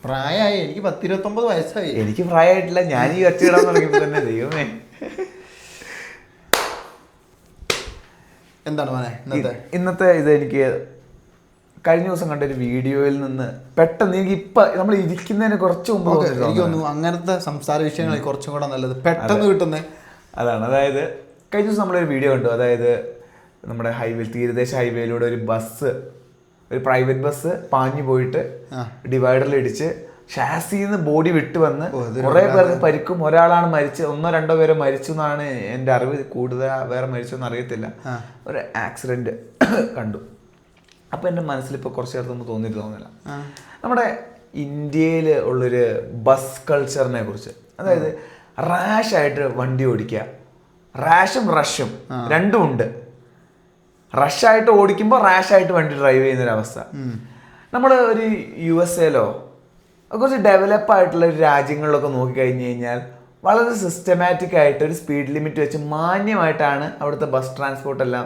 പ്രായമായി, എനിക്ക് 10-29 വയസ്സായി. എനിക്ക് പ്രായമായിട്ടില്ല, ഞാൻ ഈ ഒച്ചയിടാൻ തുടങ്ങിയപ്പോൾ തന്നെ ദൈവമേ. എന്താണ് മോനെ ഇന്നത്തെ ഇത്? എനിക്ക് കഴിഞ്ഞ ദിവസം കണ്ടൊരു വീഡിയോയിൽ നിന്ന് പെട്ടെന്ന് എനിക്ക് ഇപ്പം നമ്മൾ ഇരിക്കുന്നതിന് കുറച്ച് മുമ്പ് എനിക്ക് തോന്നുന്നു അങ്ങനത്തെ സംസാര വിഷയങ്ങൾ കുറച്ചും കൂടെ നല്ലത് പെട്ടെന്ന് കിട്ടുന്നത് അതാണ്. അതായത് കഴിഞ്ഞ ദിവസം നമ്മളൊരു വീഡിയോ കണ്ടു. അതായത് നമ്മുടെ തീരദേശ ഹൈവേയിലൂടെ ഒരു പ്രൈവറ്റ് ബസ് പാഞ്ഞു പോയിട്ട് ഡിവൈഡറിൽ ഇടിച്ച് ഷാസിന്ന് ബോഡി വിട്ട് വന്ന് കുറെ പേർക്ക് പരിക്കും. ഒരാളാണ് മരിച്ചത്, 1-2 പേരെ മരിച്ചു എന്നാണ് എൻ്റെ അറിവ്. കൂടുതൽ വേറെ മരിച്ചെന്ന് അറിയത്തില്ല. ഒരു ആക്സിഡന്റ് കണ്ടു. അപ്പോൾ എൻ്റെ മനസ്സിലിപ്പോൾ കുറച്ച് നേരത്തൊന്നും തോന്നില്ല. നമ്മുടെ ഇന്ത്യയിൽ ഉള്ളൊരു ബസ് കൾച്ചറിനെ കുറിച്ച്. അതായത് റാഷായിട്ട് വണ്ടി ഓടിക്കുക, റാഷും റഷും രണ്ടും ഉണ്ട്. റഷായിട്ട് ഓടിക്കുമ്പോൾ റാഷായിട്ട് വണ്ടി ഡ്രൈവ് ചെയ്യുന്നൊരവസ്ഥ. നമ്മൾ ഒരു USA കുറച്ച് ഡെവലപ്പ് ആയിട്ടുള്ള ഒരു രാജ്യങ്ങളിലൊക്കെ നോക്കിക്കഴിഞ്ഞ് കഴിഞ്ഞാൽ വളരെ സിസ്റ്റമാറ്റിക് ആയിട്ട് ഒരു സ്പീഡ് ലിമിറ്റ് വെച്ച് മാന്യമായിട്ടാണ് അവിടുത്തെ ബസ് ട്രാൻസ്പോർട്ട് എല്ലാം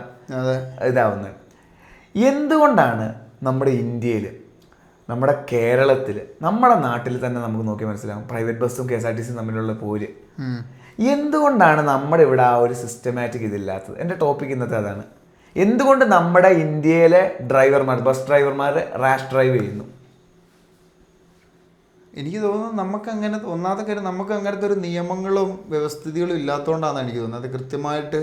ഇതാവുന്നത്. എന്തുകൊണ്ടാണ് നമ്മുടെ ഇന്ത്യയിൽ, നമ്മുടെ കേരളത്തിൽ, നമ്മുടെ നാട്ടിൽ തന്നെ നമുക്ക് നോക്കി മനസ്സിലാവും പ്രൈവറ്റ് ബസ്സും KSRTC തമ്മിലുള്ള പോര്. എന്തുകൊണ്ടാണ് നമ്മുടെ ഇവിടെ ആ ഒരു സിസ്റ്റമാറ്റിക് ഇതില്ലാത്തത്? എൻ്റെ ടോപ്പിക് ഇന്നത്തെ അതാണ്. എന്തുകൊണ്ട് നമ്മുടെ ഇന്ത്യയിലെ ബസ് ഡ്രൈവർമാർ റാഷ് ഡ്രൈവ് ചെയ്യുന്നു? എനിക്ക് തോന്നുന്നു ഒന്നാമത്തെ കാര്യം നമുക്ക് അങ്ങനത്തെ ഒരു നിയമങ്ങളും വ്യവസ്ഥിതികളും ഇല്ലാത്തതുകൊണ്ടാണ് എനിക്ക് തോന്നുന്നത്. അത് കൃത്യമായിട്ട്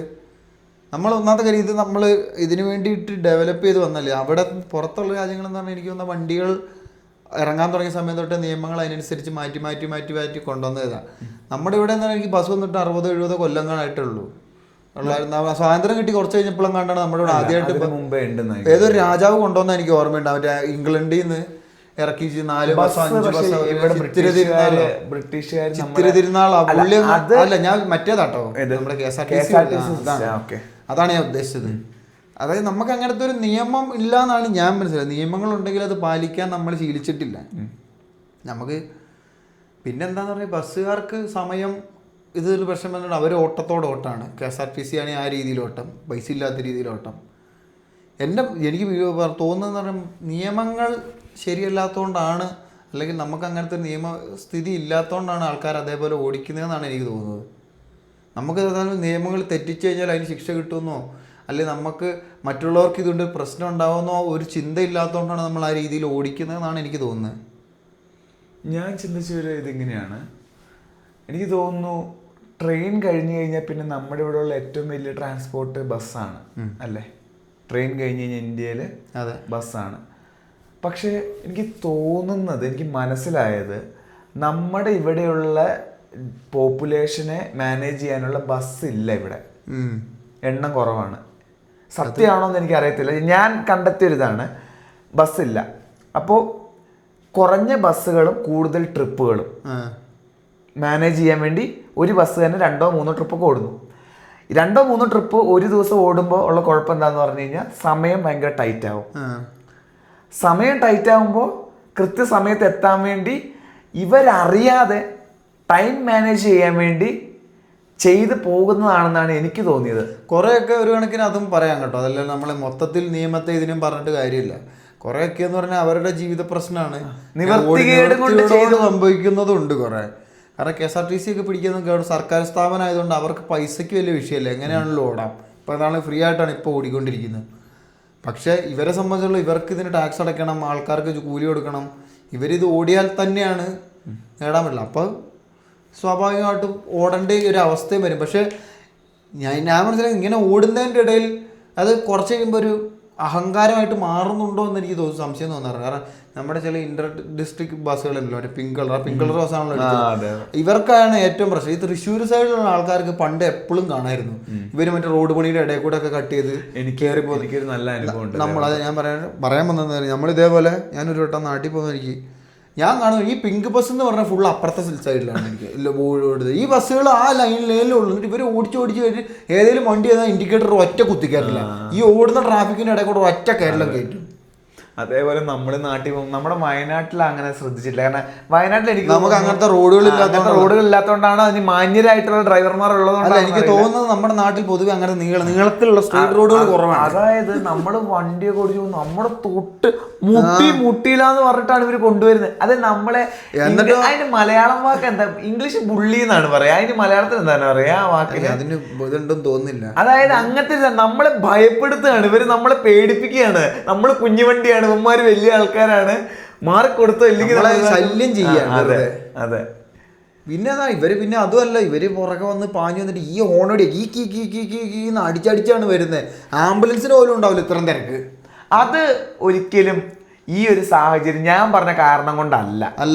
ഒന്നാമത്തെ കാര്യം ഇത് നമ്മൾ ഇതിനു വേണ്ടിയിട്ട് ഡെവലപ്പ് ചെയ്ത് വന്നല്ലേ. അവിടെ പുറത്തുള്ള രാജ്യങ്ങളെന്ന് പറഞ്ഞാൽ എനിക്ക് തോന്നുന്ന വണ്ടികൾ ഇറങ്ങാൻ തുടങ്ങിയ സമയം തൊട്ട് നിയമങ്ങൾ അതിനനുസരിച്ച് മാറ്റി കൊണ്ടുവന്നതാണ്. നമ്മുടെ ഇവിടെ എന്ന് പറഞ്ഞാൽ എനിക്ക് ബസ് വന്നിട്ട് 60-70 കൊല്ലങ്ങളായിട്ടുള്ളൂ. സ്വാതന്ത്ര്യം കിട്ടി കുറച്ച് കഴിഞ്ഞപ്പോഴും കണ്ടാണ് നമ്മുടെ ഇവിടെ ആദ്യമായിട്ട് ഏതൊരു രാജാവ് കൊണ്ടുവന്ന എനിക്ക് ഓർമ്മയുണ്ട്. മറ്റേ ഇംഗ്ലണ്ടിൽ നിന്ന് ഇറക്കി 4 ബസ് 5 ബസ് ചിത്തിരതിരുന്നാൾ അല്ല, ഞാൻ മറ്റേതാട്ടോ നമ്മുടെ KSRTC. അതാണ് ഞാൻ ഉദ്ദേശിച്ചത്. അതായത് നമുക്ക് അങ്ങനത്തെ ഒരു നിയമം ഇല്ല എന്നാണ് ഞാൻ മനസ്സിലായത്. നിയമങ്ങളുണ്ടെങ്കിൽ അത് പാലിക്കാൻ നമ്മൾ ശീലിച്ചിട്ടില്ല നമുക്ക്. പിന്നെന്താന്ന് പറഞ്ഞാൽ ബസ്സുകാർക്ക് സമയം ഇതൊരു പ്രശ്നം വന്നിട്ട് അവർ ഓട്ടമാണ്. KSRTC ആണെങ്കിൽ ആ രീതിയിൽ ഓട്ടം, പൈസ ഇല്ലാത്ത രീതിയിൽ ഓട്ടം. എനിക്ക് തോന്നുന്നതെന്ന് പറഞ്ഞാൽ നിയമങ്ങൾ ശരിയല്ലാത്തതുകൊണ്ടാണ്, അല്ലെങ്കിൽ നമുക്ക് അങ്ങനത്തെ ഒരു നിയമസ്ഥിതി ഇല്ലാത്തതുകൊണ്ടാണ് ആൾക്കാർ അതേപോലെ ഓടിക്കുന്നതെന്നാണ് എനിക്ക് തോന്നുന്നത്. നമുക്ക് നിയമങ്ങൾ തെറ്റിച്ചു കഴിഞ്ഞാൽ അതിന് ശിക്ഷ കിട്ടുമെന്നോ അല്ലെങ്കിൽ നമുക്ക് മറ്റുള്ളവർക്ക് ഇതുകൊണ്ട് പ്രശ്നം ഉണ്ടാവുമെന്നോ ഒരു ചിന്ത ഇല്ലാത്തതുകൊണ്ടാണ് നമ്മൾ ആ രീതിയിൽ ഓടിക്കുന്നതെന്നാണ് എനിക്ക് തോന്നുന്നത്. ഞാൻ ചിന്തിച്ചൊരു ഇതിങ്ങനെയാണ്. എനിക്ക് തോന്നുന്നു ട്രെയിൻ കഴിഞ്ഞ് കഴിഞ്ഞാൽ പിന്നെ നമ്മുടെ ഇവിടെയുള്ള ഏറ്റവും വലിയ ട്രാൻസ്പോർട്ട് ബസ്സാണ് അല്ലേ? ട്രെയിൻ കഴിഞ്ഞ് കഴിഞ്ഞാൽ ഇന്ത്യയിൽ ബസ്സാണ്. പക്ഷേ എനിക്ക് തോന്നുന്നത്, എനിക്ക് മനസ്സിലായത്, നമ്മുടെ ഇവിടെയുള്ള പോപ്പുലേഷനെ മാനേജ് ചെയ്യാനുള്ള ബസ്സില്ല ഇവിടെ. എണ്ണം കുറവാണ്. സത്യമാണോ എന്ന് എനിക്കറിയത്തില്ല. ഞാൻ കണ്ടെത്തിയൊരിതാണ്, ബസ്സില്ല. അപ്പോൾ കുറഞ്ഞ ബസ്സുകളും കൂടുതൽ ട്രിപ്പുകളും മാനേജ് ചെയ്യാൻ വേണ്ടി ഒരു ബസ് തന്നെ 2-3 ട്രിപ്പൊക്കെ ഓടുന്നു. 2-3 ട്രിപ്പ് ഒരു ദിവസം ഓടുമ്പോൾ ഉള്ള കുഴപ്പം എന്താണെന്ന് പറഞ്ഞു കഴിഞ്ഞാൽ സമയം ഭയങ്കര ടൈറ്റ് ആവും. സമയം ടൈറ്റ് ആകുമ്പോൾ കൃത്യസമയത്ത് എത്താൻ വേണ്ടി ഇവരറിയാതെ ടൈം മാനേജ് ചെയ്യാൻ വേണ്ടി ചെയ്ത് പോകുന്നതാണെന്നാണ് എനിക്ക് തോന്നിയത്. കുറേയൊക്കെ ഒരു കണക്കിന് അതും പറയാം കേട്ടോ. അതല്ല നമ്മൾ മൊത്തത്തിൽ നിയമത്തെ ഇതിനും പറഞ്ഞിട്ട് കാര്യമില്ല. കുറേയൊക്കെ എന്ന് പറഞ്ഞാൽ അവരുടെ ജീവിത പ്രശ്നമാണ്, സംഭവിക്കുന്നതുണ്ട് കുറേ. കാരണം KSRTC ഒക്കെ പിടിക്കുന്ന സർക്കാർ സ്ഥാപനം ആയതുകൊണ്ട് അവർക്ക് പൈസയ്ക്ക് വലിയ വിഷയമല്ല, എങ്ങനെയാണല്ലോ ഓടാം. ഇപ്പോൾ അതാണ് ഫ്രീ ആയിട്ടാണ് ഇപ്പോൾ ഓടിക്കൊണ്ടിരിക്കുന്നത്. പക്ഷേ ഇവരെ സംബന്ധിച്ചുള്ള ഇവർക്ക് ഇതിന് ടാക്സ് അടയ്ക്കണം, ആൾക്കാർക്ക് കൂലി കൊടുക്കണം. ഇവരിത് ഓടിയാൽ തന്നെയാണ് നേടാൻ പറ്റില്ല. അപ്പോൾ സ്വാഭാവികമായിട്ടും ഓടേണ്ട ഒരു അവസ്ഥയും വരും. പക്ഷേ ഞാൻ മനസ്സിലാക്കി ഇങ്ങനെ ഓടുന്നതിൻ്റെ ഇടയിൽ അത് കുറച്ച് കഴിയുമ്പോൾ ഒരു അഹങ്കാരമായിട്ട് മാറുന്നുണ്ടോ എന്ന് എനിക്ക് സംശയം തോന്നാറ്. കാരണം നമ്മുടെ ചില ഇന്റർ ഡിസ്ട്രിക്ട് ബസ്സുകളല്ലോ, മറ്റേ പിങ്ക് കളർ ബസ്സാണല്ലോ, ഇവർക്കാണ് ഏറ്റവും പ്രശ്നം. ഈ തൃശ്ശൂർ സൈഡിലുള്ള ആൾക്കാർക്ക് പണ്ട് എപ്പോഴും കാണായിരുന്നു ഇവർ മറ്റേ റോഡ് പണിയുടെ ഇടയിൽ കൂടെ ഒക്കെ കട്ട് ചെയ്ത് എനിക്കൊരു നല്ല അനുഭവം. നമ്മളത് ഞാൻ പറയാൻ വന്നത് നമ്മളിതേപോലെ ഞാനൊരു വട്ടം നാട്ടിൽ പോകുന്ന എനിക്ക് ഞാൻ കാണുന്നു ഈ പിങ്ക് ബസ് എന്ന് പറഞ്ഞാൽ ഫുൾ അപ്പുറത്തെ സൈഡിലാണ് എനിക്ക് ഓടുന്നത്. ഈ ബസ്സുകൾ ആ ലൈനിലുള്ളൂ. ഇവർ ഓടിച്ച് കഴിഞ്ഞ് ഏതെങ്കിലും വണ്ടി ചെയ്താൽ ഇൻഡിക്കേറ്റർ ഒറ്റ കുത്തിക്കാറില്ല. ഈ ഓടുന്ന ട്രാഫിക്കിൻ്റെ ഇടയിൽ കൂടെ ഒറ്റ കേരളം കയറ്റും. അതേപോലെ നമ്മുടെ നാട്ടിൽ നമ്മുടെ വയനാട്ടിൽ അങ്ങനെ ശ്രദ്ധിച്ചിട്ടില്ല. കാരണം വയനാട്ടിൽ എനിക്ക് നമുക്ക് അങ്ങനത്തെ റോഡുകൾ ഇല്ലാത്തതുകൊണ്ടാണ് അതിന് മാന്യരായിട്ടുള്ള ഡ്രൈവർമാർ ഉള്ളതുകൊണ്ടാണ് എനിക്ക് തോന്നുന്നത് നമ്മുടെ നാട്ടിൽ പൊതുവെ അങ്ങനെ നീളത്തിലുള്ള സ്ട്രീറ്റ് റോഡുകൾ കുറവാണ്. അതായത് നമ്മള് വണ്ടിയൊക്കെ ഓടിച്ചു നമ്മുടെ തൊട്ട് മുട്ടിയിലാന്ന് പറഞ്ഞിട്ടാണ് ഇവര് കൊണ്ടുവരുന്നത്. അത് നമ്മളെ അതിന് മലയാളം വാക്ക് എന്താ, ഇംഗ്ലീഷ് ബുള്ളി എന്നാണ് പറയാ, അതിന് മലയാളത്തിൽ എന്താണ് പറയാ ആ വാക്കിന്? അതിന് ഇതുണ്ടെന്ന് തോന്നുന്നില്ല. അതായത് അങ്ങനത്തെ നമ്മളെ ഭയപ്പെടുത്തുകയാണ് ഇവര്, നമ്മളെ പേടിപ്പിക്കുകയാണ്. നമ്മള് കുഞ്ഞു വണ്ടിയാണ്, ഇവന്മാര് വലിയ ആൾക്കാരാണ്, മാറിക്കൊടുത്തോ ഇല്ലെങ്കിൽ ശല്യം ചെയ്യാണ്. അതെ അതെ. പിന്നെ അതാ ഇവര്, പിന്നെ അതുമല്ല ഇവര് പുറകെ വന്ന് പാഞ്ഞു വന്നിട്ട് ഈ ഹോണടി ഈ കീ കീ കീ കീ കീന്ന് അടിച്ചടിച്ചാണ് വരുന്നത്. ആംബുലൻസിന് പോലും ഉണ്ടാവില്ല ഇത്രയും തിരക്ക്. അത് ഒരിക്കലും ഈ ഒരു സാഹചര്യം ഞാൻ പറഞ്ഞ കാരണം കൊണ്ടല്ല.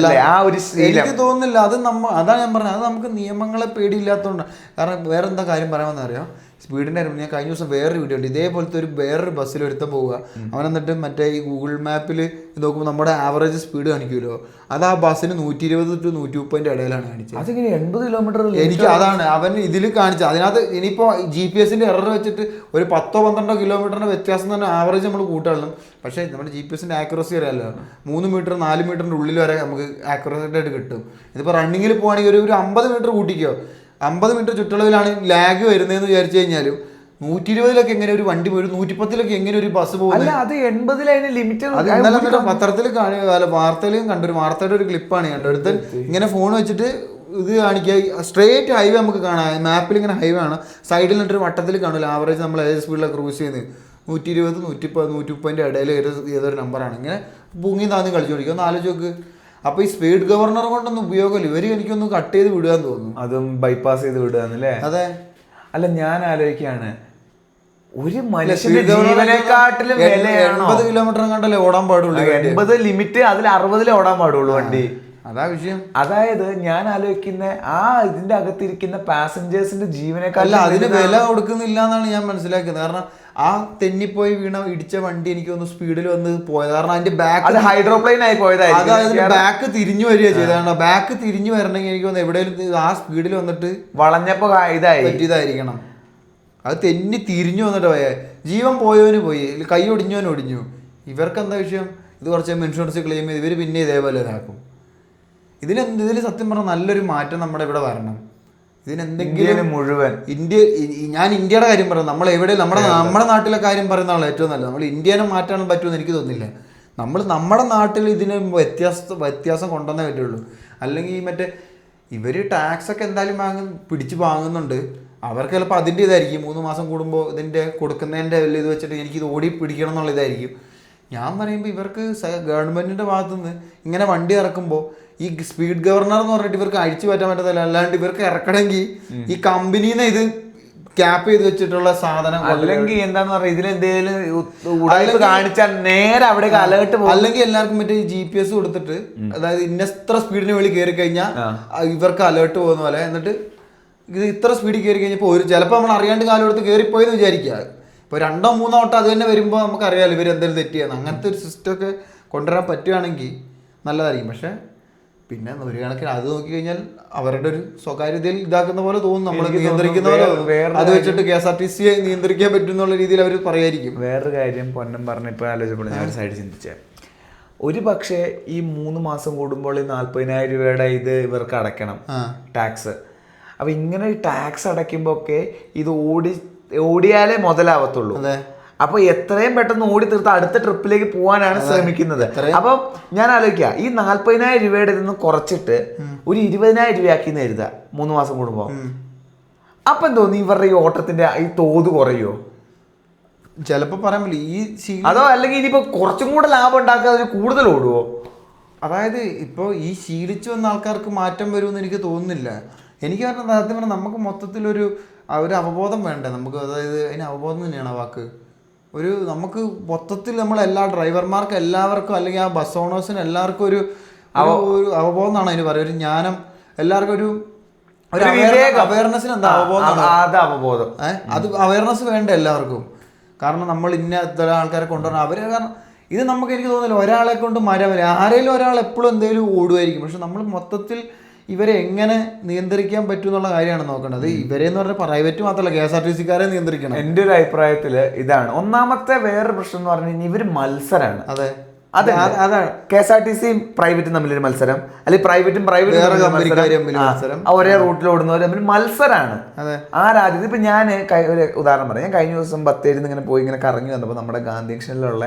ആ ഒരു എനിക്ക് തോന്നുന്നില്ല. അത് അതാണ് ഞാൻ പറഞ്ഞത്, അത് നമുക്ക് നിയമങ്ങളെ പേടിയില്ലാത്തതുകൊണ്ടാണ്. കാരണം വേറെ എന്താ കാര്യം പറയാമെന്ന് അറിയാം, സ്പീഡിൻ്റെ കാര്യം. ഞാൻ കഴിഞ്ഞ ദിവസം വേറൊരു വീഡിയോ ഉണ്ട്, ഇതേപോലത്തെ വേറൊരു ബസ്സിൽ ഒരുത്തം പോവുക. അവൻ എന്നിട്ട് മറ്റേ ഈ ഗൂഗിൾ മാപ്പിൽ നോക്കുമ്പോൾ നമ്മുടെ ആവറേജ് സ്പീഡ് കാണിക്കുമല്ലോ, അത് ആ ബസ്സിന് 120 to 130 ഇടയിലാണ് കാണിച്ചത്. അതിങ്ങനെ 80 കിലോമീറ്റർ. എനിക്ക് അതാണ് അവൻ ഇതിൽ കാണിച്ചത്. അതിനകത്ത് ഇനിയിപ്പോൾ GPS-ൻ്റെ എറർ വെച്ചിട്ട് ഒരു 10-12 കിലോമീറ്ററിൻ്റെ വ്യത്യാസം തന്നെ ആവറേജ് നമ്മൾ കൂട്ടാളും. പക്ഷേ നമ്മുടെ GPS-ൻ്റെ ആക്യുറസി അറിയാമല്ലോ, 3 മീറ്റർ 4 മീറ്ററിൻ്റെ ഉള്ളിൽ വരെ നമുക്ക് ആക്യുറേറ്റ് ആയിട്ട് കിട്ടും. ഇതിപ്പോൾ റണ്ണിങ്ങിൽ പോവുകയാണെങ്കിൽ ഒരു 50 മീറ്റർ കൂട്ടിക്കോ, 50 മീറ്റർ ചുറ്റളവിലാണ് ലാഗ് വരുന്നതെന്ന് വിചാരിച്ചു കഴിഞ്ഞാലും 120 എങ്ങനെ ഒരു വണ്ടി പോയി, 110 എങ്ങനെ ഒരു ബസ് പോകുന്നത്? അത് 80 ലിമിറ്റ്. അത് ഇന്നലെ പത്രത്തിൽ വാർത്തയിലും കണ്ടൊരു വാർത്തയുടെ ഒരു ക്ലിപ്പാണ് കണ്ടത്. ഒരുത്തൻ ഇങ്ങനെ ഫോൺ വെച്ചിട്ട് ഇത് കാണിക്കുക, സ്ട്രേറ്റ് ഹൈവേ നമുക്ക് കാണാം, മാപ്പിൽ ഇങ്ങനെ ഹൈവേ ആണ്, സൈഡിൽ നിന്നിട്ടൊരു വട്ടത്തിൽ കാണില്ല ആവറേജ് നമ്മൾ ഏത് സ്പീഡിലാണ് ക്രൂസ് ചെയ്യുന്നത്, 120, 130 ഇടയിൽ ഏതൊരു നമ്പറാണ്. ഇങ്ങനെ പൊങ്ങി താന്ന് കളിച്ചോടിക്കുക. ഒന്ന് ആലോചിച്ച് നോക്ക്. അപ്പൊ ഈ സ്പീഡ് ഗവർണർ കൊണ്ടൊന്നും ഉപയോഗമില്ല, ഇവര് എനിക്കൊന്ന് കട്ട് ചെയ്ത് വിടുകയെന്ന് തോന്നുന്നു, അതും ബൈപ്പാസ് ചെയ്ത് വിടുകയെന്നല്ലേ? അതെ. അല്ല ഞാൻ ആലോചിക്കാണ്, ഒരു മനുഷ്യന്റെ ജീവനെക്കാട്ടിലും 80 കിലോമീറ്റർ കണ്ടല്ലേ ഓടാൻ പാടുള്ളൂ. 80 ലിമിറ്റ്, അതിൽ 60 ഓടാൻ പാടുള്ളൂ വണ്ടി. അതാ വിഷയം. അതായത് ഞാൻ ആലോചിക്കുന്ന ആ ഇതിന്റെ അകത്തിരിക്കുന്ന പാസഞ്ചേഴ്സിന്റെ ജീവനെക്കാട്ടിലും അതിന് വില കൊടുക്കുന്നില്ല എന്നാണ് ഞാൻ മനസ്സിലാക്കുന്നത്. കാരണം ആ തെന്നിപ്പോയി വീണ ഇടിച്ച വണ്ടി എനിക്ക് ഒന്ന് സ്പീഡിൽ വന്ന് പോയത്, കാരണം അതിന്റെ ബാക്ക് ഹൈഡ്രോപ്ലെയിൻ ആയി പോയതായിരുന്നു. അതായത് ബാക്ക് തിരിഞ്ഞു വരിക ചെയ്തതാണ്. ബാക്ക് തിരിഞ്ഞു വരണമെങ്കിൽ എനിക്ക് തോന്നുന്നു എവിടെയെങ്കിലും ആ സ്പീഡിൽ വന്നിട്ട് വളഞ്ഞപ്പോ പറ്റിയതായിരിക്കണം. അത് തെന്നി തിരിഞ്ഞു വന്നിട്ട് പോയേ, ജീവൻ പോയവന് പോയി, കൈ ഒടിഞ്ഞവന് ഒടിഞ്ഞു. ഇവർക്ക് എന്താ വിഷയം? ഇത് കുറച്ച് ഇൻഷുറൻസ് ക്ലെയിം ചെയ്ത് ഇവർ പിന്നെ ഇതേപോലെ ഇതാക്കും. ഇതിൽ സത്യം പറഞ്ഞാൽ നല്ലൊരു മാറ്റം നമ്മുടെ ഇവിടെ വരണം. ഇതിനെന്തെങ്കിലും മുഴുവൻ ഞാൻ ഇന്ത്യയുടെ കാര്യം പറയാം, നമ്മൾ എവിടെ നമ്മുടെ നാട്ടിലെ കാര്യം പറയുന്നതാണ് ഏറ്റവും നല്ലത്. നമ്മൾ ഇന്ത്യനെ മാറ്റാൻ പറ്റുമെന്ന് എനിക്ക് തോന്നുന്നില്ല. നമ്മൾ നമ്മുടെ നാട്ടിൽ ഇതിന് വ്യത്യാസം കൊണ്ടുവന്നേ പറ്റുള്ളൂ. അല്ലെങ്കിൽ മറ്റേ ഇവർ ടാക്സ് ഒക്കെ എന്തായാലും പിടിച്ച് വാങ്ങുന്നുണ്ട്, അവർക്ക് ചിലപ്പോൾ അതിൻ്റെ ഇതായിരിക്കും 3 മാസം കൂടുമ്പോൾ ഇതിൻ്റെ കൊടുക്കുന്നതിൻ്റെ വലിയ ഇത് വെച്ചിട്ട് എനിക്കിത് ഓടി പിടിക്കണം എന്നുള്ള ഇതായിരിക്കും. ഞാൻ പറയുമ്പോൾ ഇവർക്ക് ഗവൺമെൻറ്റിൻ്റെ ഭാഗത്തുനിന്ന് ഇങ്ങനെ വണ്ടി ഇറക്കുമ്പോൾ ഈ സ്പീഡ് ഗവർണർ എന്ന് പറഞ്ഞിട്ട് ഇവർക്ക് അഴിച്ചു പറ്റാൻ പറ്റത്തില്ല. അല്ലാണ്ട് ഇവർക്ക് ഇറക്കണമെങ്കിൽ ഈ കമ്പനിന്ന് ഇത് ക്യാപ്പ് ചെയ്ത് വെച്ചിട്ടുള്ള സാധനം, അല്ലെങ്കിൽ എന്താന്ന് പറഞ്ഞാൽ ഇതിലെന്തെങ്കിലും കാണിച്ചാൽ നേരെ അവിടെ അലേർട്ട് പോകും. അല്ലെങ്കിൽ എല്ലാവർക്കും മറ്റേ GPS കൊടുത്തിട്ട്, അതായത് ഇന്നത്ര സ്പീഡിന് വേണ്ടി കയറി കഴിഞ്ഞാൽ ഇവർക്ക് അലേർട്ട് പോകുന്ന പോലെ, എന്നിട്ട് ഇത് ഇത്ര സ്പീഡിൽ കയറി കഴിഞ്ഞപ്പോൾ ചിലപ്പോൾ നമ്മൾ അറിയാണ്ട് കാലം എടുത്ത് കയറിപ്പോയെന്ന് വിചാരിക്കുക. ഇപ്പോൾ 2 or 3 വട്ടം അത് തന്നെ വരുമ്പോൾ നമുക്കറിയാമല്ലോ ഇവർ എന്തെങ്കിലും തെറ്റിയെന്ന്. അങ്ങനത്തെ ഒരു സിസ്റ്റമൊക്കെ കൊണ്ടുവരാൻ പറ്റുകയാണെങ്കിൽ നല്ലതായിരിക്കും. പക്ഷേ പിന്നെ ഒരു കണക്കിന് അത് നോക്കിക്കഴിഞ്ഞാൽ അവരുടെ ഒരു സ്വകാര്യതയിൽ ഇതാക്കുന്ന പോലെ തോന്നും, നമ്മൾ നിയന്ത്രിക്കുന്ന പോലെ. അത് വെച്ചിട്ട് KSRTC നിയന്ത്രിക്കാൻ പറ്റുന്നുള്ള രീതിയിൽ അവർ പറയായിരിക്കും. വേറൊരു കാര്യം പൊന്നം പറഞ്ഞ ഇപ്പോൾ ആലോചിച്ചപ്പോൾ ഞാൻ സൈഡ് ചിന്തിച്ചത്, ഒരു പക്ഷേ ഈ 3 മാസം കൂടുമ്പോൾ ഈ 40,000 രൂപയുടെ ഇത് ഇവർക്ക് അടയ്ക്കണം ടാക്സ്. അപ്പൊ ഇങ്ങനെ ടാക്സ് അടയ്ക്കുമ്പോ ഒക്കെ ഇത് ഓടിയാലേ മുതലാവത്തുള്ളൂ. അപ്പൊ എത്രയും പെട്ടെന്ന് ഓടി തീർത്ത് അടുത്ത ട്രിപ്പിലേക്ക് പോകാനാണ് ശ്രമിക്കുന്നത്. അപ്പൊ ഞാൻ ആലോചിക്കുക, ഈ 40,000 രൂപയുടെ നിന്ന് കുറച്ചിട്ട് ഒരു 20,000 രൂപയാക്കി എഴുതുക 3 മാസം കൂടുമ്പോ, അപ്പൊ തോന്നി ഇവരുടെ ഈ ഓട്ടത്തിന്റെ ഈ തോത് കുറയോ? ചിലപ്പോ പറയാൻ അതോ അല്ലെങ്കിൽ ഇനിയിപ്പോ കുറച്ചും കൂടെ ലാഭം ഉണ്ടാക്കാതെ കൂടുതൽ ഓടുവോ? അതായത് ഇപ്പോൾ ഈ ശീലിച്ചു വന്ന ആൾക്കാർക്ക് മാറ്റം വരുമെന്ന് എനിക്ക് തോന്നുന്നില്ല. എനിക്ക് പറഞ്ഞാൽ സത്യം പറഞ്ഞാൽ നമുക്ക് മൊത്തത്തിലൊരു അവബോധം വേണ്ടേ നമുക്ക്. അതായത് അതിന് അവബോധം തന്നെയാണ് ആ വാക്ക്. നമുക്ക് മൊത്തത്തിൽ എല്ലാ ഡ്രൈവർമാർക്കും എല്ലാവർക്കും, അല്ലെങ്കിൽ ആ ബസ് ഓണേഴ്സിന് എല്ലാവർക്കും ഒരു അവബോധം എന്നാണ് അതിന് പറയുക, ഒരു ജ്ഞാനം, എല്ലാവർക്കും ഒരു അവയർനെസ്സിന് എന്താ അവബോധം. അത് അവയർനെസ് വേണ്ട എല്ലാവർക്കും. കാരണം നമ്മൾ ഇന്ന ആൾക്കാരെ കൊണ്ടുവരണം കാരണം ഇത് എനിക്ക് തോന്നുന്നില്ല ഒരാളെ കൊണ്ട് ആരെങ്കിലും ഒരാൾ എപ്പോഴും എന്തെങ്കിലും ഓടുമായിരിക്കും. പക്ഷെ നമ്മൾ മൊത്തത്തിൽ ഇവരെ എങ്ങനെ നിയന്ത്രിക്കാൻ പറ്റും എന്നുള്ള കാര്യമാണ് നോക്കേണ്ടത്. ഇവരെ എന്ന് പറഞ്ഞാൽ പ്രൈവറ്റ് മാത്രമല്ല, KSRTC-ക്കാരെ നിയന്ത്രിക്കണം. എൻ്റെ ഒരു അഭിപ്രായത്തിൽ ഇതാണ് ഒന്നാമത്തെ വേറൊരു പ്രശ്നം എന്ന് പറഞ്ഞു കഴിഞ്ഞാൽ ഇവർ മത്സരമാണ്. അതെ, അതാണ് KSRTC പ്രൈവറ്റും തമ്മിലൊരു മത്സരം, അല്ലെങ്കിൽ പ്രൈവറ്റും മത്സരം, ഒരേ റൂട്ടിൽ ഓടുന്നവർ തമ്മിൽ മത്സരമാണ്. ആ രാജ്യത്ത് ഇപ്പൊ ഞാൻ ഒരു ഉദാഹരണം പറയാം. ഞാൻ കഴിഞ്ഞ ദിവസം ബത്തേരിന്ന് ഇങ്ങനെ പോയി ഇങ്ങനെ കറങ്ങി വന്നപ്പോൾ നമ്മുടെ ഗാന്ധി ജംഗ്ഷനിലുള്ള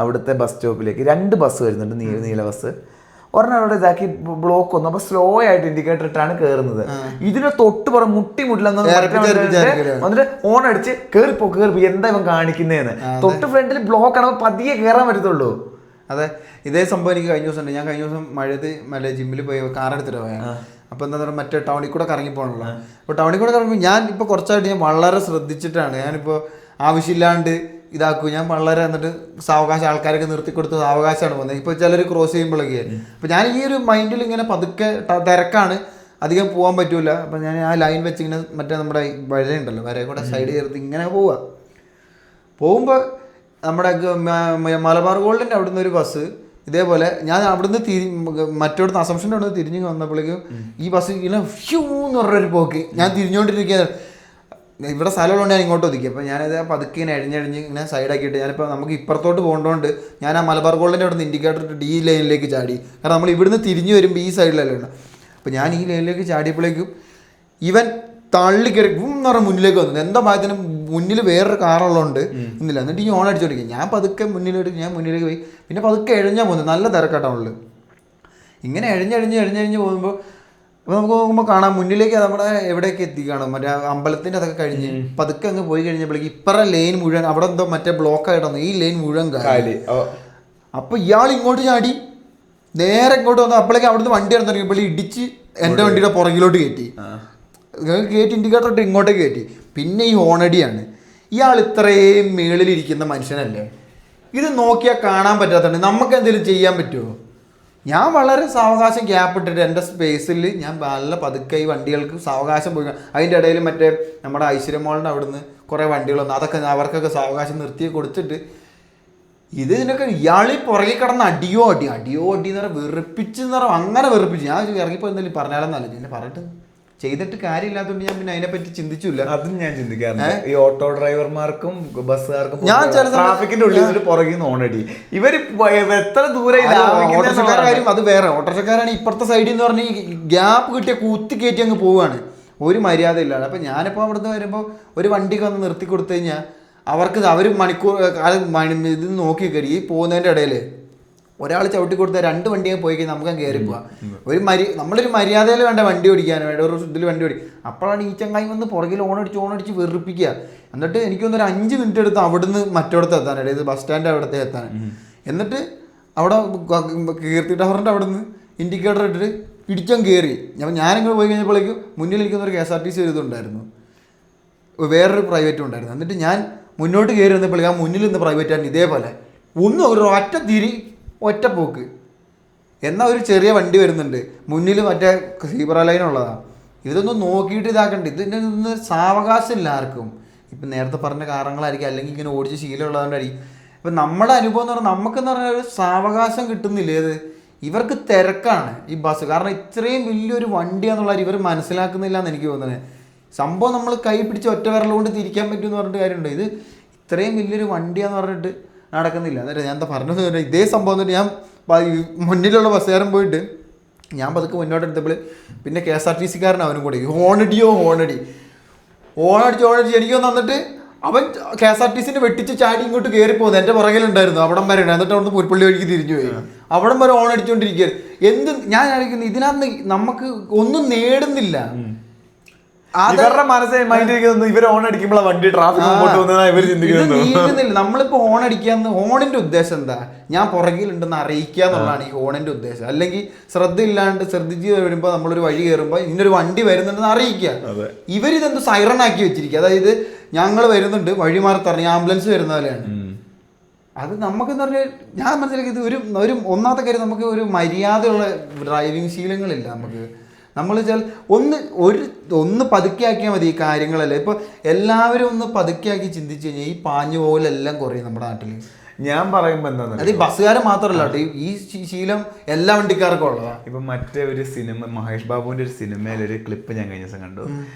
അവിടുത്തെ ബസ് സ്റ്റോപ്പിലേക്ക് 2 ബസ് വരുന്നുണ്ട്, നീല ബസ്. ഒരെണ്ണം അവിടെ ഇതാക്കി ബ്ലോക്ക് വന്നു. അപ്പൊ സ്ലോ ആയിട്ട് ഇൻഡിക്കേറ്റർ ഇട്ടാണ് കയറുന്നത്. ഇതിനെ തൊട്ട് പുറം മുട്ടില്ല വന്നിട്ട് ഓൺ അടിച്ച് കേറിപ്പോ എന്താ ഇവൻ കാണിക്കുന്നതെന്ന്. തൊട്ട് ഫ്രണ്ടിൽ ബ്ലോക്ക് ആണ്, പതിയെ കയറാൻ പറ്റത്തുള്ളൂ. അതെ, ഇതേ സംഭവം എനിക്ക് കഴിഞ്ഞ ദിവസം ഉണ്ട്. ഞാൻ കഴിഞ്ഞ ദിവസം മഴയത്ത് ജിമ്മിൽ പോയി കാർ എടുത്തിട്ട് പോയാണ്. അപ്പോൾ എന്താ പറയുക, മറ്റേ ടൗണിൽ കൂടെ കറങ്ങി പോകണല്ലോ. അപ്പോൾ ടൗണിൽ കൂടെ കറങ്ങി ഞാൻ ഇപ്പോൾ കുറച്ചായിട്ട് ഞാൻ വളരെ ശ്രദ്ധിച്ചിട്ടാണ്. ഞാനിപ്പോൾ ആവശ്യമില്ലാണ്ട് ഇതാക്കും. ഞാൻ വളരെ എന്നിട്ട് സാവകാശം ആൾക്കാരൊക്കെ നിർത്തിക്കൊടുത്ത് സാവകാശമാണ് പോകുന്നത്. ഇപ്പോൾ ചിലർ ക്രോസ് ചെയ്യുമ്പോഴൊക്കെ. അപ്പോൾ ഞാൻ ഈ ഒരു മൈൻഡിൽ ഇങ്ങനെ പതുക്കെ, തിരക്കാണ്, അധികം പോകാൻ പറ്റൂല. അപ്പം ഞാൻ ആ ലൈൻ വെച്ച് ഇങ്ങനെ മറ്റേ നമ്മുടെ വരയുണ്ടല്ലോ, വരയെ കൂടെ സൈഡ് ചേർത്ത് ഇങ്ങനെ പോകുമ്പോൾ നമ്മുടെ മലബാർ ഗോൾഡിൻ്റെ അവിടുന്ന് ഒരു ബസ് ഇതേപോലെ ഞാൻ അവിടുന്ന് മറ്റോടത്ത് അസംഷൻ്റെ അവിടുന്ന് തിരിഞ്ഞ് വന്നപ്പോഴേക്കും ഈ ബസ് ഇങ്ങനെ ഫ്യൂ എന്ന് പറഞ്ഞൊരു പോക്ക്. ഞാൻ തിരിഞ്ഞുകൊണ്ടിരിക്കുകയാണ്. ഇവിടെ സ്ഥലമുള്ളതുകൊണ്ട് ഞാൻ ഇങ്ങോട്ട് ഒതുക്കി. അപ്പോൾ ഞാനത് പതുക്കെ ഇങ്ങനെ എഴിഞ്ഞഴിഞ്ഞ് ഇങ്ങനെ സൈഡാക്കിയിട്ട് ഞാനിപ്പോൾ നമുക്ക് ഇപ്പുറത്തോട്ട് പോകേണ്ടതുകൊണ്ട് ഞാൻ ആ മലബാർ ഗോൾഡിൻ്റെ അവിടെ നിന്ന് ഇൻഡിക്കേറ്റർ ഇട്ട് ഈ ലൈനിലേക്ക് ചാടി. കാരണം നമ്മൾ ഇവിടുന്ന് തിരിഞ്ഞ് വരുമ്പോൾ ഈ സൈഡിലല്ലേ ഉണ്ട്. അപ്പോൾ ഞാൻ ഈ ലൈനിലേക്ക് ചാടിയപ്പോഴേക്കും ഇവൻ തള്ളി കയറി എന്ന് പറഞ്ഞാൽ മുന്നിലേക്ക് വന്നത്. എന്താ ഭാഗത്തിന് മുന്നിൽ വേറൊരു കാറുള്ളതുകൊണ്ട് ഇന്നില്ല. എന്നിട്ട് ഈ ഓൺ അടിച്ചോണ്ടിരിക്കും. ഞാൻ പതുക്കെ മുന്നിലേക്ക് പോയി. പിന്നെ പതുക്കെ എഴഞ്ഞാൽ പോകുന്നത്. നല്ല തിരക്കാട്ടമുള്ളു. ഇങ്ങനെ എഴഞ്ഞ് പോകുമ്പോൾ അപ്പോൾ നമുക്ക് നോക്കുമ്പോൾ കാണാം മുന്നിലേക്ക് നമ്മുടെ എവിടെയൊക്കെ എത്തിക്കാണും. മറ്റേ അമ്പലത്തിൻ്റെ അതൊക്കെ കഴിഞ്ഞ് പതുക്കെ അങ്ങ് പോയി കഴിഞ്ഞപ്പോഴേക്ക് ഇപ്പറ ലൈൻ മുഴുവൻ അവിടെ എന്തോ മറ്റേ ബ്ലോക്ക് ആയിട്ടൊന്നു ഈ ലൈൻ മുഴുവൻ കാലി. അപ്പോൾ ഇയാൾ ഇങ്ങോട്ട് ചാടി നേരെ ഇങ്ങോട്ട് വന്നു. അപ്പോഴേക്കും അവിടുന്ന് വണ്ടി ഇറങ്ങി തുടങ്ങിയപ്പോൾ ഇടിച്ച് എൻ്റെ വണ്ടിയുടെ പുറകിലോട്ട് കയറ്റി ഇൻഡിക്കേറ്റർ ഇട്ട് ഇങ്ങോട്ടേക്ക് കയറ്റി. പിന്നെ ഈ ഹോണടിയാണ്. ഇയാൾ ഇത്രയും മേളിലിരിക്കുന്ന മനുഷ്യനല്ലേ, ഇത് നോക്കിയാൽ കാണാൻ പറ്റാത്തതുകൊണ്ട് നമുക്ക് എന്തെങ്കിലും ചെയ്യാൻ പറ്റുമോ? ഞാൻ വളരെ സാവകാശം ഗ്യാപ്പ് ഇട്ടിട്ട് എൻ്റെ സ്പേസിൽ ഞാൻ നല്ല പതുക്കെ ഈ വണ്ടികൾക്ക് സാവകാശം പോയി. അതിൻ്റെ ഇടയിൽ മറ്റേ നമ്മുടെ ഐശ്വര്യമോളിൻ്റെ അവിടുന്ന് കുറേ വണ്ടികൾ വന്നു. അതൊക്കെ അവർക്കൊക്കെ സാവകാശം നിർത്തി കൊടുത്തിട്ട് ഇതിനൊക്കെ ഇയാളീ പുറകെ കിടന്ന് അടിയോ അടി എന്ന് പറഞ്ഞാൽ വെറുപ്പിച്ചെന്ന് പറഞ്ഞാൽ അങ്ങനെ വെറുപ്പിച്ചു. ഞാൻ ഇറങ്ങിപ്പോൾ എന്തെങ്കിലും പറഞ്ഞാലെന്നല്ല, ഞാൻ പറഞ്ഞിട്ട് ചെയ്തിട്ട് കാര്യമില്ലാത്തതുകൊണ്ട് ഞാൻ പിന്നെ അതിനെപ്പറ്റി ചിന്തിച്ചില്ല. അതും ഞാൻ ചിന്തിക്കാറുണ്ട്. ഈ ഓട്ടോ ഡ്രൈവർമാർക്കും ബസ്സുകാർക്കും ഞാൻ ചില ട്രാഫിക്കിന്റെ ഉള്ളിൽ പുറകിൽ നിന്ന് ഓണടി ഇവർ എത്ര ദൂരെ ഓട്ടോറിക്ഷക്കാരുടെ കാര്യം അത് വേറെ. ഓട്ടോറിക്ഷക്കാരാണ് ഇപ്പുറത്തെ സൈഡിൽ എന്ന് പറഞ്ഞ് ഗ്യാപ്പ് കിട്ടിയ കുത്തി കയറ്റി അങ്ങ് പോവുകയാണ്, ഒരു മര്യാദ ഇല്ലാതെ. അപ്പം ഞാനിപ്പോൾ അവിടുന്ന് വരുമ്പോൾ ഒരു വണ്ടിക്ക് വന്ന് നിർത്തി കൊടുത്തു കഴിഞ്ഞാൽ അവർക്ക് അവർ മണിക്കൂർ ഇത് നോക്കി കയറി ഈ പോകുന്നതിൻ്റെ ഇടയിൽ ഒരാൾ ചവിട്ടി കൊടുത്താൽ 2 വണ്ടിയെ പോയി കഴിഞ്ഞാൽ നമുക്ക് കയറി പോവാം. നമ്മളൊരു മര്യാദയിൽ വേണ്ട വണ്ടി ഓടിക്കാനും വേണ്ട, ഒരു ഇതിൽ വണ്ടി ഓടിക്കും. അപ്പോഴാണ് ഈ ചങ്ങായി വന്ന് പുറകിൽ ഓണടിച്ച് വെറുപ്പിക്കുക. എന്നിട്ട് എനിക്കൊന്നൊരു 5 മിനിറ്റ് എടുത്ത് അവിടുന്ന് മറ്റോടത്ത് എത്താൻ, അതായത് ബസ് സ്റ്റാൻഡ് അവിടത്തെ എത്താൻ. എന്നിട്ട് അവിടെ കീർത്തി ടവറിൻ്റെ അവിടെ നിന്ന് ഇൻഡിക്കേറ്റർ ഇട്ടിട്ട് ഇടിച്ചങ്ങ് കയറി. ഞാനിങ്ങനെ പോയി കഴിഞ്ഞപ്പോഴേക്കും മുന്നിൽ എനിക്കൊന്നൊരു KSRTC ഇതുണ്ടായിരുന്നു, വേറൊരു പ്രൈവറ്റും ഉണ്ടായിരുന്നു. എന്നിട്ട് ഞാൻ മുന്നോട്ട് കയറി വന്നപ്പോഴേക്കും ആ മുന്നിൽ നിന്ന് പ്രൈവറ്റാണ് ഇതേപോലെ ഒരു ഒറ്റ പോക്ക്. എന്നാൽ ഒരു ചെറിയ വണ്ടി വരുന്നുണ്ട് മുന്നിൽ, മറ്റേ സീബ്ര ലൈനുള്ളതാണ്. ഇതൊന്നും നോക്കിയിട്ട് ഇതാക്കണ്ട. ഇതിൻ്റെ ഒന്നും സാവകാശമില്ല ആർക്കും. ഇപ്പം നേരത്തെ പറഞ്ഞ കാരണങ്ങളായിരിക്കും, അല്ലെങ്കിൽ ഇങ്ങനെ ഓടിച്ച് ശീലമുള്ളതുകൊണ്ടായിരിക്കും. ഇപ്പം നമ്മുടെ അനുഭവം എന്ന് പറഞ്ഞാൽ നമുക്കെന്ന് പറഞ്ഞാൽ ഒരു സാവകാശം കിട്ടുന്നില്ല. ഏത് ഇവർക്ക് തിരക്കാണ് ഈ ബസ്. കാരണം ഇത്രയും വലിയൊരു വണ്ടിയാണെന്നുള്ള ഇവർ മനസ്സിലാക്കുന്നില്ല എന്ന് എനിക്ക് തോന്നുന്നത്. സംഭവം നമ്മൾ കൈ പിടിച്ച് ഒറ്റ വിരലുകൊണ്ട് തിരിക്കാൻ പറ്റുമെന്ന് പറഞ്ഞിട്ട് കാര്യമുണ്ട്. ഇത് ഇത്രയും വലിയൊരു വണ്ടിയാന്ന് പറഞ്ഞിട്ട് നടക്കുന്നില്ല. എന്നിട്ട് ഞാൻ എന്താ പറഞ്ഞത്, ഇതേ സംഭവം എന്നിട്ട് ഞാൻ മുന്നിലുള്ള ബസ്സുകാരൻ പോയിട്ട് ഞാൻ പതുക്കെ മുന്നോട്ട് എടുത്തപ്പോൾ പിന്നെ KSRTC-കാരൻ അവനും കൂടി ഹോണടിച്ച് എനിക്ക് വന്നിട്ട് അവൻ KSRTC-നെ വെട്ടിച്ച് ചാടി ഇങ്ങോട്ട് കയറി പോകുന്നത് എൻ്റെ പുറകിലുണ്ടായിരുന്നു. അവിടം വരെ ഉണ്ട്. എന്നിട്ട് അവിടുന്ന് പുൽപ്പള്ളി വഴിക്ക് തിരിഞ്ഞു പോയി. അവിടം വരെ ഓണടിച്ചുകൊണ്ടിരിക്കുകയാണ്. ഞാൻ ആയിരിക്കുന്നു ഇതിനകത്ത് നമുക്ക് ഒന്നും നേടുന്നില്ല. ഇവരുടെ മനസ്സിൽ മൈൻഡ് ഇവർ ഓൺ അടിക്കുമ്പോൾ വണ്ടി ട്രാഫിക് നമ്മളിപ്പോ ഹോൺ അടിക്കാന്ന് ഹോണിന്റെ ഉദ്ദേശം എന്താ? ഞാൻ പുറകിലുണ്ടെന്ന് അറിയിക്കുക എന്നുള്ളതാണ് ഈ ഹോണിന്റെ ഉദ്ദേശം. അല്ലെങ്കിൽ ശ്രദ്ധിച്ച് വരുമ്പോൾ നമ്മളൊരു വഴി കയറുമ്പോൾ ഇന്നൊരു വണ്ടി വരുന്നുണ്ടെന്ന് അറിയിക്കുക. ഇവരിതെന്ത് സൈറൺ ആക്കി വെച്ചിരിക്കുക. അതായത് ഞങ്ങൾ വരുന്നുണ്ട്, വഴി മാറി തറഞ്ഞ ആംബുലൻസ് വരുന്ന പോലെയാണ്. അത് നമുക്കെന്ന് പറഞ്ഞാൽ ഞാൻ മനസ്സിലാക്കിയത് ഒരു ഒന്നാമത്തെ കാര്യം, നമുക്ക് ഒരു മര്യാദയുള്ള ഡ്രൈവിംഗ് ശീലങ്ങളില്ല നമുക്ക്. നമ്മൾ ഒന്ന് പതുക്കെയാക്കിയാൽ മതി ഈ കാര്യങ്ങളല്ലേ. ഇപ്പോൾ എല്ലാവരും ഒന്ന് പതുക്കെയാക്കി ചിന്തിച്ചു കഴിഞ്ഞാൽ ഈ പാഞ്ഞു പോകലെല്ലാം കുറയും നമ്മുടെ നാട്ടിൽ. ഞാൻ പറയുമ്പോൾ എന്താ, അത് ഈ ബസ്സുകാരെ മാത്രമല്ല കേട്ടോ, ഈ ശീലം എല്ലാ വണ്ടിക്കാർക്കും ഉള്ളതാണ്. ഇപ്പം മറ്റേ ഒരു സിനിമ, മഹേഷ് ബാബുവിൻ്റെ ഒരു സിനിമയിലൊരു ക്ലിപ്പ് ഞാൻ കഴിഞ്ഞ ദിവസം കണ്ടു.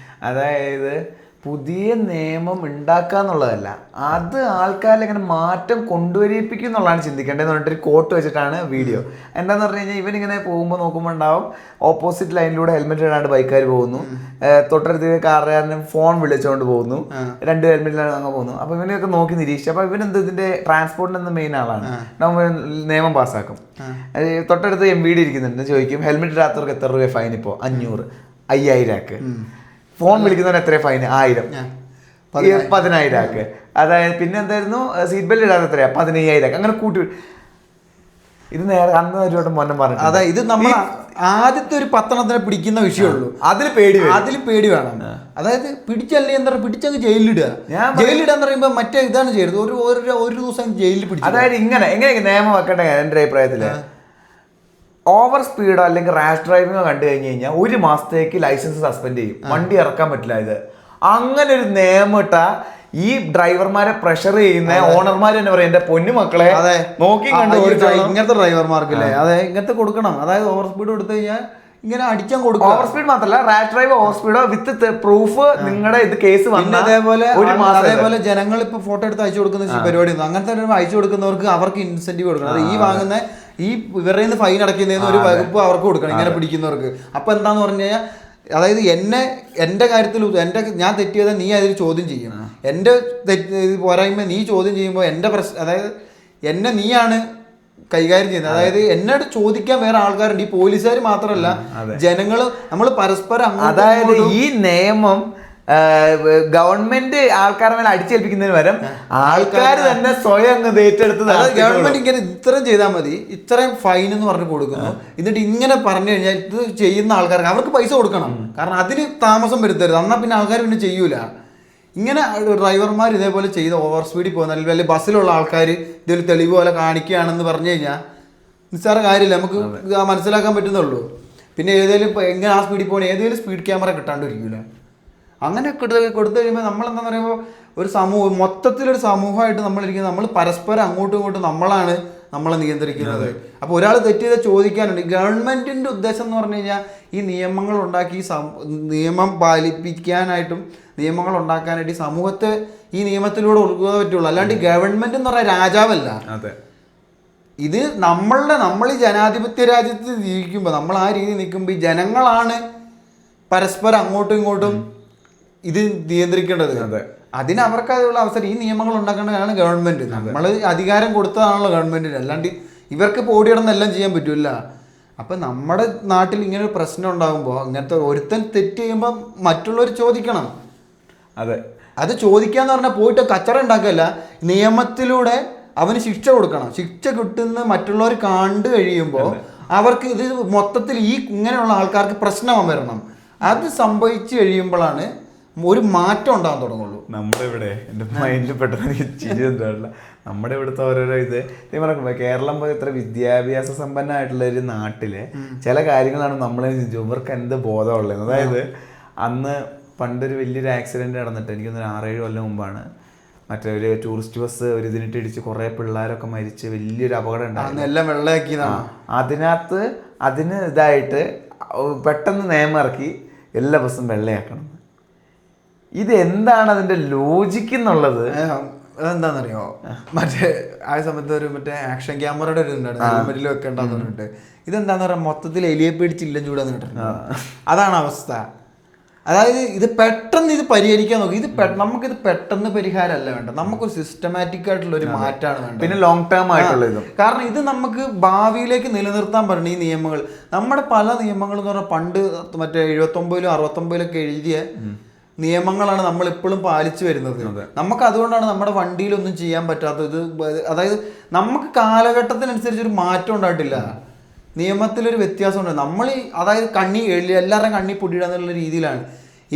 അതായത് പുതിയ നിയമം ഉണ്ടാക്കുക എന്നുള്ളതല്ല, അത് ആൾക്കാരിൽ എങ്ങനെ മാറ്റം കൊണ്ടുവരിപ്പിക്കും എന്നുള്ളതാണ് ചിന്തിക്കേണ്ടതെന്ന് പറഞ്ഞിട്ട് കോട്ട് വെച്ചിട്ടാണ് വീഡിയോ. എന്താന്ന് പറഞ്ഞു കഴിഞ്ഞാൽ ഇവനിങ്ങനെ പോകുമ്പോൾ നോക്കുമ്പോൾ ഉണ്ടാവും ഓപ്പോസിറ്റ് ലൈനിലൂടെ ഹെൽമെറ്റ് ഇടാണ്ട് ബൈക്കുകാർ പോകുന്നു, തൊട്ടടുത്ത് കാറുകാരനും ഫോൺ വിളിച്ചുകൊണ്ട് പോകുന്നു, 2 ഹെൽമെറ്റിലാണ് അങ്ങ് പോകുന്നു. അപ്പൊ ഇവനെയൊക്കെ നോക്കി നിരീക്ഷിച്ചു. അപ്പൊ ഇവനെന്ത് ഇതിന്റെ ട്രാൻസ്പോർട്ടിന് മെയിൻ ആളാണ്, നമ്മൾ നിയമം പാസ്സാക്കും. തൊട്ടടുത്ത് MVD ഇരിക്കുന്നുണ്ട്, ചോദിക്കും ഹെൽമെറ്റ് ഇടാത്തവർക്ക് എത്ര രൂപ ഫൈൻ? ഇപ്പോൾ 500, 5000 ആക്ക്. ഫോൺ വിളിക്കുന്നവന് എത്ര ഫൈൻ? 1000, 10000 ആക്ക്. അതായത് പിന്നെ എന്തായിരുന്നു, സീറ്റ് ബെൽറ്റ് ഇടാതെ എത്രയാ? 15000 ആക്ക്. അങ്ങനെ കൂട്ടി. ഇത് നേരെ അന്ന് ഒരുവട്ടം മൊന്നം പറഞ്ഞു. അതായത് ഇത് നമ്മൾ ആദ്യത്തെ ഒരു 10 പിടിക്കുന്ന വിഷയമുള്ളൂ, അതിൽ പേടി വേണം. അതായത് പിടിച്ചല്ലേ എന്താ പറയുക, പിടിച്ചങ്ങ് ജയിലിലിടുക. ജയിലിടാന്ന് പറയുമ്പോൾ മറ്റേ ഇതാണ് ചെയ്തത്, ഒരു ദിവസം ജയിലിൽ പിടിച്ചു. അതായത് എങ്ങനെ നിയമം വെക്കട്ടെ എൻ്റെ അഭിപ്രായത്തില്, ഓവർ സ്പീഡോ അല്ലെങ്കിൽ റാഷ് ഡ്രൈവിങ്ങോ കണ്ടു കഴിഞ്ഞ് കഴിഞ്ഞാൽ 1 മാസത്തേക്ക് ലൈസൻസ് സസ്പെൻഡ് ചെയ്യും, വണ്ടി ഇറക്കാൻ പറ്റില്ല. ഇത് അങ്ങനെ ഒരു നിയമം ഇട്ടാ ഈ ഡ്രൈവർമാരെ പ്രഷർ ചെയ്യുന്ന ഓണർമാർ തന്നെ പറയും എന്റെ പൊന്നു മക്കളെ നോക്കി കണ്ടു. ഇങ്ങനത്തെ ഡ്രൈവർമാർക്കില്ലേ, അതെ ഇങ്ങനത്തെ കൊടുക്കണം. അതായത് ഓവർ സ്പീഡ് കൊടുത്തു കഴിഞ്ഞാൽ ഇങ്ങനെ അടിച്ചാൻ കൊടുക്കും. ഓവർ സ്പീഡ് മാത്രമല്ല, റാഷ് ഡ്രൈവ്, ഓവർ സ്പീഡോ വിത്ത് പ്രൂഫ് നിങ്ങളുടെ ഇത് കേസ് വന്ന അതേപോലെ ജനങ്ങൾ ഇപ്പൊ ഫോട്ടോ എടുത്ത് അയച്ചു കൊടുക്കുന്ന പരിപാടി ഒന്നും അങ്ങനത്തെ അയച്ചു കൊടുക്കുന്നവർക്ക് അവർക്ക് ഇൻസെന്റീവ് കൊടുക്കണം. അത് ഈ വാങ്ങുന്ന ഈ ഇവരുടെ നിന്ന് ഫൈൻ അടയ്ക്കുന്നതിന് ഒരു വകുപ്പ് അവർക്ക് കൊടുക്കണം, ഇങ്ങനെ പിടിക്കുന്നവർക്ക്. അപ്പൊ എന്താന്ന് പറഞ്ഞു കഴിഞ്ഞാൽ, അതായത് എൻ്റെ കാര്യത്തിൽ ഞാൻ തെറ്റിയത് നീ അതിൽ ചോദ്യം ചെയ്യും, എൻ്റെ പോരായ്മ നീ ചോദ്യം ചെയ്യുമ്പോൾ എൻ്റെ പ്രശ്നം, അതായത് എന്നെ നീയാണ് കൈകാര്യം ചെയ്യുന്നത്. അതായത് എന്നോട് ചോദിക്കാൻ വേറെ ആൾക്കാരുണ്ട്, ഈ പോലീസുകാർ മാത്രമല്ല, ജനങ്ങൾ, നമ്മൾ പരസ്പരം. അതായത് ഈ നിയമം ഗവൺമെന്റ് ആൾക്കാരെ മേലെ അടിച്ചേൽപ്പിക്കുന്നതിന് പകരം ആൾക്കാർ തന്നെ സ്വയം അങ്ങ് ഏറ്റെടുത്ത്, ഗവൺമെന്റ് ഇങ്ങനെ ഇത്രയും ചെയ്താൽ മതി, ഇത്രയും ഫൈൻ എന്ന് പറഞ്ഞ് കൊടുക്കുന്നു. എന്നിട്ട് ഇങ്ങനെ പറഞ്ഞു കഴിഞ്ഞാൽ ഇത് ചെയ്യുന്ന ആൾക്കാർക്ക് അവർക്ക് പൈസ കൊടുക്കണം, കാരണം അതിന് താമസം വരുത്തരുത്. എന്നാൽ പിന്നെ ആൾക്കാർ പിന്നെ ചെയ്യൂല. ഇങ്ങനെ ഡ്രൈവർമാർ ഇതേപോലെ ചെയ്ത് ഓവർ സ്പീഡിൽ പോകുന്ന അല്ലെങ്കിൽ ബസ്സിലുള്ള ആൾക്കാർ ഇതിൽ തെളിവ് പോലെ കാണിക്കുകയാണെന്ന് പറഞ്ഞു കഴിഞ്ഞാൽ നിസ്സാര കാര്യമില്ല, നമുക്ക് മനസ്സിലാക്കാൻ പറ്റുന്നുള്ളൂ. പിന്നെ ഏതെങ്കിലും എങ്ങനെ ആ സ്പീഡിൽ പോകണം, ഏതെങ്കിലും സ്പീഡ് ക്യാമറ കിട്ടാണ്ടിരിക്കില്ല. അങ്ങനെ കൊടുത്തു കഴിയുമ്പോൾ നമ്മളെന്താണെന്ന് പറയുമ്പോൾ ഒരു സമൂഹം, മൊത്തത്തിലൊരു സമൂഹമായിട്ട് നമ്മളിരിക്കുന്നത്, നമ്മൾ പരസ്പരം അങ്ങോട്ടും ഇങ്ങോട്ടും നമ്മളാണ് നമ്മളെ നിയന്ത്രിക്കുന്നത്. അപ്പോൾ ഒരാൾ തെറ്റ് ചെയ്താൽ ചോദിക്കാനുണ്ട്. ഗവൺമെൻറ്റിൻ്റെ ഉദ്ദേശം എന്ന് പറഞ്ഞു കഴിഞ്ഞാൽ ഈ നിയമങ്ങൾ ഉണ്ടാക്കി നിയമം പാലിപ്പിക്കാനായിട്ടും നിയമങ്ങൾ ഉണ്ടാക്കാനായിട്ട് ഈ സമൂഹത്തെ ഈ നിയമത്തിലൂടെ ഒതുക്കുക പറ്റുള്ളൂ. അല്ലാണ്ട് ഗവൺമെൻറ് എന്ന് പറഞ്ഞാൽ രാജാവല്ല. ഇത് നമ്മൾ ഈ ജനാധിപത്യ രാജ്യത്ത് ജീവിക്കുമ്പോൾ, നമ്മൾ ആ രീതി നിൽക്കുമ്പോൾ ഈ ജനങ്ങളാണ് പരസ്പരം അങ്ങോട്ടും ഇങ്ങോട്ടും ഇത് നിയന്ത്രിക്കേണ്ടത്. അതിന് അവർക്ക് അതിനുള്ള അവസരം, ഈ നിയമങ്ങൾ ഉണ്ടാക്കേണ്ടതാണ് ഗവൺമെന്റ്. നമ്മൾ അധികാരം കൊടുത്തതാണല്ലോ ഗവൺമെന്റിന്, അല്ലാണ്ട് ഇവർക്ക് ഓടിയിടന്നെല്ലാം ചെയ്യാൻ പറ്റില്ല. അപ്പൊ നമ്മുടെ നാട്ടിൽ ഇങ്ങനെ ഒരു പ്രശ്നം ഉണ്ടാകുമ്പോൾ, ഇങ്ങനത്തെ ഒരുത്തൻ തെറ്റ് ചെയ്യുമ്പോൾ മറ്റുള്ളവർ ചോദിക്കണം. അത് ചോദിക്കാന്ന് പറഞ്ഞാൽ പോയിട്ട് കച്ചറ ഉണ്ടാക്കല്ല, നിയമത്തിലൂടെ അവന് ശിക്ഷ കൊടുക്കണം. ശിക്ഷ കിട്ടുന്ന മറ്റുള്ളവർ കണ്ടു കഴിയുമ്പോൾ അവർക്ക് ഇത് മൊത്തത്തിൽ ഈ ഇങ്ങനെയുള്ള ആൾക്കാർക്ക് പ്രശ്നം വരണം. അത് സംഭവിച്ചു കഴിയുമ്പോഴാണ് ഒരു മാറ്റം ഉണ്ടാകാൻ തുടങ്ങുള്ളൂ. നമ്മുടെ ഇവിടെ എൻ്റെ മൈൻഡിൽ പെട്ടെന്ന് ചിരി എന്താണല്ല, നമ്മുടെ ഇവിടുത്തെ ഓരോരോ ഇത് കേരളം പോലെ ഇത്ര വിദ്യാഭ്യാസ സമ്പന്നമായിട്ടുള്ള ഒരു നാട്ടിലെ ചില കാര്യങ്ങളാണ് നമ്മളെ ഇവർക്ക് എന്ത് ബോധമുള്ളത്. അതായത് അന്ന് പണ്ടൊരു വലിയൊരു ആക്സിഡന്റ് നടന്നിട്ട്, എനിക്കൊന്ന് 6-7 കൊല്ലം മുമ്പാണ്, മറ്റേ ഒരു ടൂറിസ്റ്റ് ബസ് ഒരു ഇതിനിട്ട് ഇടിച്ച് കുറേ പിള്ളേരൊക്കെ മരിച്ച് വലിയൊരു അപകടം ഉണ്ടായിരുന്നു. അതിനകത്ത് അതിന് ഇതായിട്ട് പെട്ടെന്ന് നിയമം ഇറക്കി എല്ലാ ബസ്സും വെള്ളയാക്കണം. ഇതെന്താണ് അതിന്റെ ലോജിക്ക് എന്നുള്ളത് അതെന്താണെന്നറിയോ, മറ്റേ ആ സമയത്ത് ഒരു മറ്റേ ആക്ഷൻ ക്യാമറയുടെ ഒരു ഇതുണ്ടായിരുന്നു, ഹെൽമെറ്റിൽ വെക്കേണ്ടെന്ന് പറഞ്ഞിട്ട്. ഇതെന്താന്ന് പറയാ, മൊത്തത്തിൽ എലിയെ പിടിച്ചില്ല ചൂടാന്ന് കേട്ടിട്ടുണ്ട്. അതാണ് അവസ്ഥ. അതായത് ഇത് പെട്ടെന്ന് ഇത് പരിഹരിക്കാൻ നോക്കി. നമുക്കിത് പെട്ടെന്ന് പരിഹാരമല്ല വേണ്ട, നമുക്കൊരു സിസ്റ്റമാറ്റിക് ആയിട്ടുള്ള ഒരു മാറ്റമാണ് വേണ്ടത്. പിന്നെ ലോങ് ടേം ആയിട്ടുള്ള ഇത്. കാരണം ഇത് നമുക്ക് ഭാവിയിലേക്ക് നിലനിർത്താൻ പറ്റുന്ന ഈ നിയമങ്ങൾ, നമ്മുടെ പല നിയമങ്ങൾ എന്ന് പറഞ്ഞാൽ പണ്ട് മറ്റേ 79-ലും 69-ലൊക്കെ എഴുതിയ നിയമങ്ങളാണ് നമ്മൾ ഇപ്പോഴും പാലിച്ചു വരുന്നത്. നമുക്ക് അതുകൊണ്ടാണ് നമ്മുടെ വണ്ടിയിലൊന്നും ചെയ്യാൻ പറ്റാത്തത്. അതായത് നമുക്ക് കാലഘട്ടത്തിനനുസരിച്ചൊരു മാറ്റം ഉണ്ടായിട്ടില്ല, നിയമത്തിലൊരു വ്യത്യാസമുണ്ട്. നമ്മൾ അതായത് എല്ലാവരുടെയും കണ്ണി പൊടിയിടാന്നുള്ള രീതിയിലാണ്.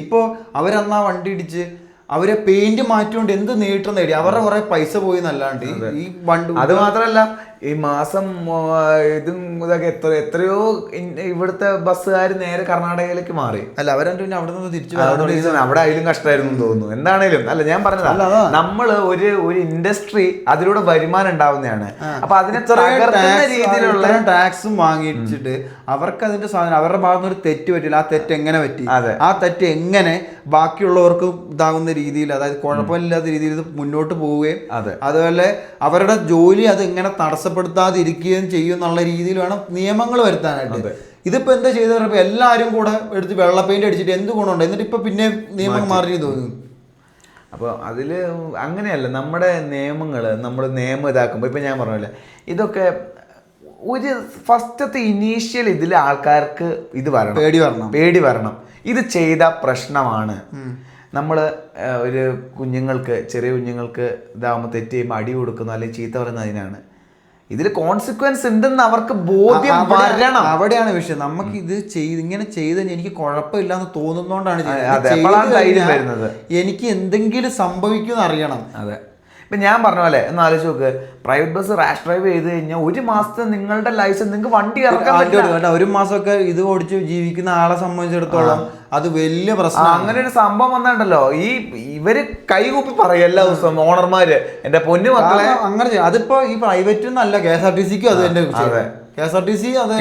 ഇപ്പോൾ അവരന്നാ വണ്ടി ഇടിച്ച് അവരെ പെയിന്റ് മാറ്റിക്കൊണ്ട് എന്ത് നേട്ടം നേടി, അവരുടെ കുറെ പൈസ പോയി എന്നല്ലാണ്ട് ഈ വണ്ടി. അത് മാത്രമല്ല, ഈ മാസം ഇതും ഇതൊക്കെ എത്രയോ ഇവിടുത്തെ ബസ്സുകാർ നേരെ കർണാടകയിലേക്ക് മാറി. അല്ല അവരെ പിന്നെ അവിടെ നിന്ന് തിരിച്ചു അവിടെ അതിലും കഷ്ടമായിരുന്നു തോന്നുന്നു. എന്താണേലും അല്ല ഞാൻ പറഞ്ഞത്, നമ്മള് ഒരു ഇൻഡസ്ട്രി അതിലൂടെ വരുമാനം ഉണ്ടാവുന്നതാണ്. അപ്പൊ അതിനെ രീതിയിലുള്ള ടാക്സും വാങ്ങിച്ചിട്ട് അവർക്ക് അതിന്റെ സാധനം അവരുടെ ഭാഗത്ത് ഒരു തെറ്റ് പറ്റില്ല. ആ തെറ്റ് എങ്ങനെ പറ്റി, ആ തെറ്റ് എങ്ങനെ ബാക്കിയുള്ളവർക്ക് ഇതാകുന്ന രീതിയിൽ, അതായത് കുഴപ്പമില്ലാത്ത രീതിയിൽ ഇത് മുന്നോട്ട് പോവുകയും അതുപോലെ അവരുടെ ജോലി അത് എങ്ങനെ തടസ്സപ്പെടുത്താതിരിക്കുകയും ചെയ്യും എന്നുള്ള രീതിയിൽ വേണം നിയമങ്ങൾ വരുത്താനായിട്ട്. ഇതിപ്പോ എന്താ ചെയ്ത് പറയുമ്പോ എല്ലാവരും കൂടെ എടുത്ത് വെള്ള പെയിന്റ് അടിച്ചിട്ട് എന്ത് ഗുണമുണ്ട്? എന്നിട്ട് ഇപ്പൊ പിന്നെ നിയമം മാറി തോന്നുന്നു. അപ്പോൾ അതിൽ അങ്ങനെയല്ല, നമ്മുടെ നിയമങ്ങൾ നമ്മൾ നിയമം ഇതാക്കുമ്പോൾ ഇപ്പം ഞാൻ പറഞ്ഞില്ല, ഇതൊക്കെ ഒരു ഫസ്റ്റത്തെ ഇനീഷ്യൽ ഇതിൽ ആൾക്കാർക്ക് ഇത് വരണം, പേടി വരണം. ഇത് ചെയ്ത പ്രശ്നമാണ്. നമ്മൾ ഒരു കുഞ്ഞുങ്ങൾക്ക്, ചെറിയ കുഞ്ഞുങ്ങൾക്ക് ഇതാകുമ്പോൾ തെറ്റ് ചെയ്യുമ്പോൾ അടി കൊടുക്കുന്നു അല്ലെങ്കിൽ ചീത്ത പറയുന്നത് അതിനാണ്. ഇതിൽ കോൺസിക്വൻസ് ഉണ്ടെന്ന് അവർക്ക് ബോധ്യം വരണം. അവിടെയാണ് വിഷയം. നമുക്ക് ഇത് ഇങ്ങനെ ചെയ്ത് എനിക്ക് കുഴപ്പമില്ലാന്ന് തോന്നുന്നോണ്ടാണ് വരുന്നത്. എനിക്ക് എന്തെങ്കിലും സംഭവിക്കുമെന്ന് അറിയണം. അതെ, ഇപ്പം ഞാൻ പറഞ്ഞ പോലെ ഒന്ന് ആലോചിച്ച് നോക്ക്, പ്രൈവറ്റ് ബസ് റാഷ് ഡ്രൈവ് ചെയ്ത് കഴിഞ്ഞാൽ ഒരു മാസത്തെ നിങ്ങളുടെ ലൈസൻസ് നിങ്ങൾക്ക് വണ്ടി ഇറക്കാൻ പറ്റില്ല. ഒരു മാസമൊക്കെ ഇത് ഓടിച്ച് ജീവിക്കുന്ന ആളെ സംബന്ധിച്ചിടത്തോളം അത് വലിയ പ്രശ്നം. അങ്ങനെ ഒരു സംഭവം വന്നിട്ടുണ്ടല്ലോ, ഇവര് കൈകൂപ്പി പറയും എല്ലാ ദിവസവും ഓണർമാര്, എന്റെ പൊന്നു മക്കളെ അങ്ങനെ. അതിപ്പോ ഈ പ്രൈവറ്റ് എന്നല്ല, KSRTCക്കും അത് തന്നെ. KSRTC എന്ത്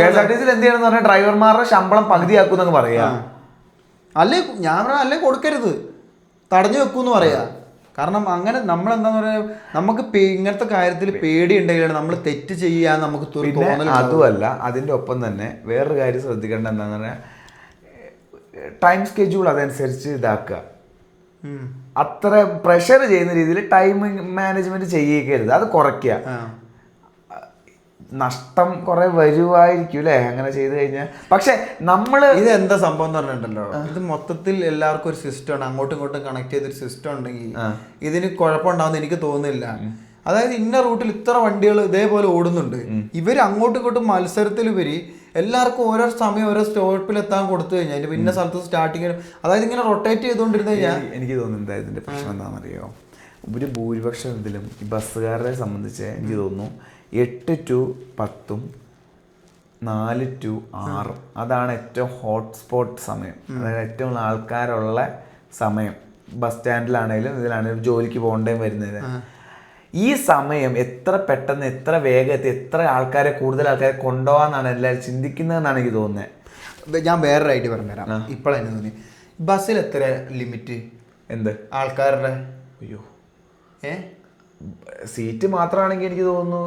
ചെയ്യണമെന്ന് പറഞ്ഞാൽ ഡ്രൈവർമാരുടെ ശമ്പളം പകുതിയാക്കും പറയാ. അല്ലേ ഞാൻ പറഞ്ഞ അല്ലേ കൊടുക്കരുത്, തടഞ്ഞു വെക്കൂന്ന് പറയാ. കാരണം അങ്ങനെ നമ്മളെന്താന്ന് പറയുക, നമുക്ക് ഇങ്ങനത്തെ കാര്യത്തിൽ പേടി ഉണ്ടെങ്കിലാണ് നമ്മൾ തെറ്റ് ചെയ്യാൻ നമുക്ക് തോന്നൽ. അതുമല്ല, അതിൻ്റെ ഒപ്പം തന്നെ വേറൊരു കാര്യം ശ്രദ്ധിക്കേണ്ട എന്താണെന്ന് പറഞ്ഞാൽ ടൈം സ്കെഡ്യൂൾ അതനുസരിച്ച് ഇതാക്കുക. അത്ര പ്രഷർ ചെയ്യുന്ന രീതിയിൽ ടൈം മാനേജ്മെന്റ് ചെയ്യിക്കരുത്, അത് കുറയ്ക്കുക. നഷ്ടം കുറെ വരുമായിരിക്കും അല്ലേ അങ്ങനെ ചെയ്ത് കഴിഞ്ഞാൽ. പക്ഷെ നമ്മൾ ഇത് എന്താ സംഭവം എന്ന് പറഞ്ഞിട്ടുണ്ടല്ലോ, ഇത് മൊത്തത്തിൽ എല്ലാവർക്കും ഒരു സിസ്റ്റം ഉണ്ട്, അങ്ങോട്ടും ഇങ്ങോട്ടും കണക്ട് ചെയ്തൊരു സിസ്റ്റം ഉണ്ടെങ്കിൽ ഇതിന് കുഴപ്പമുണ്ടാവുന്ന എനിക്ക് തോന്നുന്നില്ല. അതായത് ഇന്ന റൂട്ടിൽ ഇത്ര വണ്ടികൾ ഇതേപോലെ ഓടുന്നുണ്ട്, ഇവർ അങ്ങോട്ടും ഇങ്ങോട്ടും മത്സരത്തിലുപരി എല്ലാവർക്കും ഓരോ സമയം ഓരോ സ്റ്റോപ്പിൽ എത്താൻ കൊടുത്തു കഴിഞ്ഞാൽ പിന്നെ സ്ഥലത്ത് സ്റ്റാർട്ടിങ്, അതായത് ഇങ്ങനെ റൊട്ടേറ്റ് ചെയ്തുകൊണ്ടിരുന്നു കഴിഞ്ഞാൽ എനിക്ക് തോന്നുന്നത് ഇതിന്റെ പ്രശ്നം എന്താണെന്നറിയോ, ഒരു ഭൂരിപക്ഷം ഇതിലും ഈ ബസ്സുകാരെ സംബന്ധിച്ച് എനിക്ക് തോന്നുന്നു 8 to 10, 4 to 6 അതാണ് ഏറ്റവും ഹോട്ട്സ്പോട്ട് സമയം. അതായത് ഏറ്റവും ആൾക്കാരുള്ള സമയം. ബസ് സ്റ്റാൻഡിലാണെങ്കിലും ഇതിലാണെങ്കിലും ജോലിക്ക് പോകേണ്ടേ വരുന്നത്. ഈ സമയം എത്ര പെട്ടെന്ന് എത്ര വേഗത്തിൽ എത്ര ആൾക്കാരെ കൂടുതൽ ആൾക്കാരെ കൊണ്ടുപോകാന്നാണ് എല്ലാവരും ചിന്തിക്കുന്നതെന്നാണ് എനിക്ക് തോന്നുന്നത്. ഞാൻ വേറൊരു ഐഡിയ പറഞ്ഞുതരാം. ഇപ്പോഴെന്നെ തോന്നി, ബസ്സിൽ എത്ര ലിമിറ്റ് എന്ത് ആൾക്കാരുടെ? അയ്യോ, സീറ്റ് മാത്രമാണെങ്കിൽ എനിക്ക് തോന്നുന്നു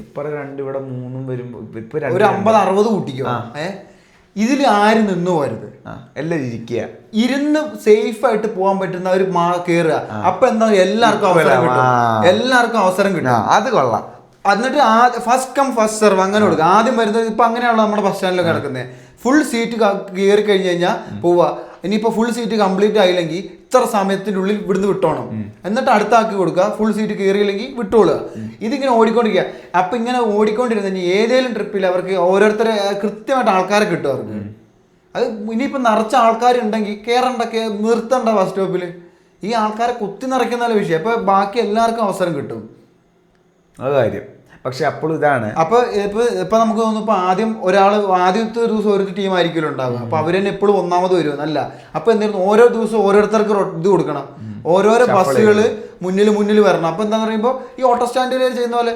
ഇപ്പൊ 2 ഇവിടെ 3 വരുമ്പോ ഇപ്പൊ ഒരു 50-60 കൂട്ടിക്കോ. ഇതിൽ ആരും നിന്ന് പോരുത്, എല്ലാവരും ഇരിക്കുക, ഇരുന്ന് സേഫ് ആയിട്ട് പോകാൻ പറ്റുന്ന ഒരു കേറുക. അപ്പൊ എന്താ എല്ലാവർക്കും അവസരം കിട്ടും. അത് കൊള്ളാം. എന്നിട്ട് ഫസ്റ്റ് കം ഫസ്റ്റ് സെർവ് അങ്ങനെ കൊടുക്കുക. ആദ്യം വരുന്നത് ഇപ്പൊ അങ്ങനെയാണല്ലോ നമ്മുടെ ബസ് സ്റ്റാൻഡിലൊക്കെ കിടക്കുന്നത്. ഫുൾ സീറ്റ് കയറി കഴിഞ്ഞ് കഴിഞ്ഞാൽ പോവുക. ഇനിയിപ്പോൾ ഫുൾ സീറ്റ് കംപ്ലീറ്റ് ആയില്ലെങ്കിൽ ഇത്ര സമയത്തിനുള്ളിൽ ഇവിടുന്ന് വിട്ടോണം, എന്നിട്ട് അടുത്ത ആക്കി കൊടുക്കുക. ഫുൾ സീറ്റ് കയറിയില്ലെങ്കിൽ വിട്ടോളുക. ഇതിങ്ങനെ ഓടിക്കൊണ്ടിരിക്കുക. അപ്പം ഇങ്ങനെ ഓടിക്കൊണ്ടിരുന്നു കഴിഞ്ഞാൽ ഏതെങ്കിലും ട്രിപ്പിൽ അവർക്ക് ഓരോരുത്തരെ കൃത്യമായിട്ട് ആൾക്കാരെ കിട്ടും അവർക്ക്. അത് ഇനിയിപ്പോൾ നിറച്ച ആൾക്കാരുണ്ടെങ്കിൽ നിർത്തണ്ട ബസ് സ്റ്റോപ്പിൽ. ഈ ആൾക്കാരെ കുത്തി നിറയ്ക്കുന്നതല്ല വിഷയം. അപ്പോൾ ബാക്കി എല്ലാവർക്കും അവസരം കിട്ടും. അത് കാര്യം. പക്ഷെ അപ്പോൾ ഇതാണ്, അപ്പൊ ഇപ്പൊ നമുക്ക് തോന്നുന്നു, ഇപ്പൊ ആദ്യത്തെ ഒരു ദിവസം ഒരു ടീം ആയിരിക്കുമല്ലോ ഉണ്ടാവുക. അപ്പൊ അവര് തന്നെ എപ്പോഴും ഒന്നാമത് വരുമെന്നല്ല. അപ്പൊ എന്തായിരുന്നു, ഓരോ ദിവസം ഓരോരുത്തർക്ക് ഇത് കൊടുക്കണം, ഓരോരോ ബസ്സുകള് മുന്നിൽ വരണം. അപ്പൊ എന്താന്ന് പറയുമ്പോൾ ഈ ഓട്ടോ സ്റ്റാൻഡിൽ ചെയ്യുന്ന പോലെ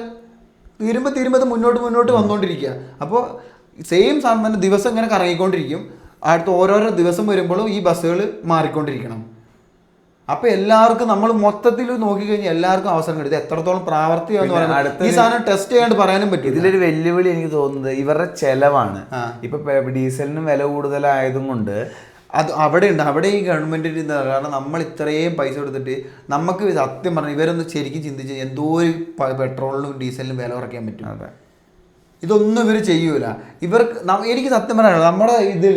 തീരുമ്പോ മുന്നോട്ട് വന്നുകൊണ്ടിരിക്കുക. അപ്പോൾ സെയിം സാധനം തന്നെ ദിവസം ഇങ്ങനെ കറങ്ങിക്കൊണ്ടിരിക്കും. അടുത്ത ഓരോരോ ദിവസം വരുമ്പോഴും ഈ ബസ്സുകൾ മാറിക്കൊണ്ടിരിക്കണം. അപ്പൊ എല്ലാവർക്കും നമ്മൾ മൊത്തത്തിൽ നോക്കിക്കഴിഞ്ഞാൽ എല്ലാവർക്കും അവസരം കിട്ടും. എത്രത്തോളം പ്രാവർത്തികമെന്ന് പറയുന്നത് ഈ സാധനം ടെസ്റ്റ് ചെയ്യാണ്ട് പറയാനും പറ്റും. ഇതിലൊരു വെല്ലുവിളി എനിക്ക് തോന്നുന്നത് ഇവരുടെ ചെലവാണ്. ഇപ്പൊ ഡീസലിനും വില കൂടുതലായതും കൊണ്ട് അത് അവിടെ ഉണ്ട്. അവിടെ ഈ ഗവൺമെന്റിന് കാരണം നമ്മൾ ഇത്രയും പൈസ കൊടുത്തിട്ട് നമുക്ക് സത്യം പറഞ്ഞാൽ ഇവരൊന്ന് ശരിക്കും ചിന്തിച്ച് എന്തോ ഒരു പെട്രോളിനും ഡീസലിനും വില കുറയ്ക്കാൻ പറ്റും. അതെ, ഇതൊന്നും ഇവർ ചെയ്യൂല. എനിക്ക് സത്യം പറയാനുള്ളത് നമ്മുടെ ഇതിൽ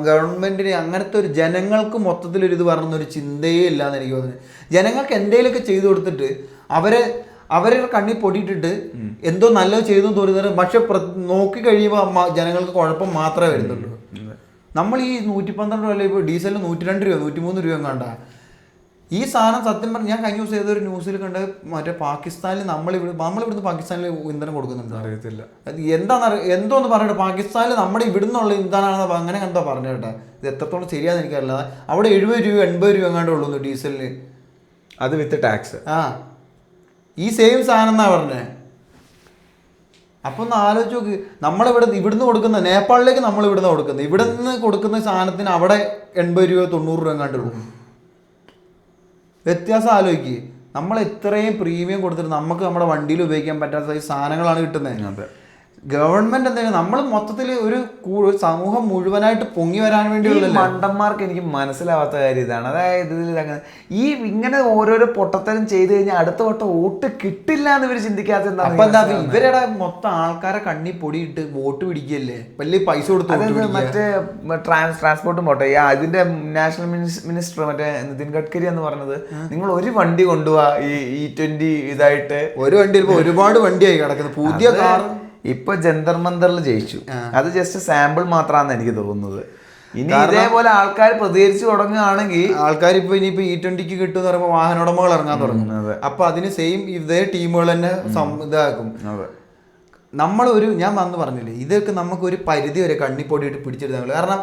ഗവൺമെന്റിന് അങ്ങനത്തെ ഒരു ജനങ്ങൾക്ക് മൊത്തത്തിലൊരു ഇത് പറഞ്ഞൊരു ചിന്തയേ ഇല്ലാന്ന് എനിക്ക് തോന്നുന്നത്. ജനങ്ങൾക്ക് എന്തെങ്കിലുമൊക്കെ ചെയ്തു കൊടുത്തിട്ട് അവരെ കണ്ണി പൊട്ടിയിട്ടിട്ട് എന്തോ നല്ലത് ചെയ്തു തോന്നുന്നത്. പക്ഷെ നോക്കി കഴിയുമ്പോൾ ജനങ്ങൾക്ക് കുഴപ്പം മാത്രമേ വരുന്നുള്ളൂ. നമ്മൾ ഈ 112 രൂപ, ഇപ്പോൾ ഡീസലിന് 102 രൂപ 103 രൂപ കണ്ട ഈ സാധനം സത്യം പറഞ്ഞാൽ ഞാൻ കഴിഞ്ഞ ദിവസം ഏതൊരു ന്യൂസിൽ കണ്ട് മറ്റേ പാകിസ്ഥാനിൽ നമ്മളിവിടുന്ന് പാകിസ്ഥാനിൽ ഇന്ധനം കൊടുക്കുന്നുണ്ട്. അറിയത്തില്ല എന്തോന്ന് പറയട്ടെ, പാകിസ്ഥാനിൽ നമ്മുടെ ഇവിടുന്നുള്ള ഇന്ധനമാണെന്ന് അങ്ങനെ എന്താ പറഞ്ഞു കേട്ടെ. ഇത് എത്രത്തോളം ശരിയാന്ന് എനിക്കറിയില്ല. അവിടെ 70 രൂപ 80 രൂപ എങ്ങാണ്ട് ഉള്ളൂ ഡീസലിന്, അത് വിത്ത് ടാക്സ്. ഈ സെയിം സാധനം എന്നാ പറഞ്ഞേ. അപ്പൊ ഒന്ന് ആലോചിച്ച് നോക്ക്, ഇവിടുന്ന് കൊടുക്കുന്ന നേപ്പാളിലേക്ക് നമ്മൾ ഇവിടുന്ന് കൊടുക്കുന്നത്, ഇവിടെ നിന്ന് കൊടുക്കുന്ന സാധനത്തിന് അവിടെ 80 രൂപ 90 രൂപ എങ്ങാണ്ട് ഉള്ളൂ. വ്യത്യാസം ആലോചിക്ക്. നമ്മൾ ഇത്രയും പ്രീമിയം കൊടുത്തിട്ട് നമുക്ക് നമ്മുടെ വണ്ടിയിൽ ഉപയോഗിക്കാൻ പറ്റാത്ത ഈ സാധനങ്ങളാണ് കിട്ടുന്നത്. ഗവൺമെന്റ് എന്തെങ്കിലും നമ്മൾ മൊത്തത്തിൽ ഒരു സമൂഹം മുഴുവനായിട്ട് പൊങ്ങി വരാൻ വേണ്ടിയുള്ള മണ്ടന്മാർക്ക് എനിക്ക് മനസ്സിലാവാത്ത കാര്യം ഇതാണ്. അതായത് ഈ ഇങ്ങനെ ഓരോരോ പൊട്ടത്തരം ചെയ്ത് കഴിഞ്ഞാൽ അടുത്ത വട്ടം വോട്ട് കിട്ടില്ല എന്ന് ഇവർ ചിന്തിക്കാത്ത. അപ്പൊ എന്താ ഇവരുടെ മൊത്തം ആൾക്കാരെ കണ്ണി പൊടിയിട്ട് വോട്ട് പിടിക്കല്ലേ, വലിയ പൈസ കൊടുത്ത്. മറ്റേ ട്രാൻസ്പോർട്ടും പോട്ടെ, അതിന്റെ നാഷണൽ മിനിസ്റ്റർ മറ്റേ നിതിൻ ഗഡ്കരി എന്ന് പറഞ്ഞത്, നിങ്ങൾ ഒരു വണ്ടി കൊണ്ടുപോവാ ഈ E20 ഇതായിട്ട്. ഒരു വണ്ടി ഇപ്പൊ ഒരുപാട് വണ്ടിയായി കിടക്കുന്നത് പുതിയ കാർ. ഇപ്പൊ ജന്തർ മന്ദറിൽ ജയിച്ചു, അത് ജസ്റ്റ് സാമ്പിൾ മാത്രമാണെന്ന് എനിക്ക് തോന്നുന്നത്. ഇനി ഇതേപോലെ ആൾക്കാർ പ്രതികരിച്ചു തുടങ്ങുകയാണെങ്കിൽ ആൾക്കാർ ഇപ്പൊ ഇനിയിപ്പോ E20 കിട്ടുമെന്ന് പറയുമ്പോൾ വാഹനോടമകൾ ഇറങ്ങാൻ തുടങ്ങും. അപ്പൊ അതിന് സെയിം ഇതേ ടീമുകൾ തന്നെ ഇതാക്കും. ഞാൻ വന്ന് പറഞ്ഞില്ലേ, ഇതൊക്കെ നമുക്ക് ഒരു പരിധി വരെ കണ്ണിപ്പൊടിയിട്ട് പിടിച്ചെടുത്താൽ. കാരണം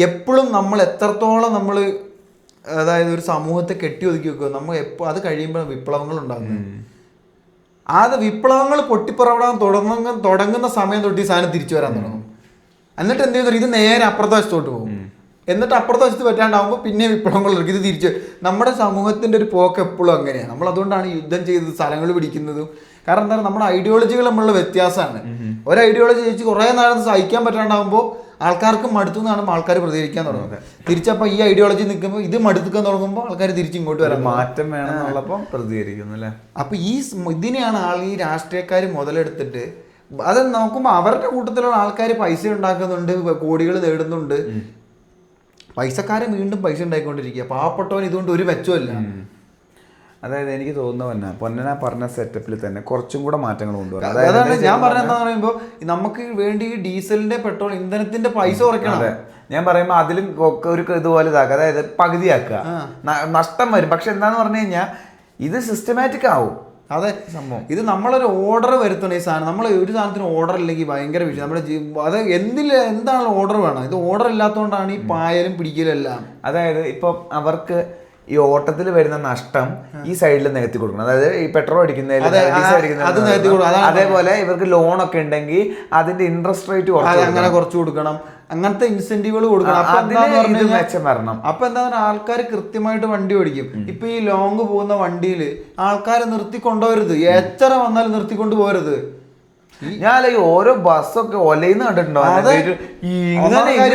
എപ്പോഴും നമ്മൾ എത്രത്തോളം നമ്മൾ അതായത് ഒരു സമൂഹത്തെ കെട്ടി ഒതുക്കി വെക്കുക, നമ്മൾ അത് കഴിയുമ്പോൾ വിപ്ലവങ്ങൾ ഉണ്ടാകുന്നു. അത് വിപ്ലവങ്ങൾ പൊട്ടിപ്പുറപ്പെടാൻ തുടങ്ങുന്ന സമയം തൊട്ട് ഈ സാധനം തിരിച്ചു വരാൻ തുടങ്ങും. എന്നിട്ട് എന്ത് ചെയ്യുന്നു, ഇത് നേരെ അപ്പുറത്തെ വശത്തോട്ട് പോകും. എന്നിട്ട് അപ്പുറത്തെ വശത്ത് പറ്റാണ്ടാവുമ്പോൾ പിന്നെ വിപ്ലവങ്ങൾ ഇത് തിരിച്ച്. നമ്മുടെ സമൂഹത്തിൻ്റെ ഒരു പോക്ക് എപ്പോഴും അങ്ങനെയാണ്. നമ്മൾ അതുകൊണ്ടാണ് യുദ്ധം ചെയ്തത്, സ്ഥലങ്ങൾ പിടിക്കുന്നതും. കാരണം എന്താണ്, നമ്മുടെ ഐഡിയോളജികൾ നമ്മളുടെ വ്യത്യാസമാണ്. ഒരു ഐഡിയോളജി ജയിച്ച് കുറേ നാളെ സഹിക്കാൻ പറ്റാണ്ടാവുമ്പോൾ ആൾക്കാർക്ക് മടുത്തു എന്നാണ് ആൾക്കാർ പ്രതികരിക്കാൻ തുടങ്ങുന്നത്. തിരിച്ചപ്പോൾ ഈ ഐഡിയോളജി നിൽക്കുമ്പോൾ ഇത് മടുക്കാൻ തുടങ്ങുമ്പോൾ ആൾക്കാർ തിരിച്ച് ഇങ്ങോട്ട് വരാൻ മാറ്റം വേണമെന്നുള്ളപ്പോൾ പ്രതികരിക്കുന്നു അല്ലേ. അപ്പൊ ഇതിനെയാണ് ഈ രാഷ്ട്രീയക്കാർ മുതലെടുത്തിട്ട് അത് നോക്കുമ്പോൾ അവരുടെ കൂട്ടത്തിലുള്ള ആൾക്കാർ പൈസ ഉണ്ടാക്കുന്നുണ്ട്, കോടികൾ നേടുന്നുണ്ട്. പൈസക്കാരെ വീണ്ടും പൈസ ഉണ്ടായിക്കൊണ്ടിരിക്കുക, പാവപ്പെട്ടവൻ ഇതുകൊണ്ട് ഒരു മെച്ചമില്ല. അതായത് എനിക്ക് തോന്നുന്ന പൊന്നന പറഞ്ഞ സെറ്റപ്പിൽ തന്നെ കുറച്ചും കൂടെ മാറ്റങ്ങൾ കൊണ്ടുവരണം. അതാണ് ഞാൻ പറഞ്ഞതെന്ന് പറയുമ്പോൾ നമുക്ക് വേണ്ടി ഈ ഡീസലിന്റെ പെട്രോൾ ഇന്ധനത്തിന്റെ പൈസ കുറയ്ക്കണം. ഞാൻ പറയുമ്പോൾ അതിലും ഒരു ഇതുപോലെ ഇതാക്കുക, അതായത് പകുതിയാക്കുക. നഷ്ടം വരും, പക്ഷെ എന്താന്ന് പറഞ്ഞു കഴിഞ്ഞാൽ ഇത് സിസ്റ്റമാറ്റിക് ആവും. അതെ സംഭവം. ഇത് നമ്മളൊരു ഓർഡർ വരുത്തണം. ഈ സാധനം നമ്മൾ ഒരു സാധനത്തിന് ഓർഡർ ഇല്ലെങ്കിൽ ഭയങ്കര വിഷയം. നമ്മുടെ അത് എന്താണ് ഓർഡർ വേണം. ഇത് ഓർഡർ ഇല്ലാത്തതുകൊണ്ടാണ് ഈ പായലും പിടിക്കലും എല്ലാം. അതായത് ഇപ്പം അവർക്ക് ഈ ഓട്ടത്തിൽ വരുന്ന നഷ്ടം ഈ സൈഡിൽ നികത്തി കൊടുക്കണം. അതായത് ഈ പെട്രോൾ അടിക്കുന്നതിൽ അതേപോലെ ഇവർക്ക് ലോൺ ഒക്കെ ഉണ്ടെങ്കിൽ അതിന്റെ ഇൻട്രസ്റ്റ് റേറ്റ് അങ്ങനെ കുറച്ച് കൊടുക്കണം. അങ്ങനത്തെ ഇൻസെന്റീവുകൾ കൊടുക്കണം. അപ്പൊ എന്താ ആൾക്കാർ കൃത്യമായിട്ട് വണ്ടി ഓടിക്കും. ഇപ്പൊ ഈ ലോങ് പോകുന്ന വണ്ടിയിൽ ആൾക്കാരെ നിർത്തിക്കൊണ്ടുപോകരുത്, എത്ര വന്നാലും നിർത്തിക്കൊണ്ട് പോകരുത്. ഞാൻ ഓരോ ബസ്സൊക്കെ ഒലയിന്ന് കണ്ടിട്ടുണ്ടോ?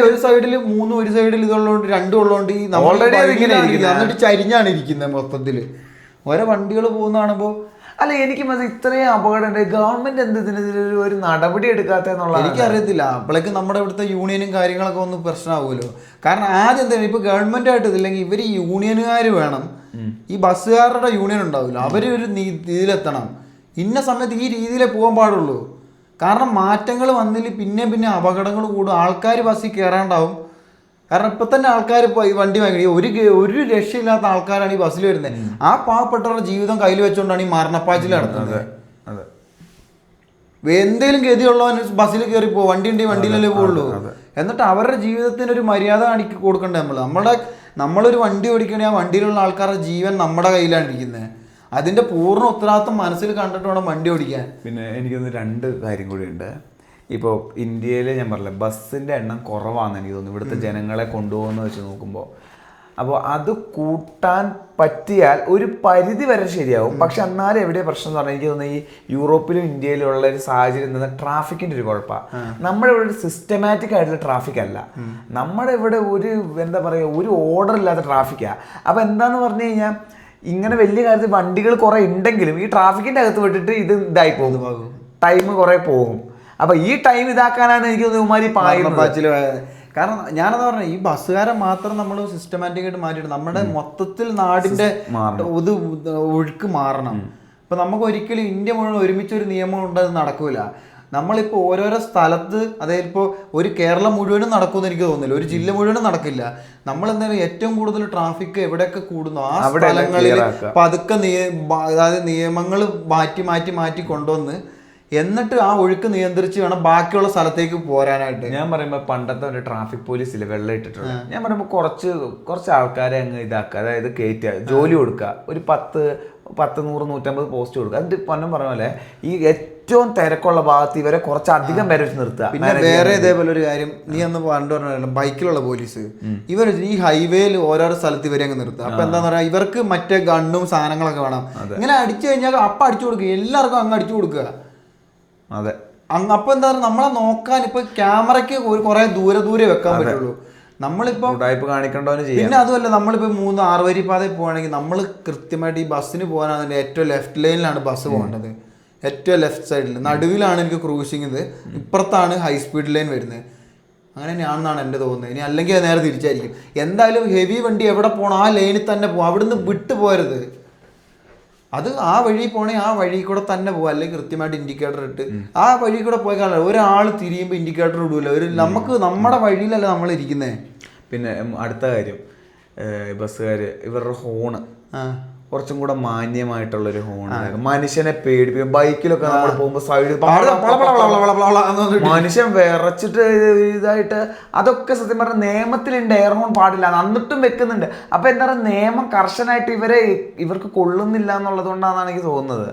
ഒരു സൈഡിൽ 3 ഒരു സൈഡിൽ ഇതുള്ളതുകൊണ്ട് 2 ഉള്ളതുകൊണ്ട് എന്നിട്ട് ചരിഞ്ഞാണ് ഇരിക്കുന്നത് മൊത്തത്തില്. ഓരോ വണ്ടികൾ പോകുന്ന കാണുമ്പോ അല്ല എനിക്ക് ഇത്രയും അപകടം ഉണ്ട്, ഗവൺമെന്റ് എന്തിന് ഒരു നടപടി എടുക്കാത്ത എനിക്കറിയത്തില്ല. അപ്പോഴേക്ക് നമ്മുടെ ഇവിടുത്തെ യൂണിയനും കാര്യങ്ങളൊക്കെ ഒന്ന് പ്രശ്നമാകുമല്ലോ. കാരണം ആദ്യം തന്നെ ഇപ്പൊ ഗവൺമെന്റ് ആയിട്ട് ഇതില്ലെങ്കിൽ ഇവര് യൂണിയനുകാർ വേണം. ഈ ബസ്സുകാരുടെ യൂണിയൻ ഉണ്ടാവില്ല, അവര് ഒരു ഇതിലെത്തണം. ഇന്ന സമയത്ത് ഈ രീതിയിലേ പോകാൻ പാടുള്ളൂ. കാരണം മാറ്റങ്ങൾ വന്നില്ല, പിന്നെ അപകടങ്ങൾ കൂടും, ആൾക്കാർ ബസ്സിൽ കയറാണ്ടാവും. കാരണം ഇപ്പൊ തന്നെ ആൾക്കാർ വണ്ടി വാങ്ങി ഒരു രക്ഷയില്ലാത്ത ആൾക്കാരാണ് ഈ ബസ്സിൽ വരുന്നത്. ആ പാവപ്പെട്ടവരുടെ ജീവിതം കയ്യിൽ വെച്ചുകൊണ്ടാണ് ഈ മരണപ്പാച്ചിൽ നടത്തുന്നത്. എന്തേലും ഗതിയുള്ളവൻ ബസ്സിൽ കയറി പോകും, വണ്ടി ഉണ്ടെങ്കിൽ വണ്ടിയിലല്ലേ പോകുള്ളൂ. എന്നിട്ട് അവരുടെ ജീവിതത്തിന് ഒരു മര്യാദ കാണിക്ക് കൊടുക്കണ്ടേ നമ്മളൊരു വണ്ടി ഓടിക്കണേ ആ വണ്ടിയിലുള്ള ആൾക്കാരുടെ ജീവൻ നമ്മുടെ കയ്യിലാണ് ഇരിക്കുന്നത്. അതിന്റെ പൂർണ്ണ ഉത്തരവാദിത്വം മനസ്സിൽ കണ്ടിട്ട് വേണം വണ്ടി ഓടിക്കാൻ. പിന്നെ എനിക്കൊന്ന് 2 കാര്യം കൂടി ഉണ്ട്. ഇപ്പോൾ ഇന്ത്യയിൽ ഞാൻ പറഞ്ഞില്ല ബസ്സിൻ്റെ എണ്ണം കുറവാണെന്ന് എനിക്ക് തോന്നുന്നു, ഇവിടുത്തെ ജനങ്ങളെ കൊണ്ടുപോകുന്ന വെച്ച് നോക്കുമ്പോൾ. അപ്പോൾ അത് കൂട്ടാൻ പറ്റിയാൽ ഒരു പരിധി വരെ ശരിയാവും. പക്ഷെ എന്നാലും എവിടെ പ്രശ്നം എന്ന് പറഞ്ഞാൽ എനിക്ക് തോന്നുന്നു ഈ യൂറോപ്പിലും ഇന്ത്യയിലുള്ള ഒരു സാഹചര്യം എന്താ, ട്രാഫിക്കിൻ്റെ ഒരു കുഴപ്പമാണ്. നമ്മുടെ ഇവിടെ ഒരു സിസ്റ്റമാറ്റിക് ആയിട്ടുള്ള ട്രാഫിക് അല്ല, നമ്മുടെ ഇവിടെ എന്താ പറയുക ഒരു ഓർഡർ ഇല്ലാത്ത ട്രാഫിക്കാണ്. അപ്പോൾ എന്താന്ന് പറഞ്ഞു കഴിഞ്ഞാൽ ഇങ്ങനെ വലിയ കാര്യത്തിൽ വണ്ടികൾ കുറെ ഉണ്ടെങ്കിലും ഈ ട്രാഫിക്കിന്റെ അകത്ത് വിട്ടിട്ട് ഇത് ഇതായി പോകും, ടൈം കുറെ പോകും. അപ്പൊ ഈ ടൈം ഇതാക്കാനാണ് എനിക്ക് തോന്നുന്നത്. കാരണം ഞാനെന്താ പറഞ്ഞ ഈ ബസ്സുകാരെ മാത്രം നമ്മൾ സിസ്റ്റമാറ്റിക് ആയിട്ട് മാറ്റിയിട്ട് നമ്മുടെ മൊത്തത്തിൽ നാടിന്റെ ഒഴുക്ക് മാറണം. ഇപ്പൊ നമുക്ക് ഒരിക്കലും ഇന്ത്യ മുഴുവൻ ഒരുമിച്ചൊരു നിയമം ഉണ്ട്, അത് നടക്കൂല. നമ്മളിപ്പോൾ ഓരോരോ സ്ഥലത്ത്, അതായത് ഇപ്പോൾ ഒരു കേരളം മുഴുവനും നടക്കുമെന്ന് എനിക്ക് തോന്നുന്നില്ല, ഒരു ജില്ല മുഴുവനും നടക്കില്ല. നമ്മൾ എന്തായാലും ഏറ്റവും കൂടുതൽ ട്രാഫിക് എവിടെയൊക്കെ കൂടുന്നു ആ സ്ഥലങ്ങളിൽ പതുക്കെ അതായത് നിയമങ്ങൾ മാറ്റി മാറ്റി മാറ്റി കൊണ്ടുവന്ന് എന്നിട്ട് ആ ഒഴുക്ക് നിയന്ത്രിച്ച് വേണം ബാക്കിയുള്ള സ്ഥലത്തേക്ക് പോരാനായിട്ട്. ഞാൻ പറയുമ്പോൾ പണ്ടത്തെ ഒരു ട്രാഫിക് പോലീസിൽ വെള്ളം ഇട്ടിട്ടുണ്ട്. ഞാൻ പറയുമ്പോൾ കുറച്ച് ആൾക്കാരെ അങ്ങ് ഇതാക്കുക, അതായത് കയറ്റുക, ജോലി കൊടുക്കുക, ഒരു 10, 100, 150 പോസ്റ്റ് കൊടുക്കുക. എന്നിട്ട് പണം പറഞ്ഞ പോലെ ഈ ഏറ്റവും തിരക്കുള്ള ഭാഗത്ത് ഇവരെ കുറച്ചധികം പേരെ വെച്ച് നിർത്തുക. പിന്നെ വേറെ ഇതേപോലെ ഒരു കാര്യം, നീ അന്ന് പണ്ട് പറഞ്ഞ ബൈക്കിലുള്ള പോലീസ് ഇവർ ഈ ഹൈവേയിൽ ഓരോരോ സ്ഥലത്ത് ഇവരെ അങ്ങ് നിർത്തുക. അപ്പൊ എന്താന്ന് പറയാ, ഇവർക്ക് മറ്റേ ഗണ്ണും സാധനങ്ങളൊക്കെ വേണം. ഇങ്ങനെ അടിച്ചു കഴിഞ്ഞാൽ അപ്പം അടിച്ചു കൊടുക്കുക, എല്ലാവർക്കും അങ്ങ് അടിച്ചു കൊടുക്കുക. അതെ, അപ്പൊ എന്താ പറയുക, നമ്മളെ നോക്കാൻ ഇപ്പൊ ക്യാമറയ്ക്ക് കുറെ ദൂരെ വെക്കാൻ പറ്റുള്ളൂ. നമ്മളിപ്പോ കാണിക്കണ്ടോന്ന്. പിന്നെ അതുമല്ല, നമ്മളിപ്പോ 3-6 വരി പാതയിൽ പോവാണെങ്കിൽ നമ്മൾ കൃത്യമായിട്ട് ഈ ബസ്സിന് പോകാനാണെങ്കിൽ ഏറ്റവും ലെഫ്റ്റ് ലൈനിലാണ് ബസ് പോകേണ്ടത്, ഏറ്റവും ലെഫ്റ്റ് സൈഡിൽ. നടുവിലാണ് എനിക്ക് ക്രൂസിങ്, ഇത് ഇപ്പുറത്താണ് ഹൈ സ്പീഡ് ലൈൻ വരുന്നത്. അങ്ങനെ തന്നെയാണെന്നാണ് എൻ്റെ തോന്നുന്നത്. ഇനി അല്ലെങ്കിൽ അത് നേരെ തിരിച്ചായിരിക്കും. എന്തായാലും ഹെവി വണ്ടി എവിടെ പോകണം ആ ലൈനിൽ തന്നെ പോകാം, അവിടുന്ന് വിട്ടു പോരുത്. അത് ആ വഴി പോണേ ആ വഴി കൂടെ തന്നെ പോവാ, അല്ലെങ്കിൽ കൃത്യമായിട്ട് ഇൻഡിക്കേറ്റർ ഇട്ട് ആ വഴി കൂടെ പോയി കാണാം. ഒരാൾ തിരിയുമ്പോൾ ഇൻഡിക്കേറ്റർ ഇടൂല. നമുക്ക് നമ്മുടെ വഴിയിലല്ല നമ്മൾ ഇരിക്കുന്നേ. പിന്നെ അടുത്ത കാര്യം, ബസ്സുകാർ ഇവരുടെ ഹോണ് കുറച്ചും കൂടെ മാന്യമായിട്ടുള്ളൊരു ഹോൺ, മനുഷ്യനെ പേടിപ്പിക്കും. ബൈക്കിലൊക്കെ നമ്മൾ പോകുമ്പോൾ സൈഡ് മനുഷ്യൻ വിറച്ചിട്ട് ഇതായിട്ട്, അതൊക്കെ സത്യം പറഞ്ഞാൽ നിയമത്തിലുണ്ട്, എയർ ഹോൺ പാടില്ല, എന്നിട്ടും വെക്കുന്നുണ്ട്. അപ്പൊ എന്താ പറയുക, നിയമം കർശനമായിട്ട് ഇവർക്ക് കൊള്ളുന്നില്ല എന്നുള്ളത് കൊണ്ടാണെന്നാണ് എനിക്ക് തോന്നുന്നത്.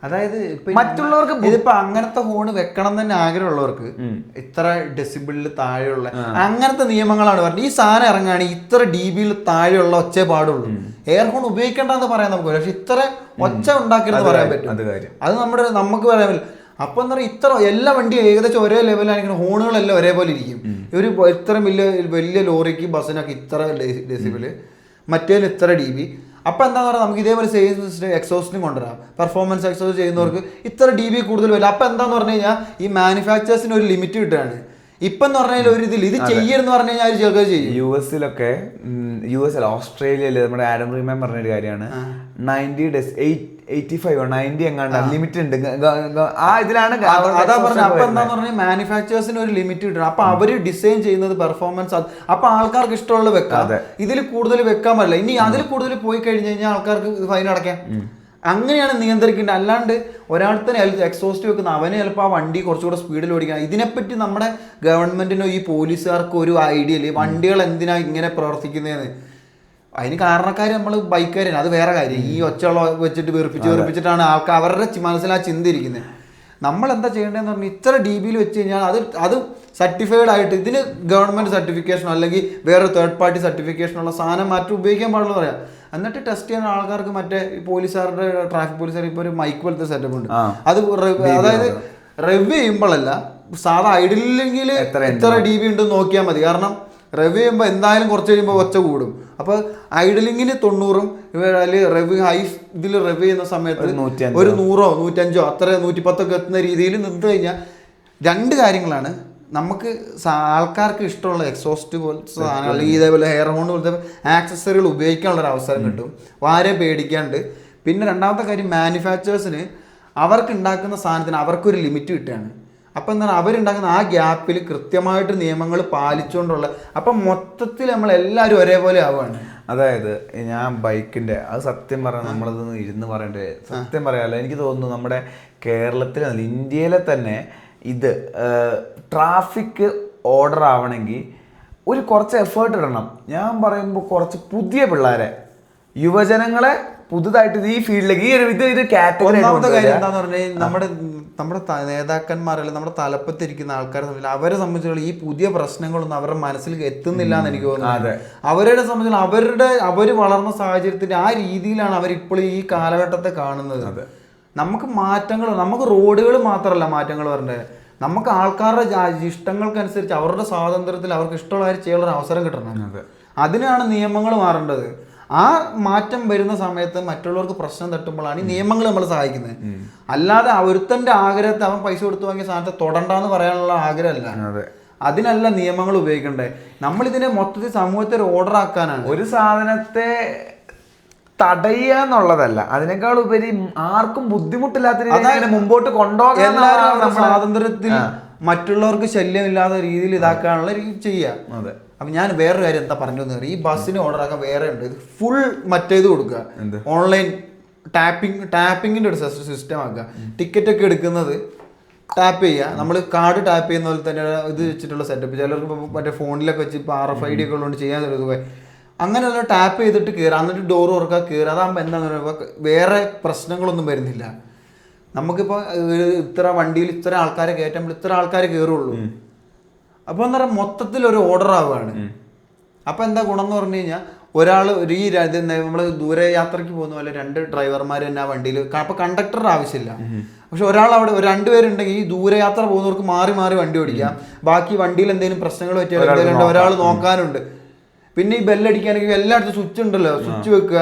അതായത് മറ്റുള്ളവർക്ക് ഇതിപ്പോ അങ്ങനത്തെ ഹോൺ വെക്കണം തന്നെ ആഗ്രഹമുള്ളവർക്ക് ഇത്ര ഡെസിബിളിൽ താഴെയുള്ള അങ്ങനത്തെ നിയമങ്ങളാണ് പറഞ്ഞത്. ഈ സാധനം ഇറങ്ങുകയാണെങ്കിൽ ഇത്ര dBയിൽ താഴെയുള്ള ഒച്ചേ പാടുള്ളൂ. എയർ ഹോൺ ഉപയോഗിക്കേണ്ടെന്ന് പറയാൻ നമുക്ക്, പക്ഷെ ഇത്ര ഒച്ച ഉണ്ടാക്കരുതെന്ന് പറയാൻ പറ്റും. അത് നമുക്ക് പറയാൻ പറ്റില്ല. അപ്പൊ എന്താ പറയുക, ഇത്ര എല്ലാ വണ്ടിയും ഏകദേശം ഒരേ ലെവലാണെങ്കിൽ ഹോണുകളെല്ലാം ഒരേപോലെ ഇരിക്കും. ഇത്ര വലിയ ലോറിക്ക് ബസ്സിനൊക്കെ ഇത്ര ഡെസിബിള്, മറ്റേതിന് ഇത്ര dB. അപ്പം എന്താണെന്ന് പറഞ്ഞാൽ നമുക്ക് ഇതേപോലെ സെയിം സിസ്റ്റം എക്സോസ്റ്റിനും കൊണ്ടുവരാം. പെർഫോമൻസ് എക്സോസ്റ്റ് ചെയ്യുന്നവർക്ക് ഇത്ര dB കൂടുതൽ വരില്ല. അപ്പം എന്താന്ന് പറഞ്ഞു കഴിഞ്ഞാൽ ഈ മാനുഫാക്ചേഴ്സിന് ഒരു ലിമിറ്റ് കിട്ടുകയാണ്. ഇപ്പം എന്ന് പറഞ്ഞാൽ ഒരു ഇതിൽ ഇത് ചെയ്യരുതെന്ന് പറഞ്ഞു കഴിഞ്ഞാൽ അവർ ചെറുത് ചെയ്യും. യു.എസിൽ ഓസ്ട്രേലിയയിൽ നമ്മുടെ ആഡം റീമാൻ പറഞ്ഞൊരു കാര്യമാണ്, 90 എങ്ങാണ്ട് ലിമിറ്റ് ഉണ്ട് ആ ഇതിലാണ്. അതാ പറഞ്ഞത്. അപ്പൊ എന്താന്ന് പറഞ്ഞാൽ മാനുഫാക്ചേഴ്സിന് ഒരു ലിമിറ്റ് കിട്ടണം. അപ്പൊ അവര് ഡിസൈൻ ചെയ്യുന്നത് പെർഫോമൻസ്, അപ്പൊ ആൾക്കാർക്ക് ഇഷ്ടമുള്ള വെക്കാം, ഇതിൽ കൂടുതൽ വെക്കാൻ പറ്റില്ല. ഇനി അതിൽ കൂടുതൽ പോയി കഴിഞ്ഞ് കഴിഞ്ഞാൽ ആൾക്കാർക്ക് ഫൈൻ അടയ്ക്കാം. അങ്ങനെയാണ് നിയന്ത്രിക്കേണ്ടത്. അല്ലാണ്ട് ഒരാൾ തന്നെ എക്സോസ്റ്റ് വെക്കുന്ന അവന് ചിലപ്പോൾ ആ വണ്ടി കുറച്ചുകൂടെ സ്പീഡിൽ ഓടിക്കണം. ഇതിനെപ്പറ്റി നമ്മുടെ ഗവൺമെന്റിനോ ഈ പോലീസുകാർക്കോ ഒരു ഐഡിയ ഇല്ല, വണ്ടികൾ എന്തിനാ ഇങ്ങനെ പ്രവർത്തിക്കുന്നതെന്ന്. അതിന് കാരണക്കാർ നമ്മൾ ബൈക്കുകാരാണ്, അത് വേറെ കാര്യം. ഈ ഒച്ചവെള്ളം വെച്ചിട്ട് വെറുപ്പിച്ചിട്ടാണ് ആൾക്കാർ അവരുടെ മനസ്സിൽ ആ ചിന്ത ഇരിക്കുന്നത്. നമ്മൾ എന്താ ചെയ്യേണ്ടതെന്ന് പറഞ്ഞാൽ ഇത്ര dBയിൽ വെച്ച് കഴിഞ്ഞാൽ അത് സർട്ടിഫൈഡ് ആയിട്ട് ഇതിന് ഗവൺമെന്റ് സർട്ടിഫിക്കേഷനോ അല്ലെങ്കിൽ വേറെ തേർഡ് പാർട്ടി സർട്ടിഫിക്കേഷനുള്ള സാധനം മാറ്റി ഉപയോഗിക്കാൻ പാടുള്ളൂ പറയാം. എന്നിട്ട് ടെസ്റ്റ് ചെയ്യാൻ ആൾക്കാർക്ക് മറ്റേ പോലീസുകാരുടെ ട്രാഫിക് പോലീസുകാർ ഇപ്പോൾ ഒരു മൈക്ക് പോലത്തെ സെറ്റപ്പ് ഉണ്ട്. അത് അതായത് റിവ്യൂ ചെയ്യുമ്പോഴല്ല, സാധാ ഐഡിലെങ്കിൽ എത്ര dB ഉണ്ടെന്ന് നോക്കിയാൽ മതി. കാരണം റിവ്യൂ ചെയ്യുമ്പോൾ എന്തായാലും കുറച്ച് കഴിയുമ്പോൾ ഒച്ച കൂടും. അപ്പോൾ ഐഡലിങ്ങിന് 90ഉം റിവ്യൂ ഹൈ ഇതിൽ റിവ്യൂ ചെയ്യുന്ന സമയത്ത് ഒരു 100ഓ 105ഓ അത്ര 110ഒക്കെ എത്തുന്ന രീതിയിൽ നിന്ന് കഴിഞ്ഞാൽ രണ്ട് കാര്യങ്ങളാണ്. നമുക്ക് ആൾക്കാർക്ക് ഇഷ്ടമുള്ള എക്സോസ്റ്റ് പോലത്തെ സാധനങ്ങൾ, അല്ലെങ്കിൽ ഇതേപോലെ ഹെയർ ഹോൺ പോലത്തെ ആക്സസറികൾ ഉപയോഗിക്കാനുള്ളൊരു അവസരം കിട്ടും, ആരെ പേടിക്കാണ്ട്. പിന്നെ രണ്ടാമത്തെ കാര്യം, മാനുഫാക്ചേഴ്സിന് അവർക്ക് ഉണ്ടാക്കുന്ന സാധനത്തിന് അവർക്കൊരു ലിമിറ്റ് കിട്ടുകയാണ്. അപ്പം എന്താണ് അവരുണ്ടാക്കുന്ന ആ ഗ്യാപ്പിൽ കൃത്യമായിട്ട് നിയമങ്ങൾ പാലിച്ചുകൊണ്ടുള്ള, അപ്പം മൊത്തത്തിൽ നമ്മളെല്ലാവരും ഒരേപോലെ ആവുകയാണ്. അതായത് ഞാൻ ബൈക്കിൻ്റെ അത് സത്യം പറയാൻ നമ്മളതൊന്ന് ഇരുന്ന് പറയേണ്ടത്, സത്യം പറയാമല്ലോ, എനിക്ക് തോന്നുന്നു നമ്മുടെ കേരളത്തിൽ ഇന്ത്യയിലെ തന്നെ ഇത് ട്രാഫിക് ഓർഡർ ആവണമെങ്കിൽ കുറച്ച് എഫേർട്ട് ഇടണം. ഞാൻ പറയുമ്പോൾ കുറച്ച് പുതിയ പിള്ളേരെ, യുവജനങ്ങളെ പുതുതായിട്ട് ഈ ഫീൽഡിലേക്ക് ഇത് കാറ്റഗറി. ഒന്നാമത്തെ കാര്യം എന്താന്ന് പറഞ്ഞാൽ നമ്മുടെ നേതാക്കന്മാരല്ല, നമ്മുടെ തലപ്പത്തിരിക്കുന്ന ആൾക്കാരെ സംബന്ധിച്ച് അവരെ സംബന്ധിച്ചുള്ള ഈ പുതിയ പ്രശ്നങ്ങളൊന്നും അവരുടെ മനസ്സിൽ എത്തുന്നില്ല എന്ന് എനിക്ക് തോന്നുന്നു. അവരുടെ സംബന്ധിച്ചുള്ള അവർ വളർന്ന സാഹചര്യത്തിന്റെ ആ രീതിയിലാണ് അവരിപ്പോൾ ഈ കാലഘട്ടത്തെ കാണുന്നത്. നമുക്ക് മാറ്റങ്ങൾ, നമുക്ക് റോഡുകൾ മാത്രമല്ല മാറ്റങ്ങൾ വരേണ്ടത്, നമുക്ക് ആൾക്കാരുടെ ഇഷ്ടങ്ങൾക്കനുസരിച്ച് അവരുടെ സ്വാതന്ത്ര്യത്തിൽ അവർക്ക് ഇഷ്ടമുള്ള കാര്യം ചെയ്യാനുള്ള അവസരം കിട്ടണം. അതിനാണ് നിയമങ്ങൾ മാറേണ്ടത്. ആ മാറ്റം വരുന്ന സമയത്ത് മറ്റുള്ളവർക്ക് പ്രശ്നം തട്ടുമ്പോഴാണ് ഈ നിയമങ്ങൾ നമ്മൾ സഹായിക്കുന്നത്. അല്ലാതെ ഒരുത്തൻ്റെ ആഗ്രഹത്തെ അവൻ പൈസ കൊടുത്തു വാങ്ങിയ സാധനത്തെ തൊടണ്ടെന്ന് പറയാനുള്ള ആഗ്രഹമല്ല, അതിനല്ല നിയമങ്ങൾ ഉപയോഗിക്കണ്ടേ. നമ്മളിതിനെ മൊത്തത്തിൽ സമൂഹത്തെ ഓർഡർ ആക്കാനാണ്. ഒരു സാധനത്തെ തടയുക എന്നുള്ളതല്ല, അതിനേക്കാൾ ഉപരി ആർക്കും ബുദ്ധിമുട്ടില്ലാത്ത രീതിയിൽ മുമ്പോട്ട് കൊണ്ടുപോകാൻ സ്വാതന്ത്ര്യത്തിൽ മറ്റുള്ളവർക്ക് ശല്യമില്ലാത്ത രീതിയിൽ ഇതാക്കാനുള്ള രീതി ചെയ്യാം. അതെ. അപ്പൊ ഞാൻ വേറൊരു കാര്യം എന്താ പറഞ്ഞു തന്നത്, ഈ ബസ്സിന് ഓർഡർ ആക്കാൻ വേറെ ഉണ്ട്, ഇത് ഫുൾ മറ്റേത് കൊടുക്കുക, ഓൺലൈൻ ടാപ്പിങ്ങിന്റെ ഒരു സിസ്റ്റം ആക്കുക. ടിക്കറ്റ് ഒക്കെ എടുക്കുന്നത് ടാപ്പ് ചെയ്യുക, നമ്മൾ കാർഡ് ടാപ്പ് ചെയ്യുന്ന പോലെ തന്നെ ഇത് വെച്ചിട്ടുള്ള സെറ്റപ്പ്. ചിലർക്ക് മറ്റേ ഫോണിലൊക്കെ വെച്ച് ഇപ്പോൾ RFID ഒക്കെ ഉള്ളതുകൊണ്ട് ചെയ്യാൻ സാധിക്കും. അങ്ങനെയുള്ള ടാപ്പ് ചെയ്തിട്ട് കയറുക, എന്നിട്ട് ഡോർ തുറക്കുക, കയറുക. അതാകുമ്പോൾ എന്താണെന്ന് പറയുമ്പോൾ വേറെ പ്രശ്നങ്ങളൊന്നും വരുന്നില്ല. നമുക്കിപ്പോൾ ഇത്ര വണ്ടിയിൽ ഇത്ര ആൾക്കാരെ കയറ്റുമ്പോൾ ഇത്ര ആൾക്കാരെ കയറുള്ളൂ. അപ്പോൾ എന്താ പറയുക, മൊത്തത്തിൽ ഒരു ഓർഡർ ആവുകയാണ്. അപ്പോൾ എന്താ ഗുണം എന്ന് പറഞ്ഞു കഴിഞ്ഞാൽ, ഒരാൾ ഈ നമ്മൾ ദൂരെ യാത്രയ്ക്ക് പോകുന്ന പോലെ 2 ഡ്രൈവർമാർ തന്നെ ആ വണ്ടിയിൽ, അപ്പോൾ കണ്ടക്ടറുടെ ആവശ്യമില്ല. പക്ഷെ ഒരാൾ അവിടെ 2 പേരുണ്ടെങ്കിൽ ഈ ദൂരയാത്ര പോകുന്നവർക്ക് മാറി മാറി വണ്ടി ഓടിക്കാം. ബാക്കി വണ്ടിയിൽ എന്തെങ്കിലും പ്രശ്നങ്ങൾ പറ്റിയാൽ ഒരാൾ നോക്കാനുണ്ട്. പിന്നെ ഈ ബെല്ലടിക്കാനെങ്കിൽ എല്ലായിടത്തും സ്വിച്ച് ഉണ്ടല്ലോ, സ്വിച്ച് വെക്കുക.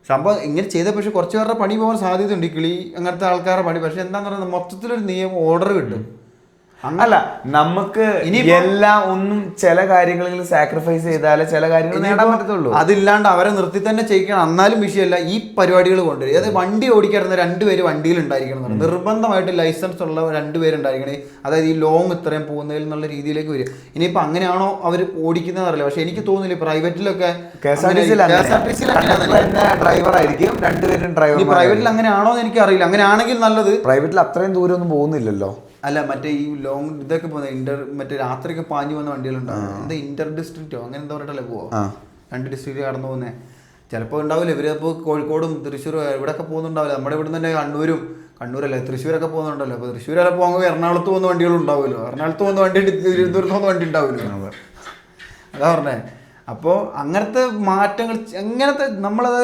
സംഭവം ഇങ്ങനെ ചെയ്ത പക്ഷെ കുറച്ച് പേരുടെ പണി പോകാൻ സാധ്യതയുണ്ട്, ഈ കിളി അങ്ങനത്തെ ആൾക്കാരുടെ പണി. പക്ഷെ എന്താന്ന് പറയുന്നത്, മൊത്തത്തിലൊരു നിയമം ഓർഡർ കിട്ടും. അല്ല, നമുക്ക് എല്ലാം ഒന്നും ചില കാര്യങ്ങളിൽ സാക്രിഫൈസ് ചെയ്താലേ ചില കാര്യങ്ങൾ നേടാൻ പറ്റത്തുള്ളൂ. അതില്ലാണ്ട് അവരെ നിർത്തി തന്നെ ചെയ്യിക്കണം. എന്നാലും വിഷയമല്ല, ഈ പരിപാടികൾ കൊണ്ടുവരും. അതായത് വണ്ടി ഓടിക്കാറുന്ന 2 പേര് വണ്ടിയിൽ ഉണ്ടായിരിക്കണം, നിർബന്ധമായിട്ട് ലൈസൻസ് ഉള്ള 2 പേരുണ്ടായിരിക്കണേ. അതായത് ഈ ലോങ് ഇത്രയും പോകുന്നതിൽ എന്നുള്ള രീതിയിലേക്ക് വരും. ഇനിയിപ്പോൾ അങ്ങനെയാണോ അവർ ഓടിക്കുന്നത് അറിയില്ല. പക്ഷെ എനിക്ക് തോന്നുന്നില്ല പ്രൈവറ്റിലൊക്കെ ഡ്രൈവർ ആയിരിക്കും, 2 പേരും ഡ്രൈവർ. പ്രൈവറ്റിൽ അങ്ങനെയാണോ എന്ന് എനിക്ക് അറിയില്ല. അങ്ങനെയാണെങ്കിൽ നല്ലത്. പ്രൈവറ്റിൽ അത്രയും ദൂരം ഒന്നും പോകുന്നില്ലല്ലോ. അല്ല, മറ്റേ ഈ ലോങ് ഇതൊക്കെ പോകുന്ന മറ്റേ രാത്രിയൊക്കെ പാഞ്ഞു പോകുന്ന വണ്ടികളുണ്ടാവും. എന്താ ഇന്റർ ഡിസ്ട്രിക്റ്റോ അങ്ങനെ എന്താ പറഞ്ഞിട്ടല്ലേ പോവാ, 2 ഡിസ്ട്രിക്റ്റ് കടന്നു പോകുന്നത്. ചിലപ്പോൾ ഉണ്ടാവില്ല, ഇവരിപ്പോൾ കോഴിക്കോടും തൃശ്ശൂരും ഇവിടെയൊക്കെ പോകുന്നുണ്ടാവില്ല. നമ്മുടെ ഇവിടെ തന്നെ കണ്ണൂരല്ലേ തൃശ്ശൂരൊക്കെ പോകുന്നുണ്ടല്ലോ. അപ്പോൾ തൃശ്ശൂരൊക്കെ പോകുമ്പോൾ എറണാകുളത്ത് പോകുന്ന വണ്ടികളുണ്ടാവുമല്ലോ, എറണാകുളത്ത് പോകുന്ന വണ്ടി തിരുവനന്തപുരത്ത് പോകുന്ന വണ്ടി ഉണ്ടാവില്ല. അതാ പറഞ്ഞേ. അപ്പോൾ അങ്ങനത്തെ മാറ്റങ്ങൾ, എങ്ങനത്തെ നമ്മളത്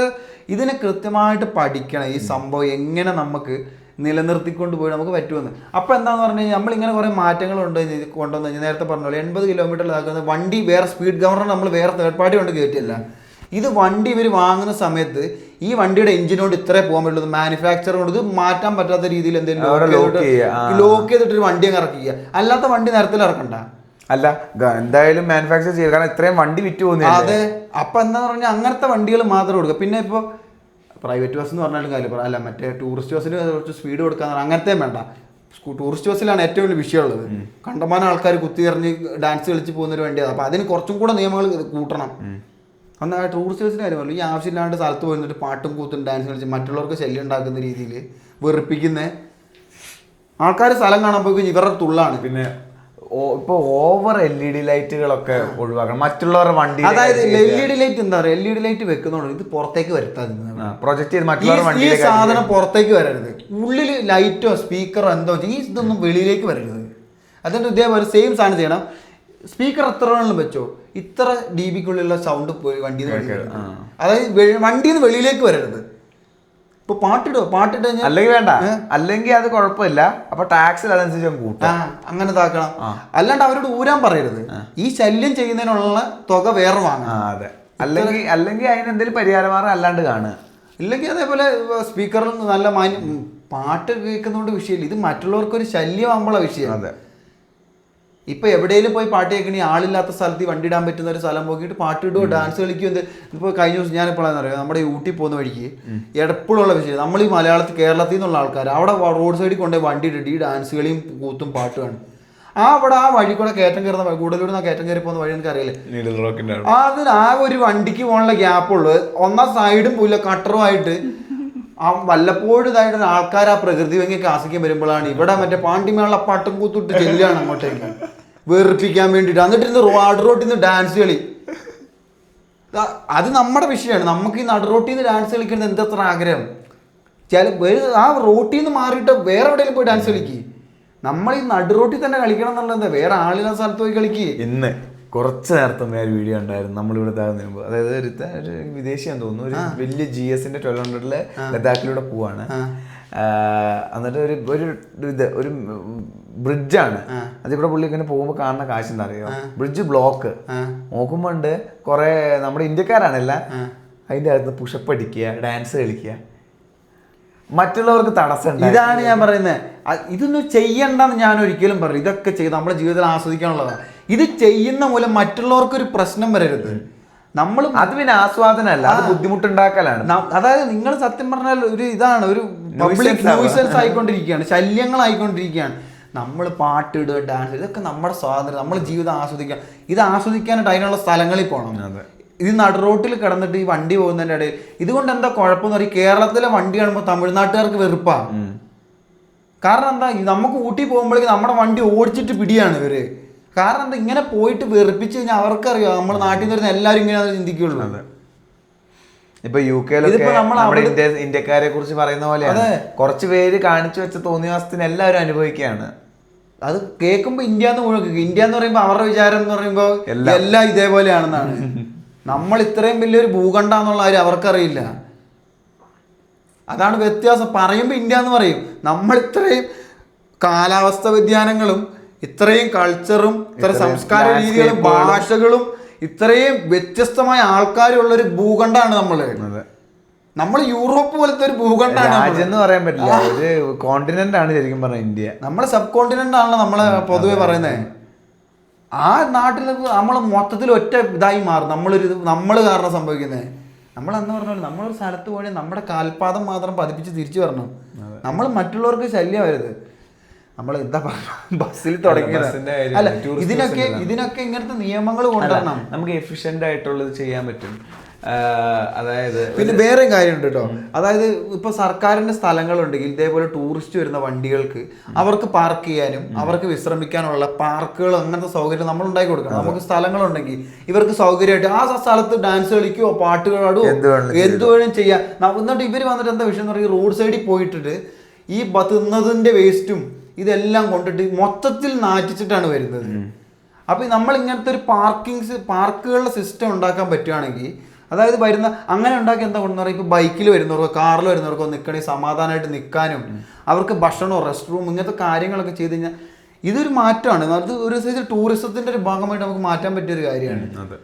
ഇതിനെ കൃത്യമായിട്ട് പഠിക്കണം. ഈ സംഭവം എങ്ങനെ നമുക്ക് നിലനിർത്തിക്കൊണ്ട് പോയി നമുക്ക് പറ്റുമെന്ന്. അപ്പോൾ എന്താണെന്ന് പറഞ്ഞു കഴിഞ്ഞാൽ, നമ്മളിങ്ങനെ കുറേ മാറ്റങ്ങളുണ്ട് കൊണ്ടുവന്ന് കഴിഞ്ഞാൽ, നേരത്തെ പറഞ്ഞ പോലെ 80 കിലോമീറ്ററിലാക്കുന്നത് വണ്ടി വേറെ സ്പീഡ് ഗവർണർ നമ്മൾ വേറെ തേർഡ് പാർട്ടി കൊണ്ട് കയറ്റില്ല. ഇത് വണ്ടി ഇവർ വാങ്ങുന്ന സമയത്ത് ഈ വണ്ടിയുടെ എഞ്ചിനോട് ഇത്രേ പോകാൻ പറ്റുള്ളൂ, മാനുഫാക്ചർ കൊണ്ട് ഇത് മാറ്റാൻ പറ്റാത്ത രീതിയിൽ എന്തെങ്കിലും ലോക്ക് ചെയ്തിട്ട് ഒരു വണ്ടി അങ്ങ് ഇറക്കുക. അല്ലാത്ത വണ്ടി നിരത്തിൽ ഇറക്കണ്ട. അല്ല, എന്തായാലും മാനുഫാക്ചർ ചെയ്യുക, കാരണം ഇത്രയും വണ്ടി വിറ്റ് പോകുന്നത്. അതെ. അപ്പം എന്താന്ന് പറഞ്ഞാൽ അങ്ങനത്തെ വണ്ടികൾ മാത്രം കൊടുക്കുക. പിന്നെ ഇപ്പോൾ പ്രൈവറ്റ് ബസ് എന്ന് പറഞ്ഞാലും കാര്യം അല്ല, മറ്റേ ടൂറിസ്റ്റ് ബസ്സിന് കുറച്ച് സ്പീഡ് കൊടുക്കാന്ന് അങ്ങനത്തെ വേണ്ട. ടൂറിസ്റ്റ് ബസ്സിലാണ് ഏറ്റവും വലിയ വിഷയമുള്ളത്. കണ്ടമാനം ആൾക്കാർ കുത്തിയെറിഞ്ഞ് ഡാൻസ് കളിച്ച് പോകുന്നൊരു വണ്ടിയാണ്. അപ്പോൾ അതിന് കുറച്ചും കൂടെ നിയമങ്ങൾ കൂട്ടണം. എന്നാൽ ടൂറിസ്റ്റ് ബസ്സിൻ്റെ കാര്യം പറഞ്ഞു, ഈ ആവശ്യമില്ലാണ്ട് സ്ഥലത്ത് പോയിട്ട് പാട്ടും കൂത്തും ഡാൻസ് കളിച്ച് മറ്റുള്ളവർക്ക് ശല്യം ഉണ്ടാക്കുന്ന രീതിയിൽ വെറുപ്പിക്കുന്ന ആൾക്കാർ സ്ഥലം കാണാൻ പോയി ഇവരുടെ തുള്ളാണ്. പിന്നെ ഇപ്പോൾ ഓവർ LED ലൈറ്റുകളൊക്കെ ഒഴിവാക്കണം മറ്റുള്ളവരുടെ വണ്ടി. അതായത് LED ലൈറ്റ് എന്താ പറയുക, LED ലൈറ്റ് വെക്കുന്നോണ്ട് ഇത് പുറത്തേക്ക് വരുത്താതിരുന്നത്, പ്രൊജക്ട് ചെയ്ത് മറ്റുള്ളവരുടെ വണ്ടി. ഈ സാധനം പുറത്തേക്ക് വരരുത്. ഉള്ളിൽ ലൈറ്റോ സ്പീക്കറോ എന്തോ ഈ ഇതൊന്നും വെളിയിലേക്ക് വരരുത്. അതിൻ്റെ ഇതേപോലെ സെയിം സാധനം ചെയ്യണം. സ്പീക്കർ എത്ര വേണമെങ്കിലും വെച്ചോ, ഇത്ര dBക്കുള്ളിലുള്ള സൗണ്ട് പോയി വണ്ടിയിൽ നിന്ന്, അതായത് വണ്ടിയിൽ നിന്ന് വെളിയിലേക്ക് വരരുത്. ഇപ്പൊ പാട്ടിട്ട് അല്ലെങ്കിൽ വേണ്ട, അല്ലെങ്കിൽ അത് കുഴപ്പമില്ല. അപ്പൊ ടാക്സിൽ അതനുസരിച്ച് കൂട്ടാം, അങ്ങനെ ഇതാക്കണം. അല്ലാണ്ട് അവരോട് ഊരാൻ പറയരുത്. ഈ ശല്യം ചെയ്യുന്നതിനുള്ള തുക വേറെ വാങ്ങാം. അതെ. അല്ലെങ്കിൽ അതിനെന്തെങ്കിലും പരിഹാരമാർഗം അല്ലാണ്ട് കാണുക. ഇല്ലെങ്കിൽ അതേപോലെ സ്പീക്കറിൽ നല്ല പാട്ട് കേൾക്കുന്നതുകൊണ്ട് വിഷയമില്ല, ഇത് മറ്റുള്ളവർക്കൊരു ശല്യമാകുമ്പോഴാണ് വിഷയം. അതെ. ഇപ്പൊ എവിടെയെങ്കിലും പോയി പാട്ട് കേൾക്കണി, ആളില്ലാത്ത സ്ഥലത്ത് ഈ വണ്ടി ഇടാൻ പറ്റുന്ന ഒരു സ്ഥലം നോക്കിയിട്ട് പാട്ട് ഇടുക, ഡാൻസ് കളിക്കും. ഇപ്പോൾ കഴിഞ്ഞ ദിവസം ഞാനിപ്പോഴാണെന്ന് അറിയാം, നമ്മുടെ ഊട്ടി പോകുന്ന വഴിക്ക് എപ്പോഴുള്ള വിഷയം, നമ്മൾ ഈ കേരളത്തിൽ നിന്നുള്ള ആൾക്കാർ അവിടെ റോഡ് സൈഡിൽ കൊണ്ടുപോയി വണ്ടി ഇട്ടിട്ട് ഈ ഡാൻസ് കളിയും കൂത്തും പാട്ടുമാണ്. അവിടെ ആ വഴി കൂടെ കയറ്റം കയറുന്ന കൂടുതലൂടെ കയറ്റം കയറി പോകുന്ന വഴി എനിക്ക് അറിയില്ലേ, അതിന് ആ ഒരു വണ്ടിക്ക് പോകാനുള്ള ഗ്യാപ്പുള്ളൂ. ഒന്നാം സൈഡും പോയില്ല, കട്ടറുമായിട്ട് ആ വല്ലപ്പോഴും ഇതായിട്ട് ആൾക്കാർ ആ പ്രകൃതി ഭംഗിയൊക്കെ ആസ്വദിക്കാൻ വരുമ്പോഴാണ് ഇവിടെ മറ്റേ പാണ്ടിമേള പാട്ടും കൂത്തിട്ട് ചെല്ലുകയാണ് അങ്ങോട്ടേക്ക് വെറുപ്പിക്കാൻ വേണ്ടിയിട്ട്. എന്നിട്ട് ഇന്ന് റോട്ടിൽ നിന്ന് ഡാൻസ് കളി, അത് നമ്മുടെ വിഷയമാണ്. നമുക്ക് ഈ നടുറോട്ടിൽ നിന്ന് ഡാൻസ് കളിക്കുന്നത് എന്തത്ര ആഗ്രഹം. ആ റോട്ടിൽ നിന്ന് മാറിയിട്ട് വേറെ എവിടെയെങ്കിലും പോയി ഡാൻസ് കളിക്കുക. നമ്മൾ ഈ നടുറോട്ടിൽ തന്നെ കളിക്കണം എന്നുള്ളത് എന്താ, വേറെ ആളില്ലാത്ത സ്ഥലത്ത് പോയി കളിക്കുക. ഇന്ന് കുറച്ച് നേരത്തെ ഒരു വീഡിയോ ഉണ്ടായിരുന്നു നമ്മളിവിടെ താഴ്ന്നു. അതായത് ഒരു വിദേശിയാന്ന് തോന്നുന്നു, ഒരു വലിയ GS-ന്റെ 1200 ലഡാക്കിലൂടെ പോവാണ്. എന്നിട്ട് ഒരു ബ്രിഡ്ജാണ്. അതിവിടെ പുള്ളി ഇങ്ങനെ പോകുമ്പോൾ കാണുന്ന കാഴ്ച എന്താ അറിയോ, ബ്രിഡ്ജ് ബ്ലോക്ക്. നോക്കുമ്പോൾ ഉണ്ട് കുറെ നമ്മുടെ ഇന്ത്യക്കാരാണല്ല, അതിൻ്റെ അകത്ത് പുഷപ്പ് അടിക്കുക, ഡാൻസ് കളിക്കുക, മറ്റുള്ളവർക്ക് തടസ്സം. ഇതാണ് ഞാൻ പറയുന്നത്. ഇതൊന്നും ചെയ്യണ്ടെന്ന് ഞാൻ ഒരിക്കലും പറയും. ഇതൊക്കെ ചെയ്ത് നമ്മുടെ ജീവിതത്തിൽ ആസ്വദിക്കാനുള്ളതാണ്. ഇത് ചെയ്യുന്ന മൂലം മറ്റുള്ളവർക്കൊരു പ്രശ്നം വരരുത്. നമ്മൾ അത് പിന്നെ ആസ്വാദനമല്ല, അത് ബുദ്ധിമുട്ടുണ്ടാക്കലാണ്. അതായത് നിങ്ങൾ സത്യം പറഞ്ഞാൽ ഒരു ഇതാണ്, ഒരു പബ്ലിക് ന്യൂസൻസ് ആയിക്കൊണ്ടിരിക്കുകയാണ്, ശല്യങ്ങളായിക്കൊണ്ടിരിക്കുകയാണ്. നമ്മൾ പാട്ടിടുക, ഡാൻസ്, ഇതൊക്കെ നമ്മുടെ സ്വാതന്ത്ര്യം, നമ്മുടെ ജീവിതം ആസ്വദിക്കുക. ഇത് ആസ്വദിക്കാനായിട്ട് അതിനുള്ള സ്ഥലങ്ങളിൽ പോകണം. ഇത് നടുറോട്ടിൽ കിടന്നിട്ട് ഈ വണ്ടി പോകുന്നതിൻ്റെ ഇടയിൽ ഇതുകൊണ്ട് എന്താ കുഴപ്പമെന്ന് പറയും. കേരളത്തിലെ വണ്ടി കാണുമ്പോൾ തമിഴ്നാട്ടുകാർക്ക് വെറുപ്പാണ്. കാരണം എന്താ, നമുക്ക് ഊട്ടി പോകുമ്പോഴേക്കും നമ്മുടെ വണ്ടി ഓടിച്ചിട്ട് പിടിയാണ് ഇവര്. കാരണം എന്താ, ഇങ്ങനെ പോയിട്ട് വെറുപ്പിച്ച് കഴിഞ്ഞാൽ അവർക്കറിയാം നമ്മുടെ നാട്ടിൽ നിന്ന് വരുന്ന എല്ലാവരും ഇങ്ങനെ ചിന്തിക്കുള്ളൂ. ഇപ്പൊ UK-ലൊക്കെ നമ്മുടെ ഇന്ത്യക്കാരെ കുറിച്ച് പറയുന്ന പോലെയാണ്, കുറച്ച് പേര് കാണിച്ചു വെച്ച തോന്നിവാസത്തിന് എല്ലാവരും അനുഭവിക്കുകയാണ്. അത് കേൾക്കുമ്പോ ഇന്ത്യ എന്ന് പറയുമ്പോ അവരുടെ വിചാരം എന്ന് പറയുമ്പോ എല്ലാം ഇതേപോലെയാണെന്നാണ്. നമ്മൾ ഇത്രയും വലിയൊരു ഭൂഖണ്ഡാന്നുള്ള കാര്യം അവർക്കറിയില്ല. അതാണ് വ്യത്യാസം. പറയുമ്പോൾ ഇന്ത്യ എന്ന് പറയും. നമ്മൾ ഇത്രയും കാലാവസ്ഥ വ്യതിയാനങ്ങളും ഇത്രയും കൾച്ചറും ഇത്രയും സംസ്കാര രീതികളും ഭാഷകളും ഇത്രയും വ്യത്യസ്തമായ ആൾക്കാരുള്ളൊരു ഭൂഖണ്ഡമാണ് നമ്മൾ യൂറോപ്പ് പോലത്തെ ഒരു ഭൂഖണ്ഡമാണ് എന്ന് പറയാൻ പറ്റില്ല, ഒരു കോണ്ടിനെന്റ് ആണ് ശരിക്കും പറഞ്ഞ ഇന്ത്യ. നമ്മളെ സബ് കോണ്ടിനെന്റ് ആണല്ലോ നമ്മളെ പൊതുവെ പറയുന്നത്. ആ നാട്ടിൽ നമ്മൾ മൊത്തത്തിൽ ഒറ്റ ഇതായി മാറും. നമ്മൾ കാരണം സംഭവിക്കുന്നത്. നമ്മൾ എന്ന് പറഞ്ഞാൽ നമ്മളൊരു സ്ഥലത്ത് പോയി നമ്മുടെ കാൽപാദം മാത്രം പതിപ്പിച്ച് തിരിച്ചു വരണം. നമ്മൾ മറ്റുള്ളവർക്ക് ശല്യമായത്. നമ്മൾ എന്താ പറയുക, ബസ്സിൽ തുടങ്ങിയത് അല്ല. ഇതിനൊക്കെ ഇങ്ങനത്തെ നിയമങ്ങൾ കൊണ്ടുവരണം. നമുക്ക് എഫിഷ്യന്റ് ആയിട്ടുള്ളത് ചെയ്യാൻ പറ്റും. അതായത് പിന്നെ വേറെ കാര്യമുണ്ട് കേട്ടോ. അതായത് ഇപ്പൊ സർക്കാരിന്റെ സ്ഥലങ്ങളുണ്ടെങ്കിൽ ഇതേപോലെ ടൂറിസ്റ്റ് വരുന്ന വണ്ടികൾക്ക് അവർക്ക് പാർക്ക് ചെയ്യാനും അവർക്ക് വിശ്രമിക്കാനുള്ള പാർക്കുകൾ അങ്ങനത്തെ സൗകര്യം നമ്മൾ ഉണ്ടാക്കി കൊടുക്കണം. നമുക്ക് സ്ഥലങ്ങളുണ്ടെങ്കിൽ ഇവർക്ക് സൗകര്യമായിട്ട് ആ സ്ഥലത്ത് ഡാൻസ് കളിക്കുകയോ പാട്ട് പാടുകയോ എന്തുവേണം ചെയ്യാം. എന്നിട്ട് ഇവർ വന്നിട്ട് എന്താ വിഷയം എന്ന് പറയുക, റോഡ് സൈഡിൽ പോയിട്ടിട്ട് ഈ തിന്നതിന്റെ വേസ്റ്റും ഇതെല്ലാം കൊണ്ടിട്ട് മൊത്തത്തിൽ നാറ്റിച്ചിട്ടാണ് വരുന്നത്. അപ്പൊ നമ്മൾ ഇങ്ങനത്തെ ഒരു പാർക്കുകളുടെ സിസ്റ്റം ഉണ്ടാക്കാൻ പറ്റുകയാണെങ്കിൽ, അതായത് വരുന്ന അങ്ങനെ ഉണ്ടാക്കി എന്താ കൊണ്ടെന്ന് പറയുക, ഇപ്പോൾ ബൈക്കിൽ വരുന്നവർക്കോ കാറിൽ വരുന്നവർക്കോ നിൽക്കണമെങ്കിൽ സമാധാനമായിട്ട് നിൽക്കാനും അവർക്ക് ഭക്ഷണമോ റെസ്റ്റ് റൂം ഇങ്ങനത്തെ കാര്യങ്ങളൊക്കെ ചെയ്ത് കഴിഞ്ഞാൽ ഇതൊരു മാറ്റമാണ്. അത് ഒരു സൈസ് ടൂറിസത്തിൻ്റെ ഒരു ഭാഗമായിട്ട് നമുക്ക് മാറ്റാൻ പറ്റിയൊരു കാര്യമാണ്.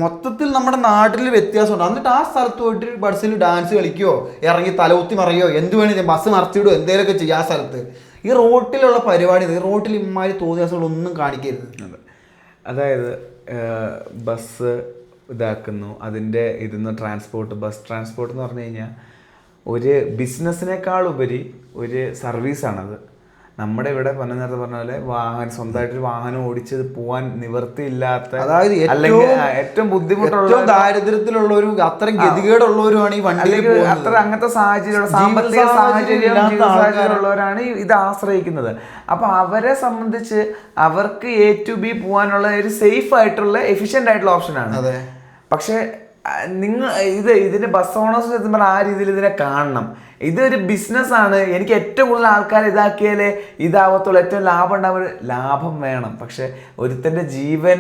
മൊത്തത്തിൽ നമ്മുടെ നാട്ടിൽ വ്യത്യാസമുണ്ട്. എന്നിട്ട് ആ സ്ഥലത്ത് പോയിട്ട് ബസ്സിൽ ഡാൻസ് കളിക്കുകയോ ഇറങ്ങി തലകുത്തി മറിയോ എന്ത് വേണമെങ്കിൽ ബസ് മറിച്ചിടുകയോ എന്തെങ്കിലുമൊക്കെ ചെയ്യുക ആ സ്ഥലത്ത്. ഈ റോട്ടിലുള്ള പരിപാടി, റോട്ടിൽ ഇമാതിരി തോന്നിയ ദിവസങ്ങളൊന്നും കാണിക്കരുത്. അതായത് ബസ് ഇതാക്കുന്നു, അതിൻ്റെ ഇതിന്ന് ബസ് ട്രാൻസ്പോർട്ട് എന്ന് പറഞ്ഞു കഴിഞ്ഞാൽ ഒരു ബിസിനസ്സിനേക്കാൾ ഉപരി ഒരു സർവീസാണത്. നമ്മുടെ ഇവിടെ നേരത്തെ പറഞ്ഞ പോലെ സ്വന്തമായിട്ടൊരു വാഹനം ഓടിച്ച് പോവാൻ നിവൃത്തിയില്ലാത്ത, അതായത് അല്ലെങ്കിൽ ഏറ്റവും ബുദ്ധിമുട്ടുള്ള ദാരിദ്ര്യത്തിലുള്ളവരും അത്രയും ഗതികേടുള്ളവരുമാണ് ഈ വണ്ടി അത്ര അങ്ങനത്തെ സാഹചര്യം, സാമ്പത്തിക സാഹചര്യമുള്ളവരാണ് ഇത് ആശ്രയിക്കുന്നത്. അപ്പൊ അവരെ സംബന്ധിച്ച് അവർക്ക് A to B പോകാനുള്ള ഒരു സേഫ് ആയിട്ടുള്ള എഫിഷ്യന്റ് ആയിട്ടുള്ള ഓപ്ഷനാണ്. പക്ഷെ ഇതിന്റെ ബസ് ഓണേഴ്സ് സത്യം പറഞ്ഞാൽ ആ രീതിയിൽ ഇതിനെ കാണണം. ഇതൊരു ബിസിനസ്സാണ്. എനിക്ക് ഏറ്റവും കൂടുതൽ ആൾക്കാർ ഇതാക്കിയാലേ ഇതാവത്തുള്ളൂ, ഏറ്റവും ലാഭം ഉണ്ടാവുക. ലാഭം വേണം, പക്ഷെ ഒരുത്തന്റെ ജീവൻ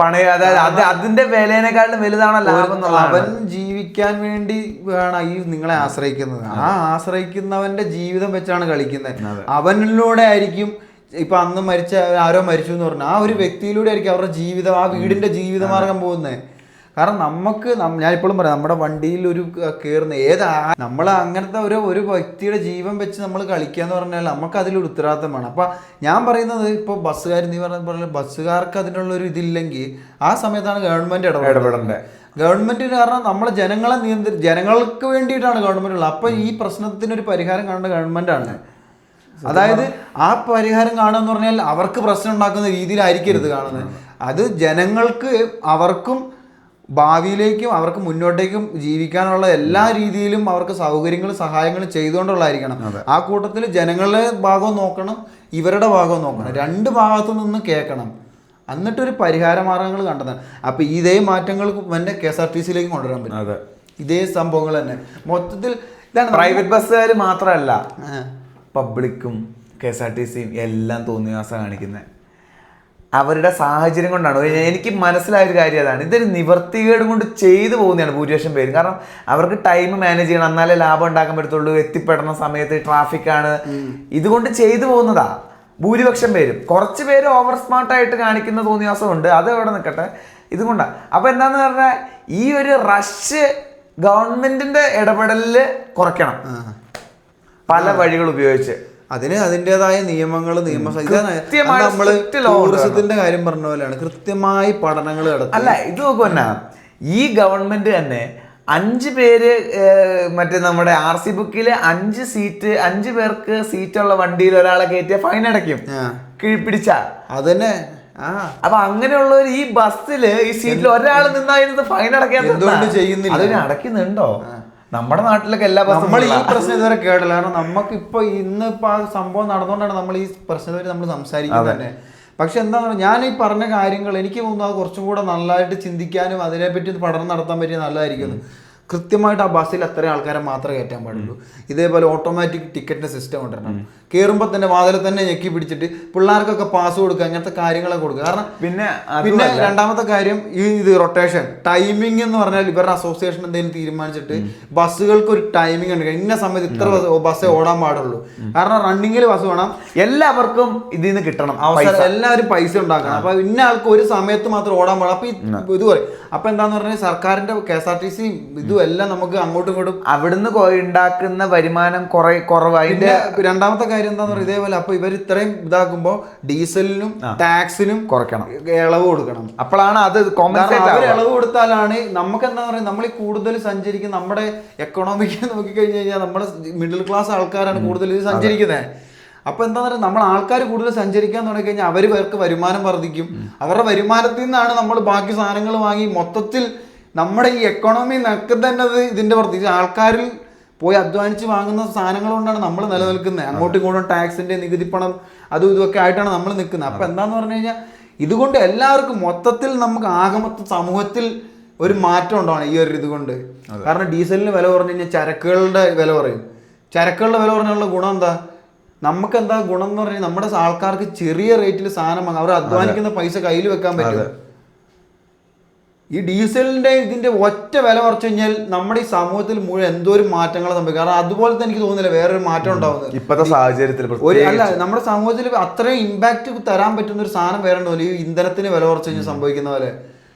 അതായത് അതിന്റെ വിലയേക്കാളും വലുതാണ് ലാഭം എന്നുള്ളത്. അവൻ ജീവിക്കാൻ വേണ്ടി വേണം ഈ നിങ്ങളെ ആശ്രയിക്കുന്നത്. ആ ആശ്രയിക്കുന്നവന്റെ ജീവിതം വെച്ചാണ് കളിക്കുന്നത്. അവനിലൂടെ ആയിരിക്കും ഇപ്പൊ അന്ന് ആരോ മരിച്ചു എന്ന് പറഞ്ഞാൽ ആ ഒരു വ്യക്തിയിലൂടെ ആയിരിക്കും അവരുടെ ജീവിതം, ആ വീടിന്റെ ജീവിതമാർഗം പോകുന്നത്. കാരണം ഞാൻ ഇപ്പോഴും പറയാം, നമ്മുടെ വണ്ടിയിൽ ഒരു കയറുന്ന നമ്മൾ അങ്ങനത്തെ ഒരു വ്യക്തിയുടെ ജീവൻ വെച്ച് നമ്മൾ കളിക്കുക എന്ന് പറഞ്ഞാൽ നമുക്ക് അതിലൊരു ഉത്തരവാദിത്തം വേണം. അപ്പം ഞാൻ പറയുന്നത് ഇപ്പോൾ ബസ്സുകാർ നീ പറഞ്ഞ ബസ്സുകാർക്ക് അതിനുള്ള ഒരു ഇതില്ലെങ്കിൽ ആ സമയത്താണ് ഗവൺമെന്റ് ഇടപെടേണ്ടത്. ഗവൺമെന്റിന് കാരണം നമ്മളെ ജനങ്ങളെ ജനങ്ങൾക്ക് വേണ്ടിയിട്ടാണ് ഗവൺമെന്റ് ഉള്ളത്. അപ്പം ഈ പ്രശ്നത്തിനൊരു പരിഹാരം കാണേണ്ട ഗവൺമെന്റാണ്. അതായത് ആ പരിഹാരം കാണുക എന്ന് പറഞ്ഞാൽ അവർക്ക് പ്രശ്നം ഉണ്ടാക്കുന്ന രീതിയിലായിരിക്കരുത് കാണുന്നത്. അത് ജനങ്ങൾക്ക് അവർക്കും ഭാവിയിലേക്കും അവർക്ക് മുന്നോട്ടേക്കും ജീവിക്കാനുള്ള എല്ലാ രീതിയിലും അവർക്ക് സൗകര്യങ്ങളും സഹായങ്ങളും ചെയ്തുകൊണ്ടുള്ളതായിരിക്കണം. ആ കൂട്ടത്തിൽ ജനങ്ങളുടെ ഭാഗവും നോക്കണം, ഇവരുടെ ഭാഗവും നോക്കണം. രണ്ട് ഭാഗത്തു നിന്ന് കേൾക്കണം. എന്നിട്ടൊരു പരിഹാര മാർഗങ്ങൾ കണ്ടെത്തണം. അപ്പം ഇതേ മാറ്റങ്ങൾ തന്നെ KSRTC-യിലേക്ക് കൊണ്ടുവരാൻ പറ്റും. ഇതേ സംഭവങ്ങൾ തന്നെ മൊത്തത്തിൽ ഇതാണ്. പ്രൈവറ്റ് ബസ്സുകാർ മാത്രമല്ല, പബ്ലിക്കും KSRTC-യും എല്ലാം തോന്നിവാസം കാണിക്കുന്നത് അവരുടെ സാഹചര്യം കൊണ്ടാണ്. എനിക്ക് മനസ്സിലായൊരു കാര്യം അതാണ്, ഇതൊരു നിവർത്തികേട് കൊണ്ട് ചെയ്തു പോകുന്നതാണ് ഭൂരിപക്ഷം പേരും. കാരണം അവർക്ക് ടൈം മാനേജ് ചെയ്യണം, എന്നാലേ ലാഭം ഉണ്ടാക്കാൻ പറ്റത്തുള്ളൂ. എത്തിപ്പെടുന്ന സമയത്ത് ട്രാഫിക്കാണ്, ഇതുകൊണ്ട് ചെയ്തു പോകുന്നതാ ഭൂരിപക്ഷം പേരും. കുറച്ച് പേര് ഓവർ സ്മാർട്ടായിട്ട് കാണിക്കുന്ന തോന്നിയാസമുണ്ട്, അത് അവിടെ നിൽക്കട്ടെ. ഇതുകൊണ്ടാണ്. അപ്പം എന്താന്ന് പറഞ്ഞാൽ ഈ ഒരു റഷ് ഗവൺമെന്റിന്റെ ഇടപെടലിൽ കുറയ്ക്കണം പല വഴികൾ ഉപയോഗിച്ച്. അതിന് അതിൻ്റെതായ നിയമങ്ങൾ നമ്മള് ടൂറിസത്തിന്റെ കാര്യം പറഞ്ഞ പോലെയാണ്, കൃത്യമായി പഠനങ്ങൾ നടത്തും. അല്ല ഇത് നോക്കുവന്നാ, ഈ ഗവൺമെന്റ് തന്നെ 5 പേര് മറ്റേ നമ്മുടെ RC ബുക്കില് 5 പേർക്ക് സീറ്റുള്ള വണ്ടിയിൽ ഒരാളെ കയറ്റിയ ഫൈൻ അടയ്ക്കും പിടിച്ച അതന്നെ. അപ്പൊ അങ്ങനെയുള്ള ഈ ബസ്സില് ഈ സീറ്റിൽ ഒരാൾ നിന്നായിരുന്നു ഫൈൻ അടയ്ക്കാൻ എന്തുകൊണ്ട് ചെയ്യുന്നില്ല? അതിന് അടയ്ക്കുന്നുണ്ടോ? നമ്മുടെ നാട്ടിലൊക്കെ എല്ലാ ബസ്സും നമ്മൾ ഈ പ്രശ്നം ഇതുവരെ കേട്ടില്ല. കാരണം നമുക്ക് ഇന്നിപ്പോ ആ സംഭവം നടന്നുകൊണ്ടാണ് നമ്മൾ ഈ പ്രശ്നത്തെ നമ്മൾ സംസാരിക്കുന്നത് തന്നെ. പക്ഷെ എന്താ പറയുക, ഞാൻ ഈ പറഞ്ഞ കാര്യങ്ങൾ എനിക്ക് തോന്നുന്നു കുറച്ചും കൂടെ നല്ലതായിട്ട് ചിന്തിക്കാനും അതിനെപ്പറ്റി പഠനം നടത്താൻ പറ്റിയ നല്ലതായിരിക്കും. കൃത്യമായിട്ട് ആ ബസ്സിൽ അത്രയും ആൾക്കാരെ മാത്രമേ കയറ്റാൻ പാടുള്ളൂ. ഇതേപോലെ ഓട്ടോമാറ്റിക് ടിക്കറ്റിന്റെ സിസ്റ്റം കൊണ്ടുവരണം. കയറുമ്പോൾ തന്നെ വാതിൽ തന്നെ ഞെക്കി പിടിച്ചിട്ട് പിള്ളേർക്കൊക്കെ പാസ് കൊടുക്കുക, അങ്ങനത്തെ കാര്യങ്ങളൊക്കെ കൊടുക്കുക. കാരണം പിന്നെ രണ്ടാമത്തെ കാര്യം ഇത് റൊട്ടേഷൻ ടൈമിംഗ് എന്ന് പറഞ്ഞാൽ ഇവരുടെ അസോസിയേഷൻ എന്തെങ്കിലും തീരുമാനിച്ചിട്ട് ബസ്സുകൾക്ക് ഒരു ടൈമിംഗ് ഉണ്ട്, ഇന്ന സമയത്ത് ഇത്ര ബസ്സേ ഓടാൻ പാടുള്ളൂ. കാരണം റണ്ണിങ്ങിൽ ബസ് വേണം, എല്ലാവർക്കും ഇതിൽ നിന്ന് കിട്ടണം അവസരം, എല്ലാവരും പൈസ ഉണ്ടാക്കണം. അപ്പൊ ഇന്ന ആൾക്ക് ഒരു സമയത്ത് മാത്രം ഓടാൻ പാടും. അപ്പൊ ഇത് പറയും. അപ്പൊ എന്താന്ന് പറഞ്ഞാൽ സർക്കാരിന്റെ KSRTC ഇതും എല്ലാം നമുക്ക് അങ്ങോട്ടും ഇങ്ങോട്ടും അവിടുന്ന് ഉണ്ടാക്കുന്ന വരുമാനം കുറവായി. രണ്ടാമത്തെ കാര്യം എന്താന്ന് പറയുക, ഇതേപോലെ അപ്പൊ ഇവർ ഇത്രയും ഇതാക്കുമ്പോ ഡീസലിനും ടാക്സിനും കുറയ്ക്കണം, ഇളവ് കൊടുക്കണം. അപ്പോഴാണ് അത് ഇളവ് കൊടുത്താലാണ് നമുക്ക് എന്താ പറയുക, നമ്മൾ ഈ കൂടുതൽ സഞ്ചരിക്കുന്ന നമ്മുടെ എക്കണോമിക്ക് നോക്കിക്കഴിഞ്ഞ് കഴിഞ്ഞാൽ നമ്മുടെ മിഡിൽ ക്ലാസ് ആൾക്കാരാണ് കൂടുതൽ ഇത് സഞ്ചരിക്കുന്നത്. അപ്പൊ എന്താ പറയുക, നമ്മൾ ആൾക്കാർ കൂടുതൽ സഞ്ചരിക്കാൻ തുടങ്ങി കഴിഞ്ഞാൽ പേർക്ക് വരുമാനം വർദ്ധിക്കും. അവരുടെ വരുമാനത്തിൽ നിന്നാണ് നമ്മൾ ബാക്കി സാധനങ്ങൾ വാങ്ങി മൊത്തത്തിൽ നമ്മുടെ ഈ എക്കണോമി നിൽക്കുന്നത്. ഇതിന്റെ പ്രത്യേകിച്ച് ആൾക്കാരിൽ പോയി അധ്വാനിച്ച് വാങ്ങുന്ന സാധനങ്ങൾ കൊണ്ടാണ് നമ്മൾ നിലനിൽക്കുന്നത്. അങ്ങോട്ടും ഇങ്ങോട്ടും ടാക്സിന്റെ നികുതി പണം അതും ഇതൊക്കെ ആയിട്ടാണ് നമ്മൾ നിൽക്കുന്നത്. അപ്പൊ എന്താന്ന് പറഞ്ഞു കഴിഞ്ഞാൽ ഇതുകൊണ്ട് എല്ലാവർക്കും മൊത്തത്തിൽ നമുക്ക് ആകമൊത്ത സമൂഹത്തിൽ ഒരു മാറ്റം ഉണ്ടാവണം ഈ ഒരു ഇതുകൊണ്ട്. കാരണം ഡീസലിന് വില പറഞ്ഞു കഴിഞ്ഞാൽ ചരക്കുകളുടെ വില പറയും. ചരക്കുകളുടെ വില പറഞ്ഞുള്ള ഗുണം എന്താ? നമുക്ക് എന്താ ഗുണം എന്ന് പറഞ്ഞാൽ നമ്മുടെ ആൾക്കാർക്ക് ചെറിയ റേറ്റിൽ സാധനം വാങ്ങാം, അവർ അധ്വാനിക്കുന്ന പൈസ കയ്യിൽ വെക്കാൻ പറ്റും. ഈ ഡീസലിന്റെ ഇതിന്റെ ഒറ്റ വില കുറച്ച് കഴിഞ്ഞാൽ നമ്മുടെ ഈ സമൂഹത്തിൽ മുഴുവൻ എന്തോരം മാറ്റങ്ങൾ സംഭവിക്കും. കാരണം അതുപോലെ തന്നെ എനിക്ക് തോന്നുന്നില്ല വേറൊരു മാറ്റം ഉണ്ടാവുന്നത് ഇപ്പോഴത്തെ സാഹചര്യത്തിൽ. അല്ല, നമ്മുടെ സമൂഹത്തിൽ അത്രയും ഇമ്പാക്ട് തരാൻ പറ്റുന്ന ഒരു സാധനം വേറെ ഉണ്ടല്ലോ ഈ ഇന്ധനത്തിന് വില കുറച്ച് കഴിഞ്ഞാൽ സംഭവിക്കുന്ന പോലെ.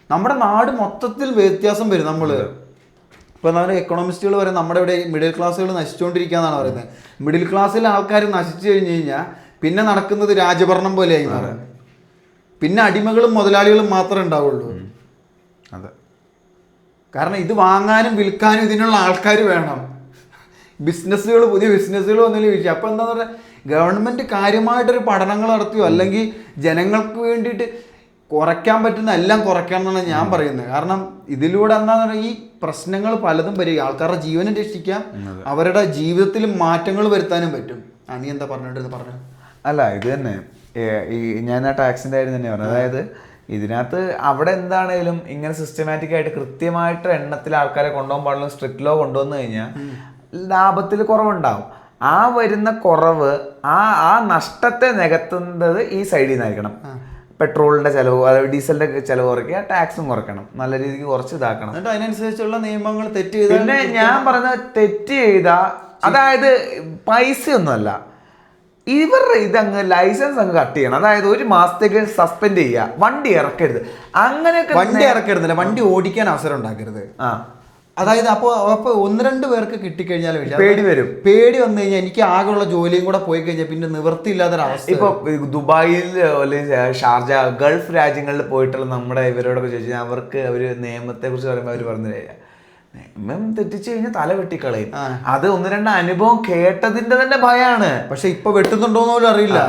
നമ്മുടെ നാട് മൊത്തത്തിൽ വ്യത്യാസം വരും. നമ്മള് ഇപ്പൊ നമ്മുടെ എക്കണോമിസ്റ്റുകൾ പറയും നമ്മുടെ ഇവിടെ മിഡിൽ ക്ലാസ്സുകൾ നശിച്ചുകൊണ്ടിരിക്കുക എന്നാണ് പറയുന്നത്. മിഡിൽ ക്ലാസ്സിലെ ആൾക്കാർ നശിച്ചു കഴിഞ്ഞു കഴിഞ്ഞാൽ പിന്നെ നടക്കുന്നത് രാജഭരണം പോലെയായി മാറും. പിന്നെ അടിമകളും മുതലാളികളും മാത്രമേ ഉണ്ടാവുള്ളൂ. അതെ, കാരണം ഇത് വാങ്ങാനും വിൽക്കാനും ഇതിനുള്ള ആൾക്കാർ വേണം. ബിസിനസ്സുകൾ, പുതിയ ബിസിനസ്സുകൾ വന്നതിൽ ചോദിച്ചു. അപ്പോൾ എന്താന്ന് പറഞ്ഞാൽ ഗവൺമെൻറ് കാര്യമായിട്ടൊരു പഠനങ്ങൾ നടത്തിയോ അല്ലെങ്കിൽ ജനങ്ങൾക്ക് വേണ്ടിയിട്ട് കുറയ്ക്കാൻ പറ്റുന്ന എല്ലാം കുറയ്ക്കണം എന്നാണ് ഞാൻ പറയുന്നത്. കാരണം ഇതിലൂടെ എന്താണെന്ന് പറഞ്ഞാൽ ഈ പ്രശ്നങ്ങൾ പലതും വരിക, ആൾക്കാരുടെ ജീവനും രക്ഷിക്കാം, അവരുടെ ജീവിതത്തിൽ മാറ്റങ്ങൾ വരുത്താനും പറ്റും. നീ എന്താ പറഞ്ഞു? അല്ല, ഇത് തന്നെ ഞാൻ ആ ടാക്സിൻ്റെ കാര്യം തന്നെ പറഞ്ഞു. അതായത് ഇതിനകത്ത് അവിടെ എന്താണേലും ഇങ്ങനെ സിസ്റ്റമാറ്റിക് ആയിട്ട് കൃത്യമായിട്ട് എണ്ണത്തിൽ ആൾക്കാരെ കൊണ്ടുപോകാൻ പാടുള്ള സ്ട്രിക്റ്റ് ലോ കൊണ്ടുവന്നു കഴിഞ്ഞാൽ ലാഭത്തിൽ കുറവുണ്ടാവും. ആ വരുന്ന കുറവ് ആ നഷ്ടത്തെ നികത്തുന്നത് ഈ സൈഡിൽ നിന്നായിരിക്കണം. പെട്രോളിന്റെ ചെലവ്, അതായത് ഡീസലിന്റെ ചെലവ് കുറയ്ക്കുക, ടാക്സും കുറയ്ക്കണം, നല്ല രീതിക്ക് കുറച്ച് ഇതാക്കണം. അതിനനുസരിച്ചുള്ള നിയമങ്ങൾ തെറ്റ് ചെയ്താൽ, പിന്നെ ഞാൻ പറഞ്ഞത് തെറ്റ് ചെയ്താ, അതായത് പൈസയൊന്നുമല്ല, ഇവരുടെ ഇതങ്ങ് ലൈസൻസ് അങ്ങ് കട്ട് ചെയ്യണം. അതായത് 1 മാസത്തേക്ക് സസ്പെൻഡ് ചെയ്യുക, വണ്ടി ഇറക്കരുത്. അങ്ങനെയൊക്കെ വണ്ടി ഇറക്കരുന്നില്ല, വണ്ടി ഓടിക്കാൻ അവസരം ഉണ്ടാക്കരുത്. അതായത് അപ്പോൾ 1-2 പേർക്ക് കിട്ടിക്കഴിഞ്ഞാൽ പേടി വന്നു കഴിഞ്ഞാൽ എനിക്ക് ആകെയുള്ള ജോലിയും കൂടെ പോയി കഴിഞ്ഞാൽ പിന്നെ നിവൃത്തിയില്ലാത്തൊരവസ്ഥ. ഇപ്പൊ ദുബായിൽ ഷാർജ, ഗൾഫ് രാജ്യങ്ങളിൽ പോയിട്ടുള്ള നമ്മുടെ ഇവരോടൊക്കെ ചോദിച്ചാൽ അവർക്ക് അവര് നിയമത്തെ കുറിച്ച് പറയുമ്പോൾ അവർ പറഞ്ഞു നിയമം തെറ്റിച്ചു കഴിഞ്ഞാൽ തല വെട്ടിക്കളയും. അത് 1-2 അനുഭവം കേട്ടതിന്റെ തന്നെ ഭയാണ്. പക്ഷെ ഇപ്പൊ വെട്ടുന്നുണ്ടോന്ന് പോലും അറിയില്ല.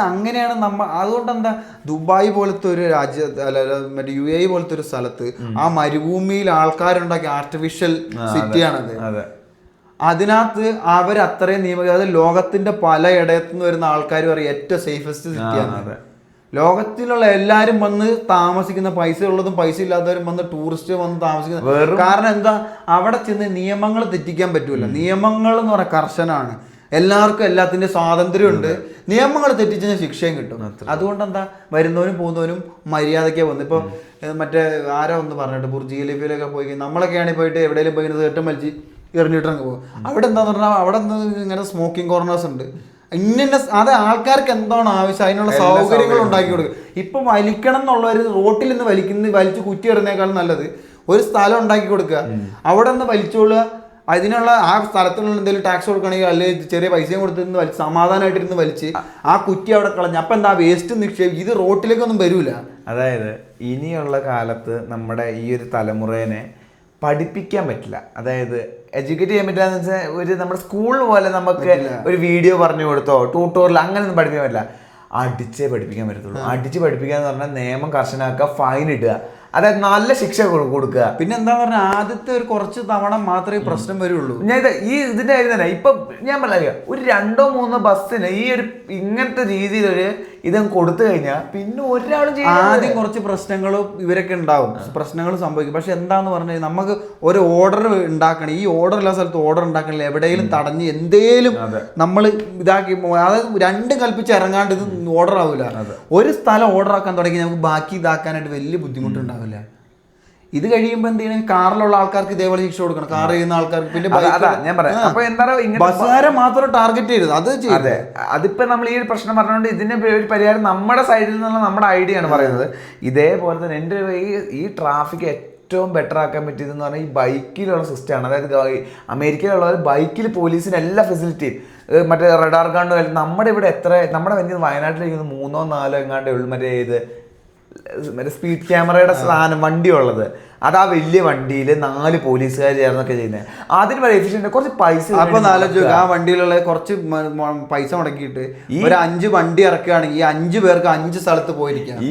അങ്ങനെയാണ് നമ്മ. അതുകൊണ്ട് എന്താ, ദുബായ് പോലത്തെ ഒരു രാജ്യ, മറ്റേ UAE പോലത്തെ ഒരു സ്ഥലത്ത് ആ മരുഭൂമിയിൽ ആൾക്കാരുണ്ടാക്കിയ ആർട്ടിഫിഷ്യൽ സിറ്റിയാണത്. അതിനകത്ത് അവർ അത്രയും നിയമം, അതായത് ലോകത്തിന്റെ പലയിടത്തുനിന്ന് വരുന്ന ആൾക്കാർ പറയും ഏറ്റവും സേഫസ്റ്റ് സിറ്റിയാണ്. ലോകത്തിലുള്ള എല്ലാരും വന്ന് താമസിക്കുന്ന, പൈസ ഉള്ളതും പൈസ ഇല്ലാത്തവരും വന്ന് ടൂറിസ്റ്റ് വന്ന് താമസിക്കുന്ന. കാരണം എന്താ, അവിടെ ചെന്ന് നിയമങ്ങൾ തെറ്റിക്കാൻ പറ്റൂല. നിയമങ്ങൾ എന്ന് പറഞ്ഞാൽ കർശനാണ്. എല്ലാവർക്കും എല്ലാത്തിന്റെ സ്വാതന്ത്ര്യമുണ്ട്. നിയമങ്ങൾ തെറ്റിച്ചാൽ ശിക്ഷയും കിട്ടും. അതുകൊണ്ട് എന്താ, വരുന്നവനും പോകുന്നവനും മര്യാദയ്ക്ക് വന്നു. ഇപ്പൊ മറ്റേ ആരോ ഒന്ന് പറഞ്ഞിട്ട് ബുർജ് ഖലീഫയിലൊക്കെ പോയി നമ്മളൊക്കെയാണ് പോയിട്ട് എവിടെയെങ്കിലും പോയി തേട്ടം വലിച്ച് എറിഞ്ഞിട്ടങ്ങ് പോകും. അവിടെ എന്താന്ന് പറഞ്ഞാൽ അവിടെ ഇങ്ങനെ സ്മോക്കിംഗ് കോർണേഴ്സ് ഉണ്ട്. അത് ആൾക്കാർക്ക് എന്താണ് ആവശ്യം അതിനുള്ള സൗകര്യങ്ങൾ ഉണ്ടാക്കി കൊടുക്കുക. ഇപ്പൊ വലിക്കണം എന്നുള്ളവർ റോട്ടിൽ നിന്ന് വലിച്ചു കുറ്റി ഇടുന്നേക്കാളും നല്ലത് ഒരു സ്ഥലം ഉണ്ടാക്കി കൊടുക്കുക, അവിടെ നിന്ന് വലിച്ചോളുക, അതിനുള്ള ആ സ്ഥലത്തിനുള്ള എന്തെങ്കിലും ടാക്സ് കൊടുക്കണമെങ്കിൽ അല്ലെങ്കിൽ ചെറിയ പൈസയും കൊടുത്തിരുന്ന് വലിച്ച് സമാധാനമായിട്ടിരുന്ന് വലിച്ച് ആ കുറ്റി അവിടെ കളഞ്ഞ് അപ്പം എന്താ വേസ്റ്റ് നിക്ഷേപിക്കും, ഇത് റോട്ടിലേക്കൊന്നും വരൂല. അതായത് ഇനിയുള്ള കാലത്ത് നമ്മുടെ ഈ ഒരു തലമുറേനെ പഠിപ്പിക്കാൻ പറ്റില്ല, അതായത് എഡ്യൂക്കേറ്റ് ചെയ്യാൻ പറ്റില്ല എന്ന് വെച്ചാൽ ഒരു നമ്മുടെ സ്കൂൾ പോലെ നമുക്ക് ഒരു വീഡിയോ പറഞ്ഞു കൊടുത്തോ ട്യൂട്ടോറിയൽ അങ്ങനെയൊന്നും പഠിപ്പിക്കാൻ പറ്റില്ല. അടിച്ചേ പഠിപ്പിക്കാൻ പറ്റത്തുള്ളൂ. അടിച്ച് പഠിപ്പിക്കുക എന്ന് പറഞ്ഞാൽ നിയമം കർശനമാക്കുക, ഫൈൻ ഇടുക, അതായത് നല്ല ശിക്ഷ കൊടുക്കുക. പിന്നെ എന്താ പറഞ്ഞാൽ ആദ്യത്തെ ഒരു കുറച്ച് തവണ മാത്രമേ പ്രശ്നം വരുള്ളൂ. ഞാൻ ഇതിന്റെ കാര്യം തന്നെ ഇപ്പൊ ഞാൻ പറഞ്ഞ ഒരു 2-3 ബസ്സിന് ഈ ഒരു ഇങ്ങനത്തെ രീതിയിൽ ഒരു ഇതങ്ങ് കൊടുത്തു കഴിഞ്ഞാൽ പിന്നെ ഒരാളും ആദ്യം കുറച്ച് പ്രശ്നങ്ങളും ഇവരൊക്കെ ഉണ്ടാവും, പ്രശ്നങ്ങൾ സംഭവിക്കും. പക്ഷെ എന്താന്ന് പറഞ്ഞാൽ നമുക്ക് ഒരു ഓർഡർ ഉണ്ടാക്കണം, ഈ ഓർഡർ എല്ലാ സ്ഥലത്തും ഓർഡർ ഉണ്ടാക്കണില്ല, എവിടെയെങ്കിലും തടഞ്ഞ് എന്തേലും നമ്മൾ ഇതാക്കി, അതായത് രണ്ടും കൽപ്പിച്ച് ഇറങ്ങാണ്ട് ഇത് ഓർഡർ ആവില്ല. ഒരു സ്ഥലം ഓർഡർ ആക്കാൻ തുടങ്ങി നമുക്ക് ബാക്കി ഇതാക്കാനായിട്ട് വലിയ ബുദ്ധിമുട്ടുണ്ടാവില്ല. ഇത് കഴിയുമ്പോൾ എന്ത് ചെയ്യണം, കാറിലുള്ള ആൾക്കാർക്ക് ഇതേപോലെ ശിക്ഷ കൊടുക്കണം, കാർ ചെയ്യുന്ന ആൾക്കാർക്ക്. പിന്നെ ഞാൻ പറയാം, അപ്പൊ എന്താ ബസ്സുകാരെ മാത്രം ടാർഗറ്റ് ചെയ്തത് അത് അതെ. അതിപ്പോ നമ്മൾ ഈ ഒരു പ്രശ്നം പറഞ്ഞുകൊണ്ട് ഇതിന്റെ ഒരു പരിഹാരം നമ്മുടെ സൈഡിൽ നിന്നുള്ള നമ്മുടെ ഐഡിയ ആണ് പറയുന്നത്. ഇതേപോലെ തന്നെ എൻ്റെ ഈ ട്രാഫിക് ഏറ്റവും ബെറ്റർ ആക്കാൻ പറ്റിയതെന്ന് പറഞ്ഞാൽ ഈ ബൈക്കിലുള്ള സിസ്റ്റമാണ്. അതായത് അമേരിക്കയിലുള്ളവർ ബൈക്കിൽ പോലീസിന് എല്ലാ ഫെസിലിറ്റിയും മറ്റേ റഡാർ ഗണ്ണും. നമ്മുടെ ഇവിടെ നമ്മുടെ വയനാട്ടിലേക്ക് 3-4 എങ്ങാണ്ടേ ഉള്ളൂ മറ്റേ സ്പീഡ് ക്യാമറയുടെ സാധനം വണ്ടി ഉള്ളത്. അത് ആ വലിയ വണ്ടിയിൽ 4 പോലീസുകാർ ചേർന്നൊക്കെ ചെയ്യുന്നത്. അതിന് വളരെ എഫിഷ്യന്റ്, കുറച്ച് പൈസ. അപ്പൊ ആ വണ്ടിയിലുള്ള കുറച്ച് പൈസ മുടക്കിയിട്ട് ഒരു 5 വണ്ടി ഇറക്കുകയാണെങ്കിൽ ഈ 5 പേർക്ക് 5 സ്ഥലത്ത് പോയിരിക്കാം.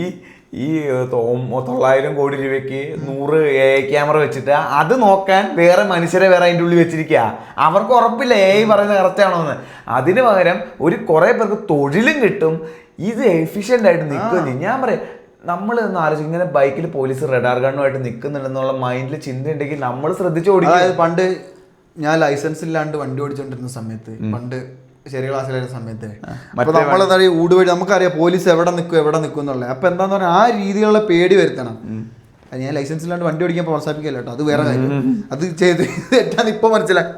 ഈ 900 കോടി രൂപയ്ക്ക് 100 AI ക്യാമറ വെച്ചിട്ട് അത് നോക്കാൻ വേറെ മനുഷ്യരെ വേറെ അതിൻ്റെ ഉള്ളിൽ വെച്ചിരിക്കുക. അവർക്ക് ഉറപ്പില്ല AI പറയുന്നത് കറക്റ്റ് ആണോ എന്ന്. അതിന് പകരം കുറെ പേർക്ക് തൊഴിലും കിട്ടും, ഇത് എഫിഷ്യന്റ് ആയിട്ട് നിൽക്കും. ഞാൻ പറയാം, നമ്മൾ ഒന്ന് ആലോചിക്കും, ഇങ്ങനെ ബൈക്കിൽ പോലീസ് റഡാർ ഗണ്ണുമായിട്ട് നിൽക്കുന്നുണ്ടെന്നുള്ള മൈൻഡിൽ ചിന്ത ഉണ്ടെങ്കിൽ നമ്മൾ ശ്രദ്ധിച്ചു ഓടിക്കും. പണ്ട് ഞാൻ ലൈസൻസ് ഇല്ലാണ്ട് വണ്ടി ഓടിച്ചോണ്ടിരുന്ന സമയത്ത്, പണ്ട് ചെറിയ ക്ലാസ്സിലായിരുന്ന സമയത്ത്, അപ്പൊ നമ്മളെന്താ പറയുക ഊടുവഴി നമുക്കറിയാം പോലീസ് എവിടെ നിൽക്കും എന്നുള്ളത്. അപ്പൊ എന്താന്ന് പറഞ്ഞാൽ ആ രീതിയിലുള്ള പേടി വരുത്തണം. ഞാൻ ലൈസൻസ് ഇല്ലാണ്ട് വണ്ടി ഓടിക്കാൻ പ്രോത്സാഹിപ്പിക്കല്ലോ കേട്ടോ, അത് വേറെ കാര്യം. അത് ചെയ്ത് തെറ്റാന്ന് ഇപ്പൊ മനസ്സിലായി.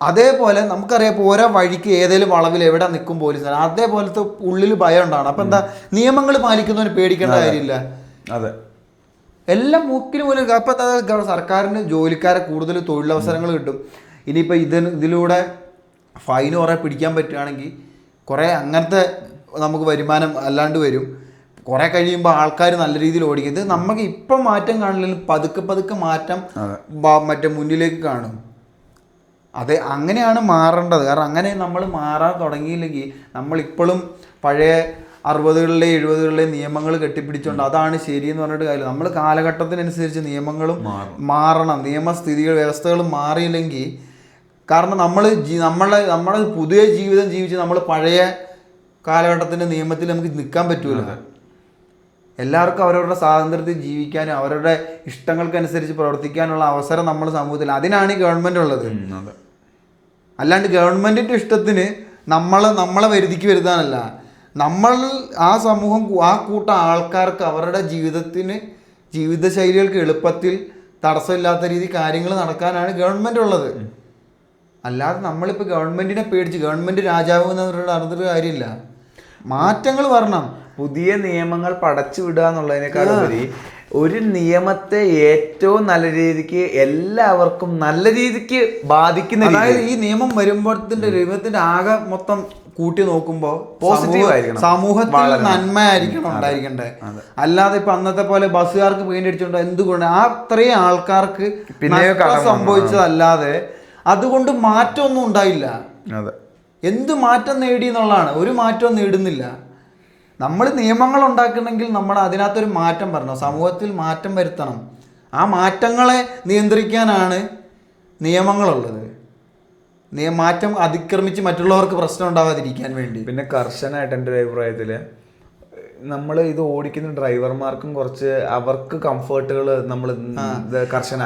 അതേപോലെ നമുക്കറിയാം ഓരോ വഴിക്ക് ഏതെങ്കിലും വളവിൽ എവിടെ നിൽക്കും പോലീസ്, അതേപോലത്തെ ഉള്ളിൽ ഭയം ഉണ്ടാവണം. അപ്പൊ എന്താ, നിയമങ്ങൾ പാലിക്കുന്നവന് പേടിക്കേണ്ട കാര്യമില്ല. അതെ, എല്ലാം മൂക്കിന് പോലും. അപ്പൊ സർക്കാരിന് ജോലിക്കാരെ കൂടുതൽ തൊഴിലവസരങ്ങൾ കിട്ടും. ഇനിയിപ്പോൾ ഇതിലൂടെ ഫൈന് കുറേ പിടിക്കാൻ പറ്റുകയാണെങ്കിൽ കുറേ അങ്ങനത്തെ നമുക്ക് വരുമാനം അല്ലാണ്ട് വരും. കുറേ കഴിയുമ്പോൾ ആൾക്കാർ നല്ല രീതിയിൽ ഓടിക്കും. ഇത് നമുക്ക് ഇപ്പം മാറ്റം കാണില്ലെങ്കിൽ പതുക്കെ മാറ്റം മറ്റേ മുന്നിലേക്ക് കാണും. അതെ, അങ്ങനെയാണ് മാറേണ്ടത്. കാരണം അങ്ങനെ നമ്മൾ മാറാൻ തുടങ്ങിയില്ലെങ്കിൽ നമ്മളിപ്പോഴും പഴയ 60കളിലെയും 70കളിലെയും നിയമങ്ങൾ കെട്ടിപ്പിടിച്ചുകൊണ്ട് അതാണ് ശരിയെന്ന് പറഞ്ഞിട്ട് കാര്യമില്ല. നമ്മൾ കാലഘട്ടത്തിനനുസരിച്ച് നിയമങ്ങളും മാറണം, നിയമസ്ഥിതികൾ വ്യവസ്ഥകളും മാറിയില്ലെങ്കിൽ. കാരണം നമ്മളെ പുതിയ ജീവിതം ജീവിച്ച് നമ്മൾ പഴയ കാലഘട്ടത്തിൻ്റെ നിയമത്തിൽ നമുക്ക് നിൽക്കാൻ പറ്റൂല. എല്ലാവർക്കും അവരവരുടെ സ്വാതന്ത്ര്യത്തിൽ ജീവിക്കാനും അവരുടെ ഇഷ്ടങ്ങൾക്കനുസരിച്ച് പ്രവർത്തിക്കാനുള്ള അവസരം നമ്മുടെ സമൂഹത്തിൽ, അതിനാണ് ഈ ഗവൺമെൻറ് ഉള്ളത്. അല്ലാണ്ട് ഗവൺമെൻറ്റിൻ്റെ ഇഷ്ടത്തിന് നമ്മളെ വരുതിക്ക് വരുത്താനല്ല. നമ്മൾ ആ സമൂഹം ആ കൂട്ടം ആൾക്കാർക്ക് അവരുടെ ജീവിതശൈലികൾക്ക് എളുപ്പത്തിൽ തടസ്സമില്ലാത്ത രീതി കാര്യങ്ങൾ നടക്കാനാണ് ഗവൺമെൻറ് ഉള്ളത്. അല്ലാതെ നമ്മളിപ്പോൾ ഗവൺമെൻറ്റിനെ പേടിച്ച് ഗവൺമെൻറ് രാജാവ് എന്ന് നടന്നിട്ട് കാര്യമില്ല. മാറ്റങ്ങൾ വരണം. പുതിയ നിയമങ്ങൾ പടച്ചു വിടുക എന്നുള്ളതിനേക്കാളുപരി ഒരു നിയമത്തെ ഏറ്റവും നല്ല രീതിക്ക് എല്ലാവർക്കും നല്ല രീതിക്ക് ബാധിക്കുന്ന, അതായത് ഈ നിയമം നിയമത്തിന്റെ ആകെ മൊത്തം കൂട്ടി നോക്കുമ്പോൾ പോസിറ്റീവ് ആയിരിക്കണം, സമൂഹത്തിൽ നന്മയായിരിക്കണം ഉണ്ടായിരിക്കണ്ടേ. അല്ലാതെ ഇപ്പൊ അന്നത്തെ പോലെ ബസ്സുകാർക്ക് പെയിന്റ് അടിച്ചോണ്ട് എന്തുകൊണ്ട് അത്രയും ആൾക്കാർക്ക് സംഭവിച്ചതല്ലാതെ അതുകൊണ്ട് മാറ്റമൊന്നും ഉണ്ടായില്ല. എന്ത് മാറ്റം നേടി എന്നുള്ളതാണ്, ഒരു മാറ്റവും നേടുന്നില്ല. നമ്മൾ നിയമങ്ങൾ ഉണ്ടാക്കണമെങ്കിൽ നമ്മൾ അതിനകത്തൊരു മാറ്റം വരണം, സമൂഹത്തിൽ മാറ്റം വരുത്തണം. ആ മാറ്റങ്ങളെ നിയന്ത്രിക്കാനാണ് നിയമങ്ങളുള്ളത്. മാറ്റം അതിക്രമിച്ച് മറ്റുള്ളവർക്ക് പ്രശ്നം ഉണ്ടാവാതിരിക്കാൻ വേണ്ടി. പിന്നെ കർശനമായിട്ട് എൻ്റെ ഒരു അഭിപ്രായത്തിൽ നമ്മൾ ഇത് ഓടിക്കുന്ന ഡ്രൈവർമാർക്കും കുറച്ച് അവർക്ക് കംഫർട്ടുകൾ നമ്മൾ കർശന,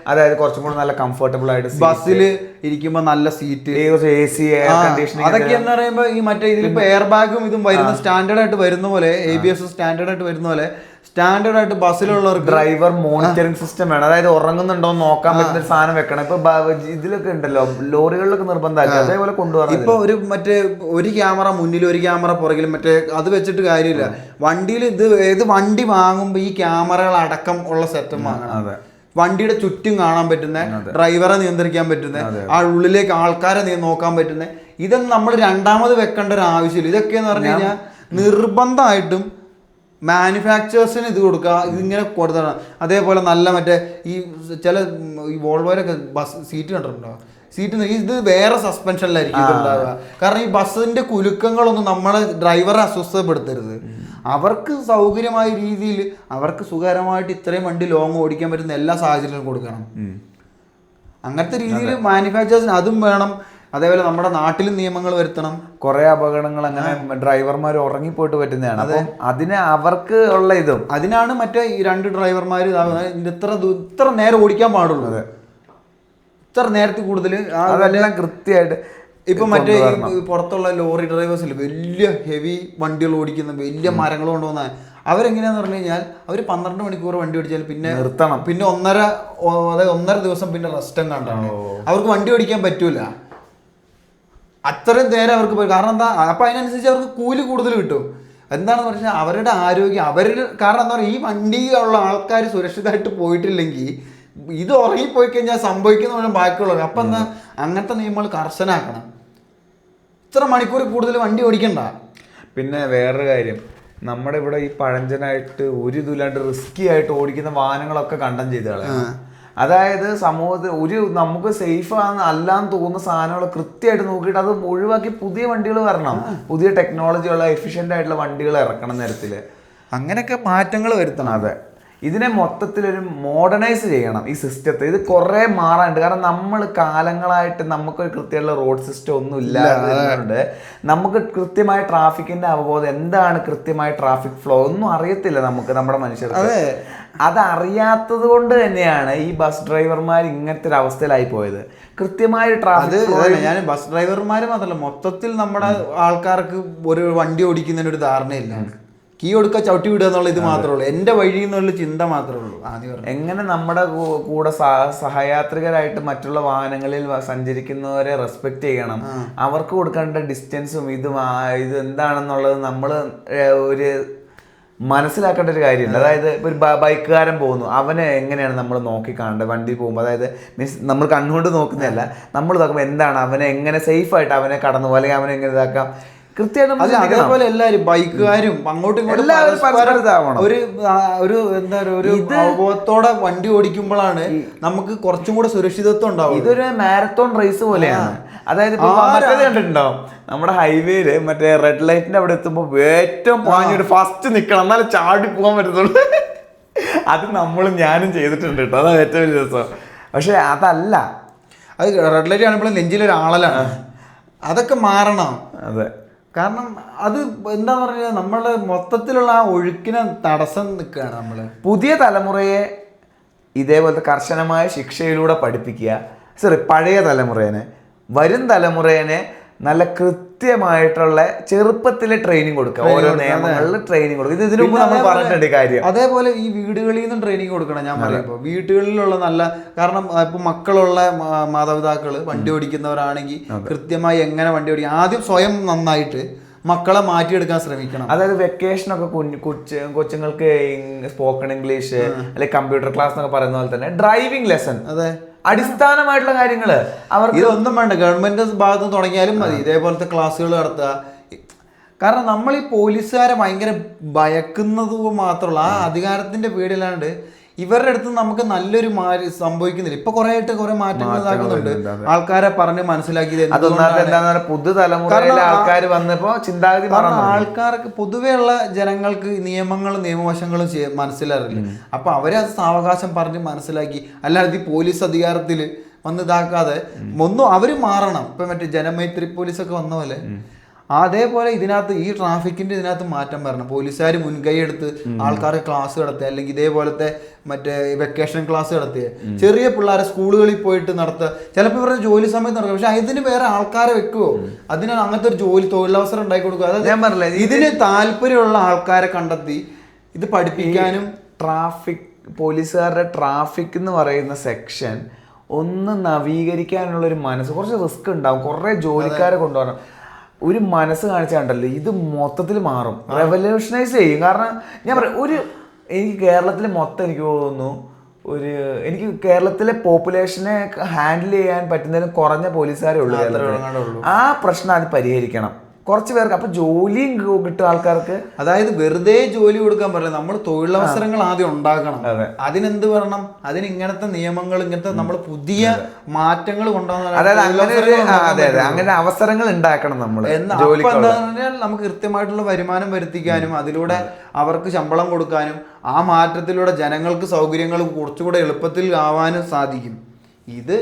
അതായത് കുറച്ചും കൂടെ നല്ല കംഫർട്ടബിൾ ആയിട്ട് ബസ്സിൽ ഇരിക്കുമ്പോൾ നല്ല സീറ്റ്, AC, എയർ കണ്ടീഷനിങ്, അതൊക്കെ എന്ന് പറയുമ്പോൾ ഈ മറ്റേ ഇതിലിപ്പോൾ എയർ ബാഗും ഇതും വരുന്ന സ്റ്റാൻഡേർഡ് ആയിട്ട് വരുന്ന പോലെ, ABS സ്റ്റാൻഡേർഡ് ആയിട്ട് വരുന്ന പോലെ സ്റ്റാൻഡേർഡ് ആയിട്ട് ബസ്സിലുള്ളവർക്ക് ഡ്രൈവർ മോണിറ്ററിംഗ് സിസ്റ്റം വേണം. അതായത് ഉറങ്ങുന്നുണ്ടോ എന്ന് നോക്കാൻ പറ്റുന്ന ഒരു സാധനം വെക്കണം. ഇപ്പൊ ഇതിലൊക്കെ ഉണ്ടല്ലോ, ലോറികളിലൊക്കെ നിർബന്ധമാക്കി അതേപോലെ കൊണ്ടുപോകാം. ഇപ്പൊ ഒരു ക്യാമറ മുന്നിൽ ഒരു ക്യാമറ പുറകിലും മറ്റേ അത് വെച്ചിട്ട് കാര്യമില്ല. വണ്ടിയിൽ ഇത് വണ്ടി വാങ്ങുമ്പോൾ ഈ ക്യാമറകൾ അടക്കം ഉള്ള സെറ്റപ്പ് വാങ്ങണം. വണ്ടിയുടെ ചുറ്റും കാണാൻ പറ്റുന്ന, ഡ്രൈവറെ നിയന്ത്രിക്കാൻ പറ്റുന്ന, ആ ഉള്ളിലേക്ക് ആൾക്കാരെ നോക്കാൻ പറ്റുന്ന, ഇതൊന്നും നമ്മൾ രണ്ടാമത് വെക്കേണ്ട ഒരു ആവശ്യമില്ല. ഇതൊക്കെയെന്ന് പറഞ്ഞു കഴിഞ്ഞാൽ നിർബന്ധമായിട്ടും മാനുഫാക്ചേഴ്സിന് ഇത് കൊടുക്കുക, ഇതിങ്ങനെ കൊടുത്തതാണ്. അതേപോലെ നല്ല മറ്റേ ഈ ചില ഈ വോൾവോയിലൊക്കെ ബസ് സീറ്റ് കണ്ടിട്ടുണ്ടോ? സീറ്റ് ഇത് വേറെ സസ്പെൻഷനിലായിരിക്കും ഇതുണ്ടാവുക. കാരണം ഈ ബസ്സിന്റെ കുലുക്കങ്ങളൊന്നും നമ്മളെ ഡ്രൈവറെ അസ്വസ്ഥപ്പെടുത്തരുത്. അവർക്ക് സൗകര്യമായ രീതിയിൽ അവർക്ക് സുഖകരമായിട്ട് ഇത്രയും വണ്ടി ലോങ് ഓടിക്കാൻ പറ്റുന്ന എല്ലാ സാഹചര്യങ്ങളും കൊടുക്കണം. അങ്ങനത്തെ രീതിയിൽ മാനുഫാക്ചേഴ്സിന് അതും വേണം. അതേപോലെ നമ്മുടെ നാട്ടിലും നിയമങ്ങൾ വരുത്തണം. കുറെ അപകടങ്ങൾ അങ്ങനെ ഡ്രൈവർമാർ ഉറങ്ങിപ്പോയിട്ട് പറ്റുന്നതാണ്. അപ്പം അതിന് അവർക്ക് ഉള്ള ഇതും അതിനാണ് മറ്റേ ഈ 2 ഡ്രൈവർമാർ ഇത്ര നേരം ഓടിക്കാൻ പാടുള്ളൂ. ഇത്ര നേരത്തെ കൂടുതൽ അതെല്ലാം കൃത്യമായിട്ട്. ഇപ്പൊ മറ്റേ പുറത്തുള്ള ലോറി ഡ്രൈവേഴ്സിൽ വലിയ ഹെവി വണ്ടികൾ ഓടിക്കുന്ന, വലിയ മരങ്ങൾ കൊണ്ടുവന്ന അവരെങ്ങനെയാന്ന് പറഞ്ഞു കഴിഞ്ഞാൽ അവർ 12 മണിക്കൂർ വണ്ടി ഓടിച്ചാൽ പിന്നെ നിർത്തണം. പിന്നെ 1.5 ദിവസം പിന്നെ റെസ്റ്റും കണ്ടാണ്. അവർക്ക് വണ്ടി ഓടിക്കാൻ പറ്റൂല. അത്രയും നേരം അവർക്ക് പോയി. കാരണം എന്താ? അപ്പൊ അതിനനുസരിച്ച് അവർക്ക് കൂലി കൂടുതൽ കിട്ടും. എന്താണെന്ന് പറഞ്ഞാൽ അവരുടെ ആരോഗ്യം കാരണം എന്താ പറയുക, ഈ വണ്ടിയിലുള്ള ആൾക്കാർ സുരക്ഷിതമായിട്ട് പോയിട്ടില്ലെങ്കിൽ ഇത് ഉറങ്ങിപ്പോയി കഴിഞ്ഞാൽ സംഭവിക്കുന്ന ബാക്കിയുള്ളത്. അപ്പം എന്താ, അങ്ങനത്തെ നിയമങ്ങൾ കർശനാക്കണം. ഇത്ര മണിക്കൂർ കൂടുതൽ വണ്ടി ഓടിക്കണ്ട. പിന്നെ വേറൊരു കാര്യം, നമ്മുടെ ഇവിടെ ഈ പഴഞ്ചനായിട്ട് ഒരു ഇതില്ലാണ്ട് റിസ്കി ആയിട്ട് ഓടിക്കുന്ന വാഹനങ്ങളൊക്കെ കണ്ടം ചെയ്ത് കളയാം. അതായത് സമൂഹത്തിൽ നമുക്ക് സേഫ് അല്ലാന്ന് തോന്നുന്ന സാധനങ്ങൾ കൃത്യമായിട്ട് നോക്കിയിട്ട് അത് ഒഴിവാക്കി പുതിയ വണ്ടികൾ വരണം. പുതിയ ടെക്നോളജിയുള്ള എഫിഷ്യൻ്റ് ആയിട്ടുള്ള വണ്ടികൾ ഇറക്കണം തരത്തിൽ. അങ്ങനെയൊക്കെ മാറ്റങ്ങൾ വരുത്തണം. അതെ, ഇതിനെ മൊത്തത്തിലൊരു മോഡേണൈസ് ചെയ്യണം ഈ സിസ്റ്റത്തെ. ഇത് കുറേ മാറാനുണ്ട്. കാരണം നമ്മൾ കാലങ്ങളായിട്ട് നമുക്കൊരു കൃത്യമുള്ള റോഡ് സിസ്റ്റം ഒന്നും ഇല്ലാത്തതുകൊണ്ട് നമുക്ക് കൃത്യമായ ട്രാഫിക്കിന്റെ അവബോധം എന്താണ്, കൃത്യമായ ട്രാഫിക് ഫ്ലോ ഒന്നും അറിയത്തില്ല നമുക്ക്, നമ്മുടെ മനുഷ്യർക്ക്. അതറിയാത്തത് കൊണ്ട് തന്നെയാണ് ഈ ബസ് ഡ്രൈവർമാർ ഇങ്ങനത്തെ ഒരു അവസ്ഥയിലായി പോയത്. കൃത്യമായ ട്രാഫിക്, ഞാൻ ബസ് ഡ്രൈവർമാർ മാത്രമല്ല, മൊത്തത്തിൽ നമ്മുടെ ആൾക്കാർക്ക് ഒരു വണ്ടി ഓടിക്കുന്നതിന് ഒരു ധാരണയില്ല. കീ കൊടുക്കുക, ചവിട്ടി വിടുക എന്നുള്ള ഇത് മാത്രമേ ഉള്ളൂ. എൻ്റെ വഴി എന്നുള്ള ചിന്ത മാത്രമേ ഉള്ളൂ. എങ്ങനെ നമ്മുടെ കൂടെ സഹയാത്രികരായിട്ട് മറ്റുള്ള വാഹനങ്ങളിൽ സഞ്ചരിക്കുന്നവരെ റെസ്പെക്ട് ചെയ്യണം, അവർക്ക് കൊടുക്കേണ്ട ഡിസ്റ്റൻസും ഇത് എന്താണെന്നുള്ളത് നമ്മൾ ഒരു മനസ്സിലാക്കേണ്ട ഒരു കാര്യമുണ്ട്. അതായത് ഇപ്പോൾ ഒരു ബൈക്കുകാരൻ പോകുന്നു, അവനെ എങ്ങനെയാണ് നമ്മൾ നോക്കിക്കാണേണ്ടത് വണ്ടി പോകുമ്പോൾ. അതായത് മീൻസ് നമ്മൾ കണ്ണുകൊണ്ട് നോക്കുന്നതല്ല, നമ്മൾ നോക്കുമ്പോൾ എന്താണ് അവനെ എങ്ങനെ സേഫായിട്ട് അവനെ കടന്നു പോകും, അല്ലെങ്കിൽ അവനെ എങ്ങനെ ഇതാക്കാം കൃത്യമായിട്ട്. അതേപോലെ എല്ലാവരും ബൈക്കുകാരും അങ്ങോട്ടും ഇങ്ങോട്ടും ഒരു എന്താ പറയുക, ഒരു അവബോധത്തോടെ വണ്ടി ഓടിക്കുമ്പോഴാണ് നമുക്ക് കുറച്ചും കൂടെ സുരക്ഷിതത്വം ഉണ്ടാവും. ഇതൊരു മാരത്തോൺ റേസ് പോലെയാണ്. അതായത് കണ്ടിട്ടുണ്ടാവും നമ്മുടെ ഹൈവേയില് മറ്റേ റെഡ് ലൈറ്റിന്റെ അവിടെ എത്തുമ്പോൾ ഏറ്റവും പാഞ്ഞൊരു ഫസ്റ്റ് നിൽക്കണം, എന്നാലും ചാടി പോകാൻ പറ്റത്തുള്ളൂ. അത് ഞാനും ചെയ്തിട്ടുണ്ട് കേട്ടോ. അതാണ് ഏറ്റവും വലിയ രസം. പക്ഷെ അതല്ല, അത് റെഡ് ലൈറ്റ് കാണുമ്പോൾ നെഞ്ചിലൊരാളലാണ്. അതൊക്കെ മാറണം. അതെ, കാരണം അത് എന്താ പറയുക, നമ്മള് മൊത്തത്തിലുള്ള ആ ഒഴുക്കിനെ തടസ്സം നിൽക്കുകയാണ്. നമ്മള് പുതിയ തലമുറയെ ഇതേപോലത്തെ കർശനമായ ശിക്ഷയിലൂടെ പഠിപ്പിക്കുക. പഴയ തലമുറേനെ, വരും തലമുറേനെ നല്ല കൃത്യമായിട്ടുള്ള ചെറുപ്പത്തിലെ ട്രെയിനിങ് കൊടുക്കുക. ഓരോ നിയമങ്ങളിൽ ട്രെയിനിങ് കൊടുക്കുക. ഇതിനു മുമ്പ് നമ്മൾ പറഞ്ഞിട്ടുണ്ട് കാര്യം. അതേപോലെ ഈ വീടുകളിൽ നിന്നും ട്രെയിനിങ് കൊടുക്കണം. ഞാൻ പറയുമ്പോൾ വീടുകളിലുള്ള നല്ല, കാരണം ഇപ്പൊ മക്കളുള്ള മാതാപിതാക്കള് വണ്ടി ഓടിക്കുന്നവരാണെങ്കിൽ കൃത്യമായി എങ്ങനെ വണ്ടി ഓടിക്കും ആദ്യം സ്വയം നന്നായിട്ട് മക്കളെ മാറ്റിയെടുക്കാൻ ശ്രമിക്കണം. അതായത് വെക്കേഷനൊക്കെ കൊച്ചുങ്ങൾക്ക് സ്പോക്കൺ ഇംഗ്ലീഷ് അല്ലെങ്കിൽ കമ്പ്യൂട്ടർ ക്ലാസ് എന്നൊക്കെ പറയുന്ന പോലെ തന്നെ ഡ്രൈവിംഗ് ലെസൺ, അതെ, അടിസ്ഥാനമായിട്ടുള്ള കാര്യങ്ങള് അവർക്ക് ഇതൊന്നും വേണ്ട. ഗവൺമെന്റ് ഭാഗത്ത് നിന്ന് തുടങ്ങിയാലും മതി ഇതേപോലത്തെ ക്ലാസ്സുകൾ നടത്തുക. കാരണം നമ്മൾ ഈ പോലീസുകാരെ ഭയങ്കര ഭയക്കുന്നത് മാത്രമല്ല, ആ അധികാരത്തിന്റെ പേടിലാണ്ട് ഇവരുടെ അടുത്ത് നമുക്ക് നല്ലൊരു സംഭവിക്കുന്നില്ല. ഇപ്പൊ കുറെ ആയിട്ട് കുറെ മാറ്റങ്ങൾ ഇതാക്കുന്നുണ്ട്. ആൾക്കാരെ പറഞ്ഞ് മനസ്സിലാക്കി പുതുതലമുറയിലെ ആൾക്കാർ വന്നപ്പോ ചിന്താഗതി ആൾക്കാർക്ക് പൊതുവെയുള്ള ജനങ്ങൾക്ക് നിയമങ്ങളും നിയമവശങ്ങളും മനസ്സിലാറില്ല. അപ്പൊ അവരെ അത് സാവകാശം പറഞ്ഞ് മനസ്സിലാക്കി, അല്ലാതെ ഈ പോലീസ് അധികാരത്തിൽ വന്ന് ഇതാക്കാതെ ഒന്നും അവര് മാറണം. ഇപ്പൊ മറ്റേ ജനമൈത്രി പോലീസൊക്കെ വന്ന പോലെ അതേപോലെ ഇതിനകത്ത് ഈ ട്രാഫിക്കിന്റെ ഇതിനകത്ത് മാറ്റം വരണം. പോലീസുകാർ മുൻകൈ എടുത്ത് ആൾക്കാർക്ക് ക്ലാസ് നടത്തുക, അല്ലെങ്കിൽ ഇതേപോലത്തെ മറ്റേ വെക്കേഷൻ ക്ലാസ് നടത്തുക, ചെറിയ പിള്ളേരെ സ്കൂളുകളിൽ പോയിട്ട് നടത്തുക. ചിലപ്പോൾ ഇവരുടെ ജോലി സമയത്ത് നടക്കുക, പക്ഷെ ഇതിന് വേറെ ആൾക്കാരെ വെക്കുവോ, അതിന് അങ്ങനത്തെ ഒരു തൊഴിലവസരം ഉണ്ടാക്കി കൊടുക്കുക. അതായത് ഞാൻ പറഞ്ഞില്ല, ഇതിന് താല്പര്യമുള്ള ആൾക്കാരെ കണ്ടെത്തി ഇത് പഠിപ്പിക്കാനും. പോലീസുകാരുടെ ട്രാഫിക് എന്ന് പറയുന്ന സെക്ഷൻ ഒന്ന് നവീകരിക്കാനുള്ളൊരു മനസ്സ്, കുറച്ച് റിസ്ക് ഉണ്ടാവും, കുറേ ജോലിക്കാരെ കൊണ്ടുവരണം. ഒരു മനസ്സ് കാണിച്ചാണ്ടല്ലോ ഇത് മൊത്തത്തിൽ മാറും, റെവല്യൂഷനൈസ് ചെയ്യും. കാരണം ഞാൻ പറയാം, എനിക്ക് കേരളത്തിൽ മൊത്തം എനിക്ക് തോന്നുന്നു എനിക്ക് കേരളത്തിലെ പോപ്പുലേഷനെ ഹാൻഡിൽ ചെയ്യാൻ പറ്റുന്നതിലും കുറഞ്ഞ പോലീസുകാരേ ഉള്ളൂ. ആ പ്രശ്നം അത് പരിഹരിക്കണം കുറച്ച് പേർക്ക്. അപ്പൊ ജോലിയും കിട്ടും ആൾക്കാർക്ക്. അതായത് വെറുതെ ജോലി കൊടുക്കാൻ പറ്റില്ല, നമ്മൾ തൊഴിലവസരങ്ങൾ ആദ്യം ഉണ്ടാക്കണം. അതിനെന്ത് പറയണം? അതിന് ഇങ്ങനത്തെ നിയമങ്ങൾ, ഇങ്ങനത്തെ നമ്മൾ പുതിയ മാറ്റങ്ങൾ കൊണ്ടുവന്ന, അതായത് അങ്ങനെ അവസരങ്ങൾ ഉണ്ടാക്കണം നമ്മൾ. എന്താ പറഞ്ഞാൽ നമുക്ക് കൃത്യമായിട്ടുള്ള വരുമാനം വരുത്തിക്കാനും അതിലൂടെ അവർക്ക് ശമ്പളം കൊടുക്കാനും ആ മാറ്റത്തിലൂടെ ജനങ്ങൾക്ക് സൗകര്യങ്ങൾ കുറച്ചുകൂടെ എളുപ്പത്തിൽ ആവാനും സാധിക്കും. ഇത്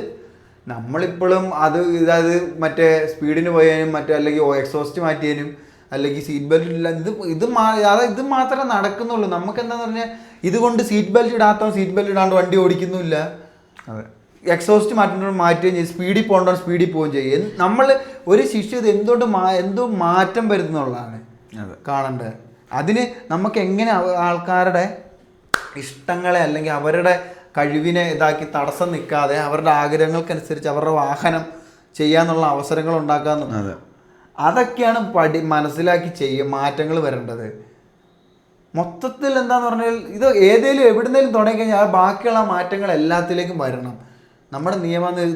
നമ്മളിപ്പോഴും അതായത് മറ്റേ സ്പീഡിന് പോയാലും മറ്റേ അല്ലെങ്കിൽ എക്സോസ്റ്റ് മാറ്റിയാലും അല്ലെങ്കിൽ സീറ്റ് ബെൽറ്റ് ഇല്ല, ഇത് മാത്രമേ നടക്കുന്നുള്ളൂ. നമുക്ക് എന്താന്ന് പറഞ്ഞാൽ ഇതുകൊണ്ട് സീറ്റ് ബെൽറ്റ് ഇടാത്തവൻ സീറ്റ് ബെൽറ്റ് ഇടാണ്ട് വണ്ടി ഓടിക്കുന്നില്ല, എക്സോസ്റ്റ് മാറ്റുകയും ചെയ്യും, സ്പീഡിൽ പോകേണ്ടവൻ സ്പീഡിൽ പോവുകയും ചെയ്യും. നമ്മൾ ഒരു ശിക്ഷ ഇത് എന്തോ മാറ്റം വരുന്നുള്ളതാണ് കാണേണ്ടത്. അതിന് നമുക്ക് എങ്ങനെ ആൾക്കാരുടെ ഇഷ്ടങ്ങളെ അല്ലെങ്കിൽ അവരുടെ കഴിവിനെ ഇതാക്കി തടസ്സം നിൽക്കാതെ അവരുടെ ആഗ്രഹങ്ങൾക്കനുസരിച്ച് അവരുടെ വാഹനം ചെയ്യാന്നുള്ള അവസരങ്ങൾ ഉണ്ടാക്കാന്നുള്ളത്, അതൊക്കെയാണ് മനസ്സിലാക്കി മാറ്റങ്ങൾ വരേണ്ടത്. മൊത്തത്തിൽ എന്താന്ന് പറഞ്ഞാൽ ഇത് എവിടുന്നേലും തുടങ്ങിക്കഴിഞ്ഞാൽ ബാക്കിയുള്ള മാറ്റങ്ങൾ എല്ലാത്തിലേക്കും വരണം. നമ്മുടെ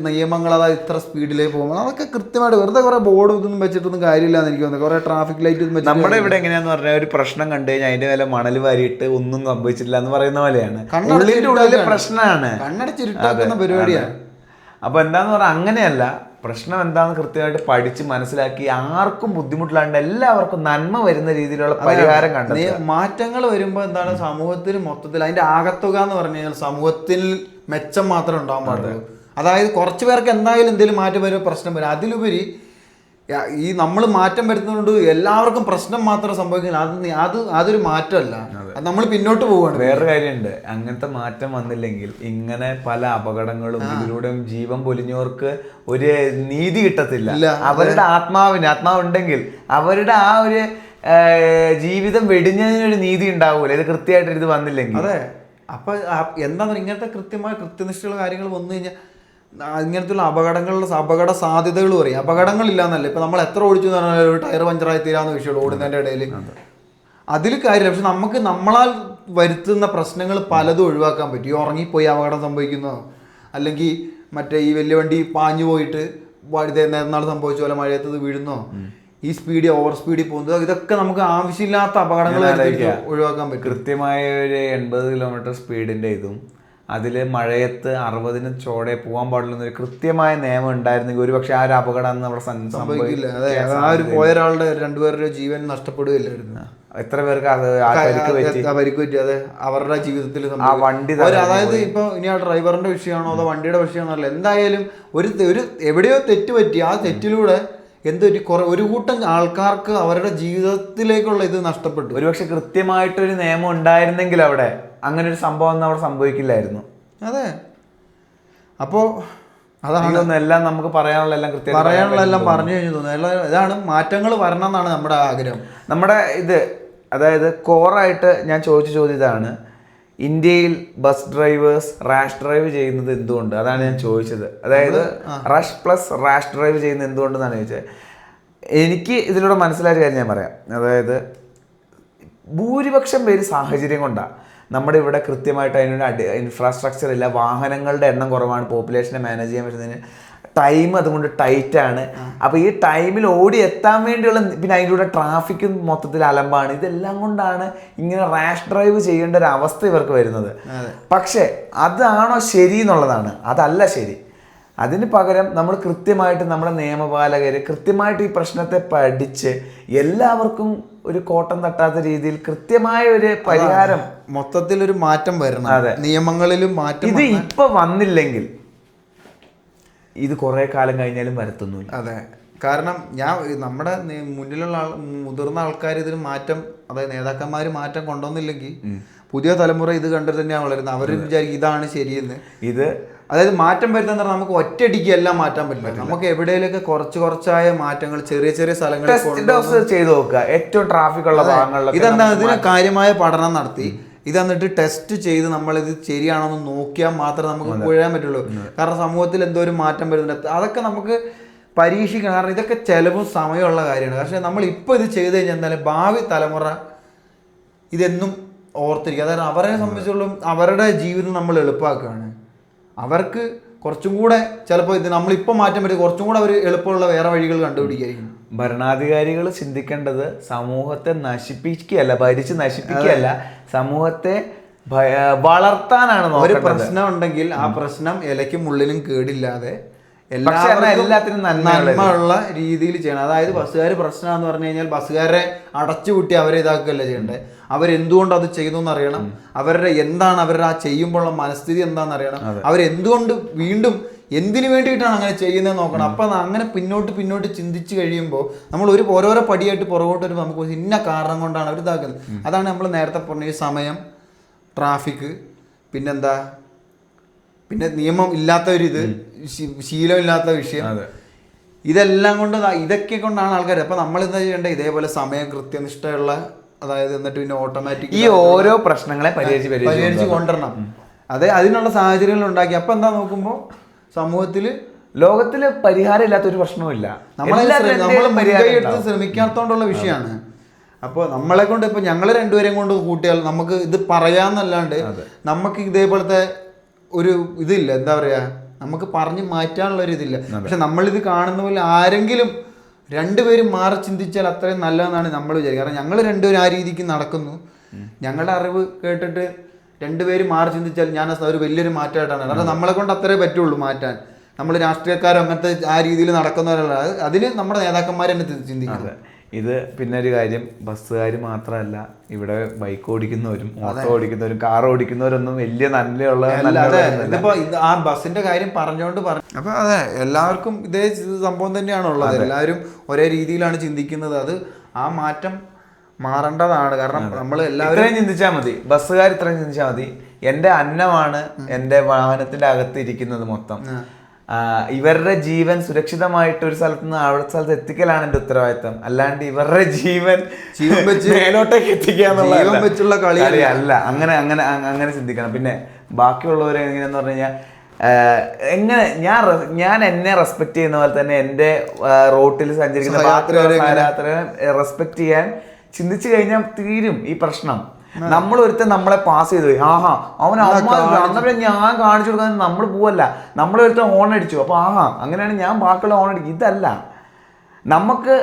നിയമങ്ങൾ അതായത് ഇത്ര സ്പീഡിലേക്ക് പോകുമ്പോൾ അതൊക്കെ കൃത്യമായിട്ട് വെറുതെ കുറെ ബോർഡ് ഇതൊന്നും വെച്ചിട്ടൊന്നും കാര്യമില്ലാന്ന് എനിക്ക് തോന്നുന്നു. കുറെ ട്രാഫിക് ലൈറ്റ് ഒന്നും നമ്മുടെ ഇവിടെ എങ്ങനെയാന്ന് പറഞ്ഞാൽ ഒരു പ്രശ്നം കണ്ടു കഴിഞ്ഞാൽ അതിന്റെ മേലെ മണൽ വാരിയിട്ട് ഒന്നും സംഭവിച്ചിട്ടില്ല എന്ന് പറയുന്ന പോലെയാണ്. ഉള്ളിലെ പ്രശ്നമാണ്, കണ്ണടച്ചിരുട്ടാക്കുന്ന പരിപാടിയാണ്. അപ്പൊ എന്താന്ന് പറഞ്ഞാൽ അങ്ങനെയല്ല. പ്രശ്നം എന്താണെന്ന് കൃത്യമായിട്ട് പഠിച്ച് മനസ്സിലാക്കി ആർക്കും ബുദ്ധിമുട്ടില്ലാണ്ട് എല്ലാവർക്കും നന്മ വരുന്ന രീതിയിലുള്ള പരിഹാരം കണ്ടെത്തുക. മാറ്റങ്ങൾ വരുമ്പോൾ എന്താണ് സമൂഹത്തിൽ മൊത്തത്തിൽ അതിന്റെ ആകത്തുക എന്ന് പറഞ്ഞു കഴിഞ്ഞാൽ സമൂഹത്തിൽ മെച്ചം മാത്രമേ ഉണ്ടാവാൻ പാടുള്ളൂ. അതായത് കുറച്ച് പേർക്ക് എന്തായാലും എന്തെങ്കിലും മാറ്റം വരുമ്പോൾ പ്രശ്നം വരും. അതിലുപരി ഈ നമ്മൾ മാറ്റം വരുന്നതുകൊണ്ട് എല്ലാവർക്കും പ്രശ്നം മാത്രം സംഭവിക്കുന്നത് അതൊരു മാറ്റമല്ല, അത് നമ്മൾ പിന്നോട്ട് പോവുകയാണ്. വേറൊരു കാര്യമുണ്ട്, അങ്ങനത്തെ മാറ്റം വന്നില്ലെങ്കിൽ ഇങ്ങനെ പല അപകടങ്ങളും ഇതിലൂടെ ജീവൻ പൊലിഞ്ഞവർക്ക് ഒരു നീതി കിട്ടത്തില്ല. അവരുടെ ആത്മാവുണ്ടെങ്കിൽ അവരുടെ ആ ഒരു ജീവിതം വെടിഞ്ഞതിനൊരു നീതി ഉണ്ടാവൂല ഇത് കൃത്യമായിട്ട് ഇത് വന്നില്ലെങ്കിൽ. അതെ. അപ്പൊ എന്താന്ന് ഇങ്ങനത്തെ കൃത്യനിഷ്ഠയുള്ള കാര്യങ്ങൾ വന്നു കഴിഞ്ഞാൽ ഇങ്ങനത്തുള്ള അപകട സാധ്യതകൾ പറയും. അപകടങ്ങളില്ലാന്നല്ല, ഇപ്പൊ നമ്മൾ എത്ര ഓടിച്ചു എന്ന് പറഞ്ഞാൽ ഒരു ടയർ പഞ്ചറായി തീരാന്ന് വിഷയമുള്ളൂ ഓടുന്നതിന്റെ ഇടയിൽ, അതിൽ കാര്യമില്ല. പക്ഷെ നമുക്ക് നമ്മളാൽ വരുത്തുന്ന പ്രശ്നങ്ങൾ പലതും ഒഴിവാക്കാൻ പറ്റും. ഈ ഉറങ്ങിപ്പോയി അപകടം സംഭവിക്കുന്നതോ അല്ലെങ്കിൽ മറ്റേ ഈ വലിയ വണ്ടി പാഞ്ഞു പോയിട്ട് നേരനാൾ സംഭവിച്ച പോലെ മഴയത്തത് വീഴുന്നോ, ഈ ഓവർ സ്പീഡിൽ പോകുന്നത്, ഇതൊക്കെ നമുക്ക് ആവശ്യമില്ലാത്ത അപകടങ്ങൾ ഒഴിവാക്കാൻ പറ്റും. കൃത്യമായ ഒരു 80 കിലോമീറ്റർ സ്പീഡിന്റെ ഇതും അതിൽ മഴയത്ത് 60 ചോടെ പോകാൻ പാടില്ലെന്നൊരു കൃത്യമായ നിയമം ഉണ്ടായിരുന്നെങ്കിൽ ഒരുപക്ഷെ ആ ഒരു അപകടം നമ്മുടെ സംഭവിക്കില്ല. അതെ, ആ ഒരു പോയ ഒരാളുടെ 2 പേരുടെ ജീവൻ നഷ്ടപ്പെടുകയില്ലായിരുന്നു. എത്ര പേർക്ക് പരിക്ക് പറ്റി. അതെ, അവരുടെ ജീവിതത്തിൽ വണ്ടി അതായത് ഇപ്പൊ ഇനി ആ ഡ്രൈവറിന്റെ വിഷയമാണോ അതോ വണ്ടിയുടെ വിഷയമാണോ അറിയില്ല, എന്തായാലും ഒരു എവിടെയോ തെറ്റ് പറ്റി. ആ തെറ്റിലൂടെ ഒരു കൂട്ടം ആൾക്കാർക്ക് അവരുടെ ജീവിതത്തിലേക്കുള്ള ഇത് നഷ്ടപ്പെട്ടു. ഒരുപക്ഷെ കൃത്യമായിട്ടൊരു നിയമം ഉണ്ടായിരുന്നെങ്കിൽ അവിടെ അങ്ങനെ ഒരു സംഭവം അവിടെ സംഭവിക്കില്ലായിരുന്നു. അതെ. അപ്പോ അതാണ് എല്ലാം നമുക്ക് പറയാനുള്ള എല്ലാം പറഞ്ഞു കഴിഞ്ഞു തോന്നുന്നു. ഇതാണ് മാറ്റങ്ങൾ വരണം എന്നാണ് നമ്മുടെ ആഗ്രഹം. നമ്മുടെ ഇത് അതായത് കോറായിട്ട് ഞാൻ ചോദിച്ച ചോദ്യം ഇതാണ്, ഇന്ത്യയിൽ ബസ് ഡ്രൈവേഴ്സ് റാഷ് ഡ്രൈവ് ചെയ്യുന്നത് എന്തുകൊണ്ട്? അതാണ് ഞാൻ ചോദിച്ചത്. അതായത് റഷ് പ്ലസ് റാഷ് ഡ്രൈവ് ചെയ്യുന്നത് എന്തുകൊണ്ടെന്നാണ് ചോദിച്ചത്. എനിക്ക് ഇതിലൂടെ മനസ്സിലായ കാര്യം ഞാൻ പറയാം. അതായത് ഭൂരിപക്ഷം പേര് സാഹചര്യം കൊണ്ടാണ്. നമ്മുടെ ഇവിടെ കൃത്യമായിട്ട് അതിനൊരു ഇൻഫ്രാസ്ട്രക്ചർ ഇല്ല, വാഹനങ്ങളുടെ എണ്ണം കുറവാണ്, പോപ്പുലേഷനെ മാനേജ് ചെയ്യാൻ പറ്റുന്നതിന് ടൈം അതുകൊണ്ട് ടൈറ്റാണ്. അപ്പോൾ ഈ ടൈമിൽ ഓടി എത്താൻ വേണ്ടിയുള്ള പിന്നെ അതിലൂടെ ട്രാഫിക്കും മൊത്തത്തിൽ അലമ്പാണ്. ഇതെല്ലാം കൊണ്ടാണ് ഇങ്ങനെ റാഷ് ഡ്രൈവ് ചെയ്യേണ്ട ഒരു അവസ്ഥ ഇവർക്ക് വരുന്നത്. പക്ഷേ അതാണോ ശരി എന്നുള്ളതാണ്, അതല്ല ശരി. അതിന് പകരം നമ്മൾ കൃത്യമായിട്ട് നമ്മുടെ നിയമപാലകർ കൃത്യമായിട്ട് ഈ പ്രശ്നത്തെ പഠിച്ച് എല്ലാവർക്കും ഒരു കോട്ടം തട്ടാത്ത രീതിയിൽ കൃത്യമായ ഒരു പരിഹാരം, മൊത്തത്തിൽ ഒരു മാറ്റം വരണം. അതെ, നിയമങ്ങളിലും മാറ്റം. ഇത് ഇപ്പൊ വന്നില്ലെങ്കിൽ ഇത് കുറെ കാലം കഴിഞ്ഞാലും വരത്തൊന്നുമില്ല. അതെ, കാരണം നമ്മുടെ മുന്നിലുള്ള മുതിർന്ന ആൾക്കാർ ഇതിന് മാറ്റം, അതായത് നേതാക്കന്മാർ മാറ്റം കൊണ്ടുവന്നില്ലെങ്കിൽ പുതിയ തലമുറ ഇത് കണ്ടിട്ട് തന്നെയാണ് വളരുന്നത്. അവർ വിചാരിക്കും ഇതാണ് ശരിയെന്ന്. അതായത് മാറ്റം വരുന്ന നമുക്ക് ഒറ്റയടിക്ക് എല്ലാം മാറ്റാൻ പറ്റില്ല. നമുക്ക് എവിടെയൊക്കെ കുറച്ചായ മാറ്റങ്ങൾ ചെറിയ സ്ഥലങ്ങളിൽ ചെയ്ത് നോക്കുക. ഏറ്റവും ട്രാഫിക് ഉള്ള ഭാഗങ്ങളിൽ ഇതെന്താ, ഇതിന് കാര്യമായ പഠനം നടത്തി ഇതെന്നിട്ട് ടെസ്റ്റ് ചെയ്ത് നമ്മളിത് ശരിയാണോന്ന് നോക്കിയാൽ മാത്രമേ നമുക്ക് കുഴയാൻ പറ്റുള്ളൂ. കാരണം സമൂഹത്തിൽ എന്തോ ഒരു മാറ്റം വരുന്നുണ്ട്, അതൊക്കെ നമുക്ക് പരീക്ഷിക്കണം. കാരണം ഇതൊക്കെ ചിലവും സമയമുള്ള കാര്യമാണ്. പക്ഷേ നമ്മൾ ഇപ്പോൾ ഇത് ചെയ്ത് കഴിഞ്ഞാൽ എന്തായാലും ഭാവി തലമുറ ഇതെന്നും ഓർത്തിരിക്കുക. അതായത് അവരെ സംബന്ധിച്ചോളം അവരുടെ ജീവിതം നമ്മൾ എളുപ്പമാക്കുകയാണ്. അവർക്ക് കുറച്ചും കൂടെ ചിലപ്പോൾ ഇത് നമ്മളിപ്പോൾ മാറ്റാൻ പറ്റും, കുറച്ചും കൂടെ അവർ എളുപ്പമുള്ള വേറെ വഴികൾ കണ്ടുപിടിക്കായിരിക്കും. ഭരണാധികാരികൾ ചിന്തിക്കേണ്ടത് സമൂഹത്തെ നശിപ്പിക്കുകയല്ല, ഭരിച്ച് നശിപ്പിക്കുകയല്ല, സമൂഹത്തെ വളർത്താനാണ്. ഒരു പ്രശ്നം ഉണ്ടെങ്കിൽ ആ പ്രശ്നം ഇലയ്ക്കും ഉള്ളിലും കേടില്ലാതെ എല്ലാത്തിനും നന്മയുള്ള രീതിയിൽ ചെയ്യണം. അതായത് ബസ്സുകാർ പ്രശ്നമാണെന്ന് പറഞ്ഞു കഴിഞ്ഞാൽ ബസ്സുകാരെ അടച്ചുപൂട്ടി അവരെ ഇതാക്കുകയല്ല ചെയ്യേണ്ടത്. അവരെന്തുകൊണ്ട് അത് ചെയ്തു എന്നറിയണം, അവരുടെ എന്താണ് അവരുടെ ആ ചെയ്യുമ്പോഴുള്ള മനസ്ഥിതി എന്താണെന്ന് അറിയണം, അവരെന്തുകൊണ്ട് വീണ്ടും എന്തിനു വേണ്ടിയിട്ടാണ് അങ്ങനെ ചെയ്യുന്നത് നോക്കണം. അപ്പം അങ്ങനെ പിന്നോട്ട് ചിന്തിച്ച് കഴിയുമ്പോൾ നമ്മൾ ഓരോരോ പടിയായിട്ട് പുറകോട്ട് വരുമ്പോൾ നമുക്ക് ഇന്ന കാരണം കൊണ്ടാണ് അവർ ഇതാക്കുന്നത്. അതാണ് നമ്മൾ നേരത്തെ പറഞ്ഞ ഈ സമയം, ട്രാഫിക്, പിന്നെന്താ, പിന്നെ നിയമം ഇല്ലാത്ത ഒരു ഇത്, ശീലമില്ലാത്ത വിഷയം, ഇതെല്ലാം കൊണ്ട് ഇതൊക്കെ കൊണ്ടാണ് ആൾക്കാർ. അപ്പം നമ്മൾ എന്താ ചെയ്യേണ്ടത്, ഇതേപോലെ സമയം കൃത്യനിഷ്ഠയുള്ള, അതായത് എന്നിട്ട് പിന്നെ ഓട്ടോമാറ്റിക് ഈ ഓരോ പ്രശ്നങ്ങളെ പരിഹരിച്ച് കൊണ്ടുവരണം. അതെ, അതിനുള്ള സാഹചര്യങ്ങൾ ഉണ്ടാക്കി. അപ്പം എന്താ നോക്കുമ്പോൾ സമൂഹത്തിൽ ലോകത്തില് പരിഹാരം ഇല്ലാത്ത ഒരു പ്രശ്നവുമില്ല. നമ്മൾ മുൻകൈയെടുത്ത് ശ്രമിക്കാത്തോണ്ടുള്ള വിഷയമാണ്. അപ്പോൾ നമ്മളെ കൊണ്ട് ഇപ്പം ഞങ്ങൾ രണ്ടുപേരെയും കൊണ്ട് കൂട്ടിയാൽ നമുക്ക് ഇത് പറയാന്നല്ലാണ്ട് നമുക്ക് ഇതേപോലത്തെ ഒരു ഇതില്ല, എന്താ പറയുക, നമുക്ക് പറഞ്ഞ് മാറ്റാനുള്ള ഒരു ഇതില്ല. പക്ഷെ നമ്മളിത് കാണുന്ന പോലെ ആരെങ്കിലും രണ്ടുപേരും മാറി ചിന്തിച്ചാൽ അത്രയും നല്ലതെന്നാണ് നമ്മൾ വിചാരിക്കുക. കാരണം ഞങ്ങൾ രണ്ടുപേരും ആ രീതിക്ക് നടക്കുന്നു. ഞങ്ങളുടെ അറിവ് കേട്ടിട്ട് രണ്ടുപേരും മാറി ചിന്തിച്ചാൽ ഞാൻ ഒരു വലിയൊരു മാറ്റമായിട്ടാണ്. കാരണം നമ്മളെ കൊണ്ട് അത്രേ പറ്റുള്ളൂ മാറ്റാൻ. നമ്മൾ രാഷ്ട്രീയക്കാരും അങ്ങനത്തെ ആ രീതിയിൽ നടക്കുന്നവരല്ല, അതിന് നമ്മുടെ നേതാക്കന്മാർ തന്നെ ചിന്തിക്കുന്നത്. ഇത് പിന്നെ ഒരു കാര്യം, ബസ്സുകാർ മാത്രമല്ല, ഇവിടെ ബൈക്ക് ഓടിക്കുന്നവരും ഓട്ടോ ഓടിക്കുന്നവരും കാർ ഓടിക്കുന്നവരൊന്നും വലിയ നന്മയുള്ള ആ ബസ്സിന്റെ കാര്യം പറഞ്ഞുകൊണ്ട് പറഞ്ഞു. അപ്പൊ അതെ, എല്ലാവർക്കും ഇതേ സംഭവം തന്നെയാണുള്ളത്. എല്ലാവരും ഒരേ രീതിയിലാണ് ചിന്തിക്കുന്നത്. അത് ആ മാറ്റം മാറേണ്ടതാണ്. കാരണം നമ്മൾ എല്ലാവരും ചിന്തിച്ചാൽ മതി, ബസ്സുകാർ ഇത്രയും ചിന്തിച്ചാൽ മതി. എൻ്റെ അന്നമാണ് എൻ്റെ വാഹനത്തിന്റെ അകത്ത് ഇരിക്കുന്നത് മൊത്തം. ഇവരുടെ ജീവൻ സുരക്ഷിതമായിട്ട് ഒരു സ്ഥലത്ത് നിന്ന് അവിടെ സ്ഥലത്ത് എത്തിക്കലാണ് എൻ്റെ ഉത്തരവാദിത്തം. അല്ലാണ്ട് ഇവരുടെ ജീവൻ വെച്ച് മേലോട്ടേക്ക് എത്തിക്കുക വെച്ചുള്ള കളി അല്ല. അങ്ങനെ ചിന്തിക്കണം. പിന്നെ ബാക്കിയുള്ളവരെ എങ്ങനെയാന്ന് പറഞ്ഞു കഴിഞ്ഞാൽ, എങ്ങനെ ഞാൻ എന്നെ റെസ്പെക്ട് ചെയ്യുന്ന പോലെ തന്നെ എൻ്റെ റോട്ടിൽ സഞ്ചരിക്കുന്ന യാത്രയെ റെസ്പെക്ട് ചെയ്യാൻ ചിന്തിച്ചു കഴിഞ്ഞാൽ തീരും ഈ പ്രശ്നം. നമ്മൾ ഒരുത്തൻ നമ്മളെ പാസ് ചെയ്തു പോയി, അവൻ അന്നേരം ഞാൻ കാണിച്ചു കൊടുക്കാൻ നമ്മൾ പോവല്ല, നമ്മൾ ഒരുത്തൻ ഹോൺ അടിച്ചു, അപ്പൊ അങ്ങനെയാണ് ഞാൻ ബാക്കിയുള്ള ഹോൺ അടിക്കും. ഇതല്ല, നമുക്ക്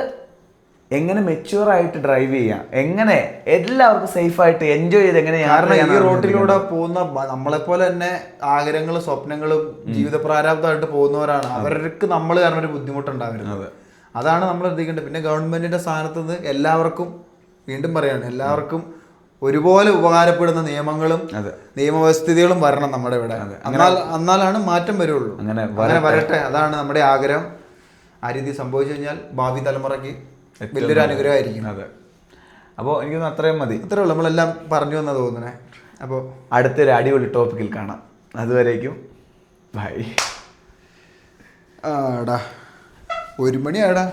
എങ്ങനെ മെച്യൂർ ആയിട്ട് ഡ്രൈവ് ചെയ്യാം, എങ്ങനെ എല്ലാവർക്കും സേഫ് ആയിട്ട് എൻജോയ് ചെയ്ത് എങ്ങനെ. കാരണം ഈ റോട്ടിലൂടെ പോകുന്ന നമ്മളെപ്പോലെ തന്നെ ആഗ്രഹങ്ങളും സ്വപ്നങ്ങളും ജീവിത പ്രാരാബ്ദമായിട്ട് പോകുന്നവരാണ്. അവർക്ക് നമ്മൾ കാരണം ഒരു ബുദ്ധിമുട്ടുണ്ടാവുന്നത്. അതാണ് നമ്മൾ ശ്രദ്ധിക്കേണ്ടത്. പിന്നെ ഗവൺമെന്റിന്റെ സ്ഥാനത്ത് നിന്ന് എല്ലാവർക്കും, വീണ്ടും പറയാണ്, എല്ലാവർക്കും ഒരുപോലെ ഉപകാരപ്പെടുന്ന നിയമങ്ങളും നിയമവ്യവസ്ഥിതികളും വരണം നമ്മുടെ ഇവിടെ. എന്നാലാണ് മാറ്റം വരുള്ളൂ. അങ്ങനെ വരട്ടെ, അതാണ് നമ്മുടെ ആഗ്രഹം. ആ രീതി സംഭവിച്ചു കഴിഞ്ഞാൽ ഭാവി തലമുറയ്ക്ക് വലിയൊരു അനുഗ്രഹമായിരിക്കും. അപ്പോൾ എനിക്കൊന്ന് അത്രയും മതി. അത്രേ ഉള്ളൂ, നമ്മളെല്ലാം പറഞ്ഞു വന്നാ തോന്നുന്നേ. അപ്പോൾ അടുത്തൊരു അടിപൊളി ടോപ്പിക്കിൽ കാണാം. അതുവരേക്കും ബൈ. 1 മണിയാടാ.